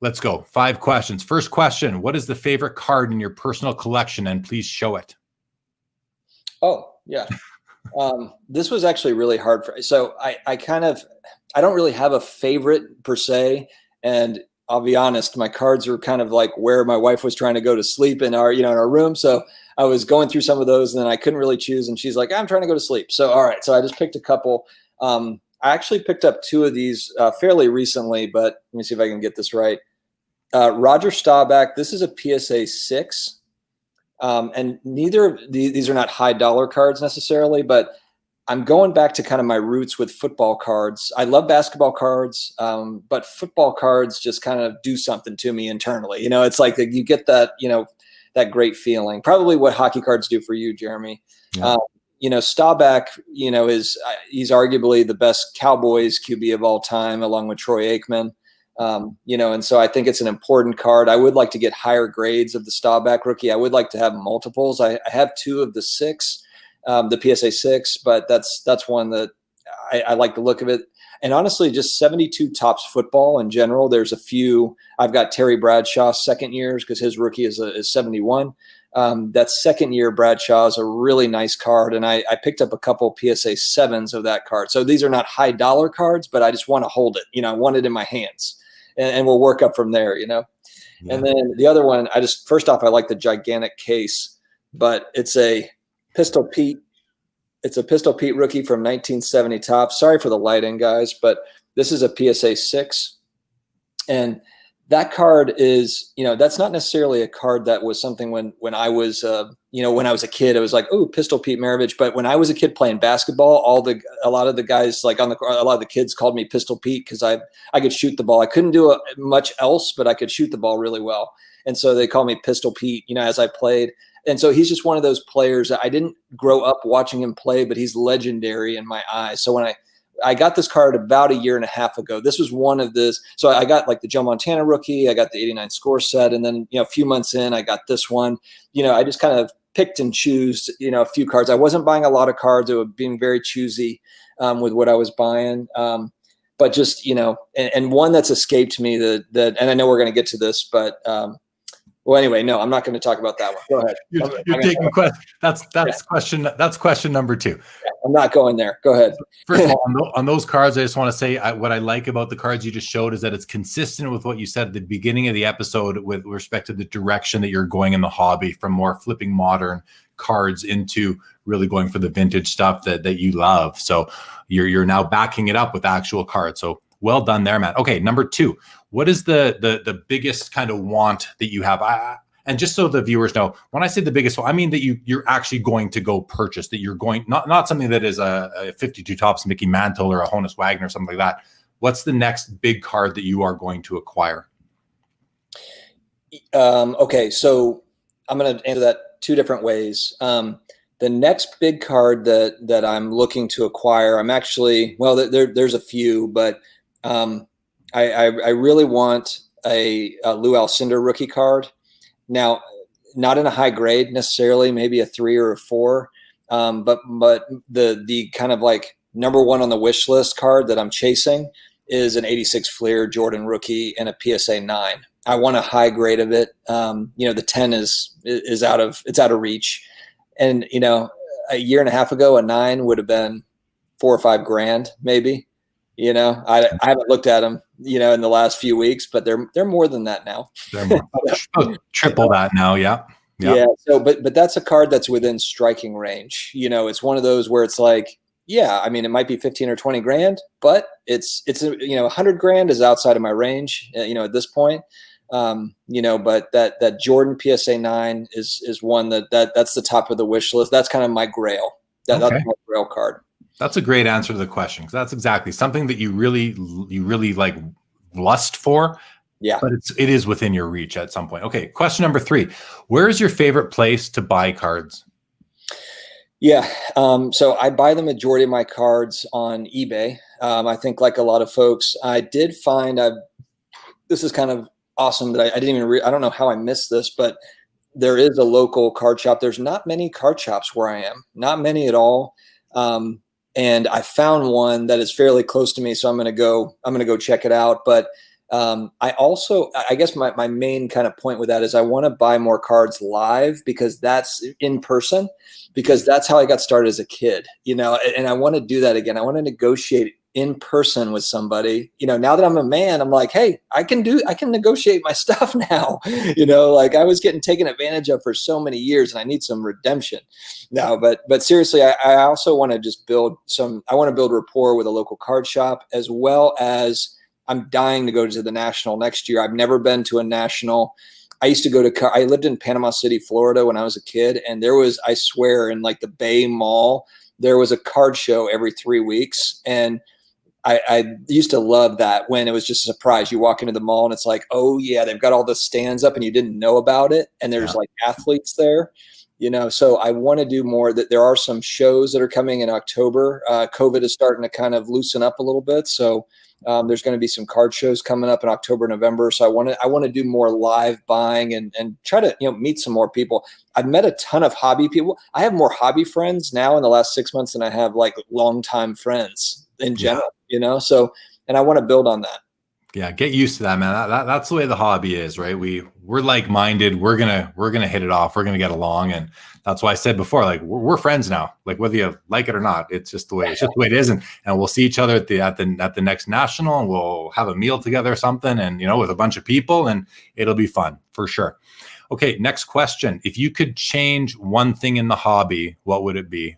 let's go. 5 questions. First question, what is the favorite card in your personal collection? And please show it. Oh, yeah. This was actually really hard so I don't really have a favorite per se. And I'll be honest, my cards were kind of like where my wife was trying to go to sleep in our, in our room. So I was going through some of those and then I couldn't really choose. And she's like, I'm trying to go to sleep. So, all right. So I just picked a couple. I actually picked up two of these fairly recently, but let me see if I can get this right. Roger Staubach, this is a PSA 6. And neither of these are not high dollar cards necessarily, but I'm going back to kind of my roots with football cards. I love basketball cards, but football cards just kind of do something to me internally. It's like you get that, that great feeling. Probably what hockey cards do for you, Jeremy. Yeah. Staubach, he's arguably the best Cowboys QB of all time, along with Troy Aikman. And so I think it's an important card. I would like to get higher grades of the Staubach rookie. I would like to have multiples. I have two of the 6. The PSA 6, but that's one that I like the look of it. And honestly, just 72 Topps football in general. There's a few. I've got Terry Bradshaw's second years because his rookie is 71. That second year Bradshaw is a really nice card, and I picked up a couple PSA 7s of that card. So these are not high dollar cards, but I just want to hold it. I want it in my hands, and we'll work up from there. Yeah. And then the other one, first off, I like the gigantic case, but it's a Pistol Pete. It's a Pistol Pete rookie from 1970 Topps. Sorry for the lighting, guys, but this is a PSA 6. And that card is, that's not necessarily a card that was something when I was, when I was a kid, I was like, oh, Pistol Pete Maravich. But when I was a kid playing basketball, a lot of the guys, a lot of the kids called me Pistol Pete because I could shoot the ball. I couldn't do much else, but I could shoot the ball really well. And so they called me Pistol Pete, as I played. And so he's just one of those players that I didn't grow up watching him play, but he's legendary in my eyes. So when I got this card about a year and a half ago, this was one of this. So I got like the Joe Montana rookie, I got the 89 score set. And then, a few months in, I got this one. I just kind of picked and chose, a few cards. I wasn't buying a lot of cards. I was being very choosy with what I was buying. But just, and one that's escaped me that, and I know we're going to get to this, but well, anyway, no, I'm not going to talk about that one. Go ahead. You're taking question. That's question. That's question number 2. Yeah, I'm not going there. Go ahead. First of all, on those cards, I just want to say what I like about the cards you just showed is that it's consistent with what you said at the beginning of the episode with respect to the direction that you're going in the hobby, from more flipping modern cards into really going for the vintage stuff that you love. So you're now backing it up with actual cards. So well done there, Matt. Okay, number 2. What is the biggest kind of want that you have? And just so the viewers know, when I say the biggest one, I mean that you're actually going to go purchase, that you're going, not something that is a 52 Topps Mickey Mantle or a Honus Wagner or something like that. What's the next big card that you are going to acquire? Okay, so I'm going to answer that 2 different ways. The next big card that I'm looking to acquire, I'm actually, well, there's a few, but I really want a Lou Alcindor rookie card. Now, not in a high grade necessarily, maybe a 3 or a 4, but the kind of like number 1 on the wish list card that I'm chasing is an 86 Fleer Jordan rookie and a PSA 9. I want a high grade of it. The 10 is out of reach, and a year and a half ago, a 9 would have been $4 or $5 grand maybe. I haven't looked at them, in the last few weeks, but they're more than that now. They're more, triple that now. Yeah. Yeah. So, but that's a card that's within striking range. It's one of those where it's like, yeah, I mean, it might be 15 or 20 grand, but it's 100 grand is outside of my range, at this point. But that Jordan PSA 9 is one that's the top of the wish list. That's kind of my grail. That's my grail card. That's a great answer to the question, because that's exactly something that you really like lust for. Yeah, but it is within your reach at some point. Okay, question number 3: where is your favorite place to buy cards? Yeah, so I buy the majority of my cards on eBay. I think, like a lot of folks, I did find this is kind of awesome that I didn't even I don't know how I missed this, but there is a local card shop. There's not many card shops where I am, not many at all. And I found one that is fairly close to me, so I'm going to go check it out. But I guess my main kind of point with that is I want to buy more cards live, because that's in person, because that's how I got started as a kid, and I want to do that again. I want to negotiate in person with somebody, now that I'm a man, I'm like, hey, I can negotiate my stuff now. Like I was getting taken advantage of for so many years and I need some redemption now. But seriously, I also want to just build rapport with a local card shop, as well as I'm dying to go to the national next year. I've never been to a national. I used to I lived in Panama City, Florida when I was a kid. And there was, I swear, in like the Bay Mall, there was a card show every 3 weeks. And I used to love that, when it was just a surprise. You walk into the mall and it's like, oh yeah, they've got all the stands up and you didn't know about it. And there's like athletes there, so I want to do more. That there are some shows that are coming in October. COVID is starting to kind of loosen up a little bit. So there's going to be some card shows coming up in October, November. So I want to do more live buying and try to, meet some more people. I've met a ton of hobby people. I have more hobby friends now in the last 6 months than I have like longtime friends in general, so, and I want to build on that. Yeah. Get used to that, man. That's the way the hobby is, right? We're like-minded. We're going to hit it off. We're going to get along. And that's why I said before, like we're friends now, like whether you like it or not, it's just the way it is. And we'll see each other at the next national, and we'll have a meal together or something, and, with a bunch of people, and it'll be fun for sure. Okay. Next question. If you could change one thing in the hobby, what would it be?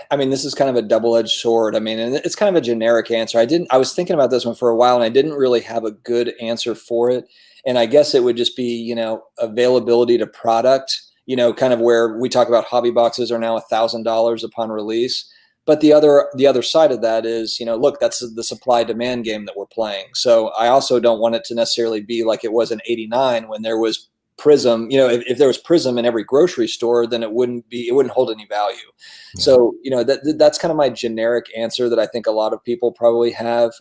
This is kind of a double-edged sword. And it's kind of a generic answer. I was thinking about this one for a while and I didn't really have a good answer for it. And I guess it would just be, availability to product, kind of where we talk about hobby boxes are now $1,000 upon release. But the other side of that is, look, that's the supply demand game that we're playing. So I also don't want it to necessarily be like it was in '89 when there was Prism. If there was Prism in every grocery store, then it wouldn't hold any value. Yeah. So, that's kind of my generic answer that I think a lot of people probably have.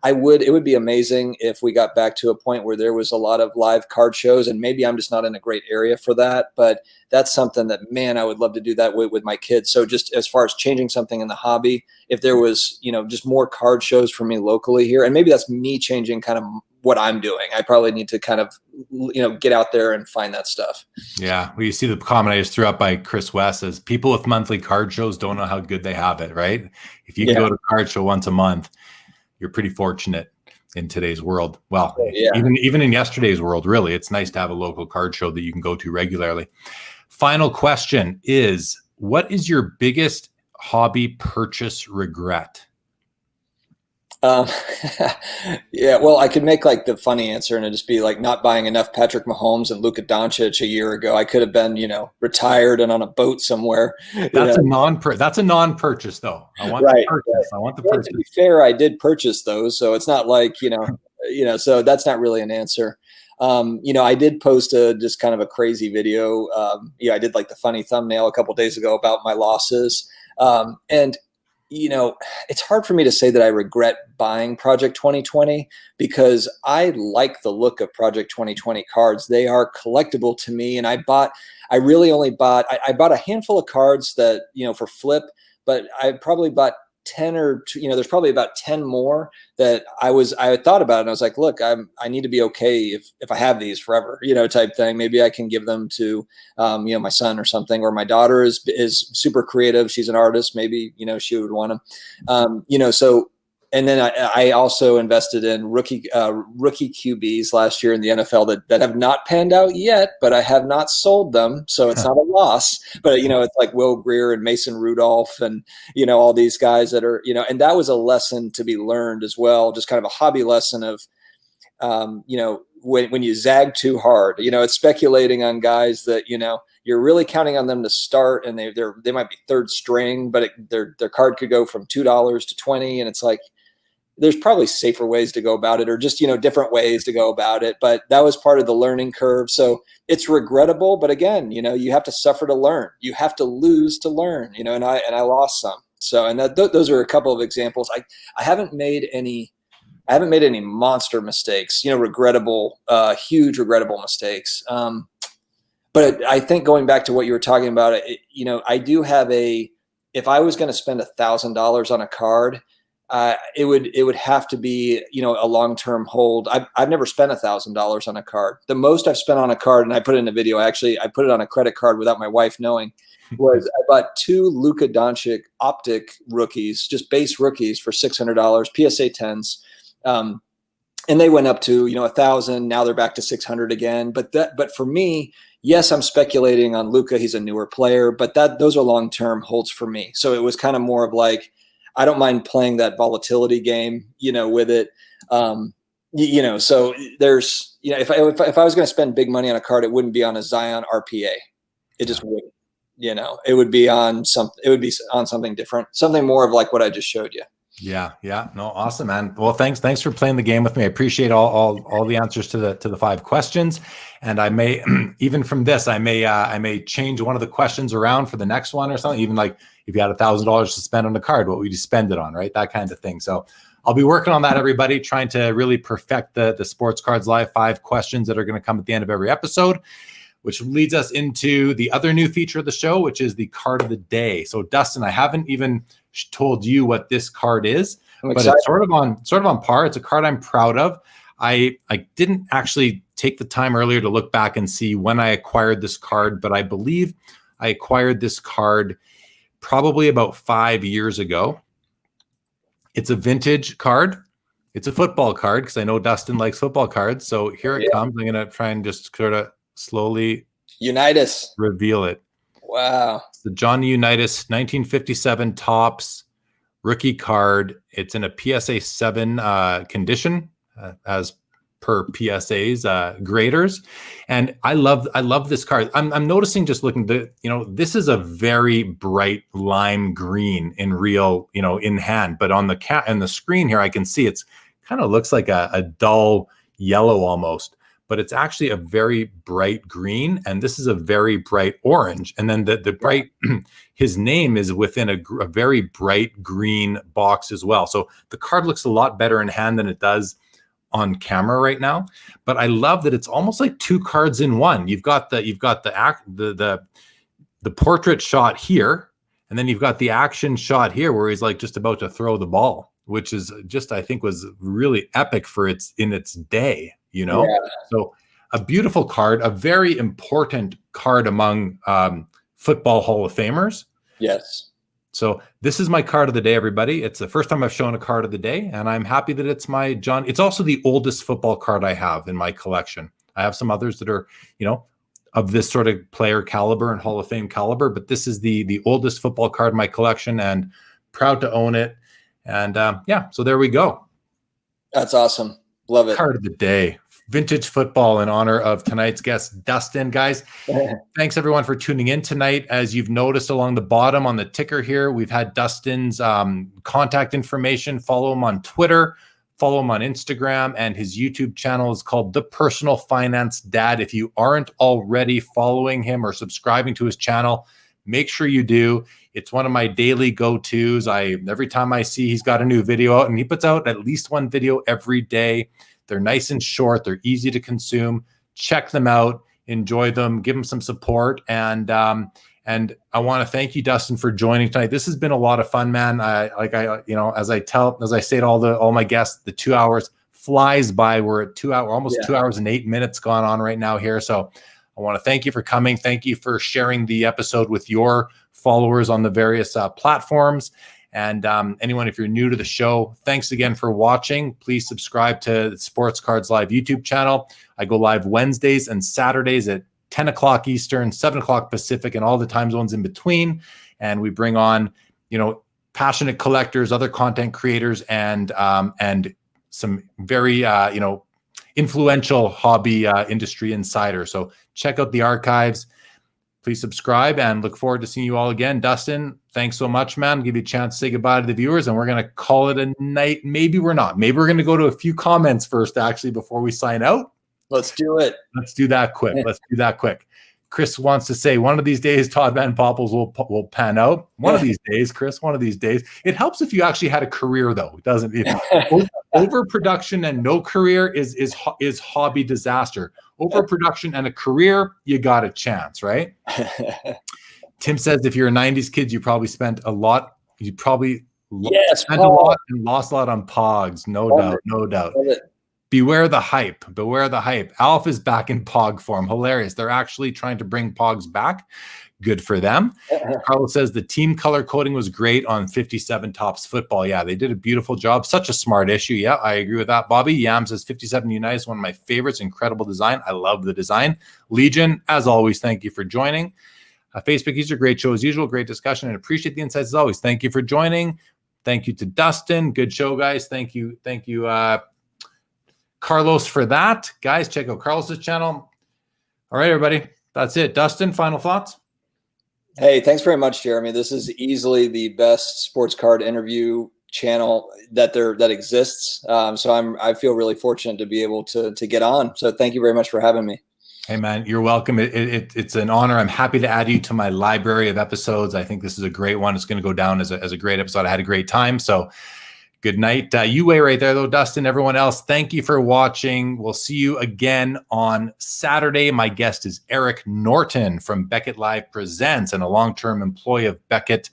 It would be amazing if we got back to a point where there was a lot of live card shows, and maybe I'm just not in a great area for that, but that's something that, man, I would love to do that with my kids. So just as far as changing something in the hobby, if there was, just more card shows for me locally here, and maybe that's me changing kind of what I'm doing. I probably need to kind of, get out there and find that stuff. Yeah. Well, you see the comment I just threw up by Chris West as people with monthly card shows don't know how good they have it, right? If you can go to a card show once a month, you're pretty fortunate in today's world. Well, even in yesterday's world, really, it's nice to have a local card show that you can go to regularly. Final question is, what is your biggest hobby purchase regret? Well, I could make like the funny answer and it'd just be like not buying enough Patrick Mahomes and Luka Doncic a year ago. I could have been, retired and on a boat somewhere. That's a non-purchase though. I want the purchase. I want the purchase. To be fair, I did purchase those, so it's not like, so that's not really an answer. I did post just kind of a crazy video. I did like the funny thumbnail a couple of days ago about my losses. And it's hard for me to say that I regret buying Project 2020 because I like the look of Project 2020 cards. They are collectible to me. And I bought a handful of cards that, for flip, but I probably bought 10 or there's probably about 10 more that I thought about it and I was like, look, I need to be okay if I have these forever, type thing. Maybe I can give them to, my son or something, or my daughter is super creative. She's an artist. Maybe, she would want them, so. And then I also invested in rookie QBs last year in the NFL that have not panned out yet, but I have not sold them, so it's not a loss. But it's like Will Greer and Mason Rudolph and all these guys that are and that was a lesson to be learned as well, just kind of a hobby lesson of when you zag too hard, it's speculating on guys that you're really counting on them to start, and they might be third string, but their card could go from $2 to $20, and it's like, there's probably safer ways to go about it, or just, different ways to go about it. But that was part of the learning curve. So it's regrettable, but again, you have to suffer to learn. You have to lose to learn, and I lost some. So, and those are a couple of examples. I haven't made any monster mistakes, huge regrettable mistakes. But I think going back to what you were talking about, I do have if I was going to spend $1,000 on a card, it would have to be, a long-term hold. I've never spent $1,000 on a card. The most I've spent on a card, and I put it in a video, actually, I put it on a credit card without my wife knowing, was I bought 2 Luka Doncic optic rookies, just base rookies, for $600, PSA 10s. And they went up to, 1,000. Now they're back to 600 again. But for me, yes, I'm speculating on Luka. He's a newer player, but those are long-term holds for me. So it was kind of more of like, I don't mind playing that volatility game, with it. So there's, if I was going to spend big money on a card, it wouldn't be on a Zion RPA. It just wouldn't, it would be on something different, something more of like what I just showed you. Yeah. No, awesome, man. Well, thanks for playing the game with me. I appreciate all the answers to the 5 questions. And I may, even from this, I may change one of the questions around for the next one or something. Even like if you had $1,000 to spend on a card, what would you spend it on, right? That kind of thing. So I'll be working on that, everybody, trying to really perfect the Sports Cards Live 5 questions that are going to come at the end of every episode, which leads us into the other new feature of the show, which is the card of the day. So Dustin, I haven't even told you what this card is, but it's sort of on par. It's a card I'm proud of. I didn't actually take the time earlier to look back and see when I acquired this card, but I believe I acquired this card probably about 5 years ago. It's a vintage card. It's a football card because I know Dustin likes football cards. So here it comes. I'm going to try and just sort of slowly reveal it. Wow. It's the Johnny Unitas 1957 Topps rookie card. It's in a PSA 7 condition as per PSA's graders. And I love this card. I'm noticing, just looking, this is a very bright lime green in real, in hand, but on the screen here, I can see it's kind of looks like a dull yellow almost, but it's actually a very bright green, and this is a very bright orange. And then the bright, his name is within a very bright green box as well. So the card looks a lot better in hand than it does on camera right now. But I love that it's almost like 2 cards in one. You've got the portrait shot here, and then you've got the action shot here where he's like just about to throw the ball, which is just, I think, was really epic for its day. Yeah. So a beautiful card, a very important card among football Hall of Famers. Yes. So this is my card of the day, everybody. It's the first time I've shown a card of the day, and I'm happy that it's my John. It's also the oldest football card I have in my collection. I have some others that are, of this sort of player caliber and Hall of Fame caliber, but this is the oldest football card in my collection, and proud to own it. And so there we go. That's awesome. Love it. Card of the day. Vintage football in honor of tonight's guest, Dustin. Guys, thanks everyone for tuning in tonight. As you've noticed along the bottom on the ticker here, we've had Dustin's contact information. Follow him on Twitter, follow him on Instagram, and his YouTube channel is called The Personal Finance Dad. If you aren't already following him or subscribing to his channel, make sure you do. It's one of my daily go-tos. Every time I see he's got a new video out, and he puts out at least one video every day. They're nice and short. They're easy to consume. Check them out. Enjoy them. Give them some support. And I want to thank you, Dustin, for joining tonight. This has been a lot of fun, man. As I say to all my guests, the 2 hours flies by. We're at 2 hours, almost 2 hours and 8 minutes gone on right now here. So I want to thank you for coming. Thank you for sharing the episode with your followers on the various platforms. And anyone, if you're new to the show, thanks again for watching. Please subscribe to the Sports Cards Live YouTube channel. I go live Wednesdays and Saturdays at 10 o'clock Eastern, 7 o'clock Pacific, and all the time zones in between. And we bring on, passionate collectors, other content creators, and some very, influential hobby industry insiders. So check out the archives. Please subscribe, and look forward to seeing you all again. Dustin, thanks so much, man. Give you a chance to say goodbye to the viewers, and we're going to call it a night. Maybe we're not. Maybe we're going to go to a few comments first, actually, before we sign out. Let's do it. Let's do that quick. Chris wants to say, one of these days, Todd Van Poppels will pan out. One of these days, Chris, one of these days. It helps if you actually had a career, though. It doesn't. Overproduction and no career is hobby disaster. Overproduction and a career, you got a chance, right? Tim says, if you're a 90s kid, you probably Yes, spent a lot and lost a lot on Pogs. No doubt. Love it. Beware the hype. Beware the hype. Alf is back in Pog form. Hilarious. They're actually trying to bring Pogs back. Good for them. Carlos says the team color coding was great on 57 Tops football. Yeah, they did a beautiful job. Such a smart issue. Yeah, I agree with that. Bobby Yam says 57 United is one of my favorites. Incredible design. I love the design. Legion, as always, thank you for joining. Facebook user, great show as usual. Great discussion and appreciate the insights as always. Thank you for joining. Thank you to Dustin. Good show, guys. Thank you. Thank you, Carlos, for that. Guys, check out Carlos's channel. All right, everybody. That's it. Dustin, final thoughts? Hey, thanks very much, Jeremy. This is easily the best sports card interview channel that exists. So I feel really fortunate to be able to get on. So thank you very much for having me. Hey, man, you're welcome. It's an honor. I'm happy to add you to my library of episodes. I think this is a great one. It's going to go down as a great episode. I had a great time. So good night. You wait right there, though, Dustin. Everyone else, thank you for watching. We'll see you again on Saturday. My guest is Eric Norton from Beckett Live Presents and a long-term employee of Beckett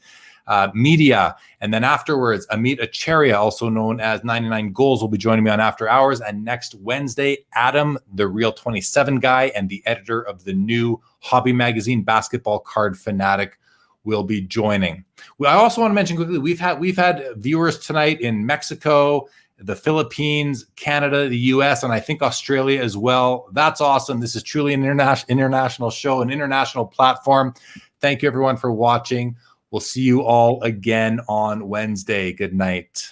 Media. And then afterwards, Amit Acharya, also known as 99 Goals, will be joining me on After Hours. And next Wednesday, Adam, the Real 27 guy and the editor of the new hobby magazine, Basketball Card Fanatic, will be joining. I also want to mention quickly, we've had viewers tonight in Mexico, the Philippines, Canada, the US, and I think Australia as well. That's awesome. This is truly an international show, an international platform. Thank you, everyone, for watching. We'll see you all again on Wednesday. Good night.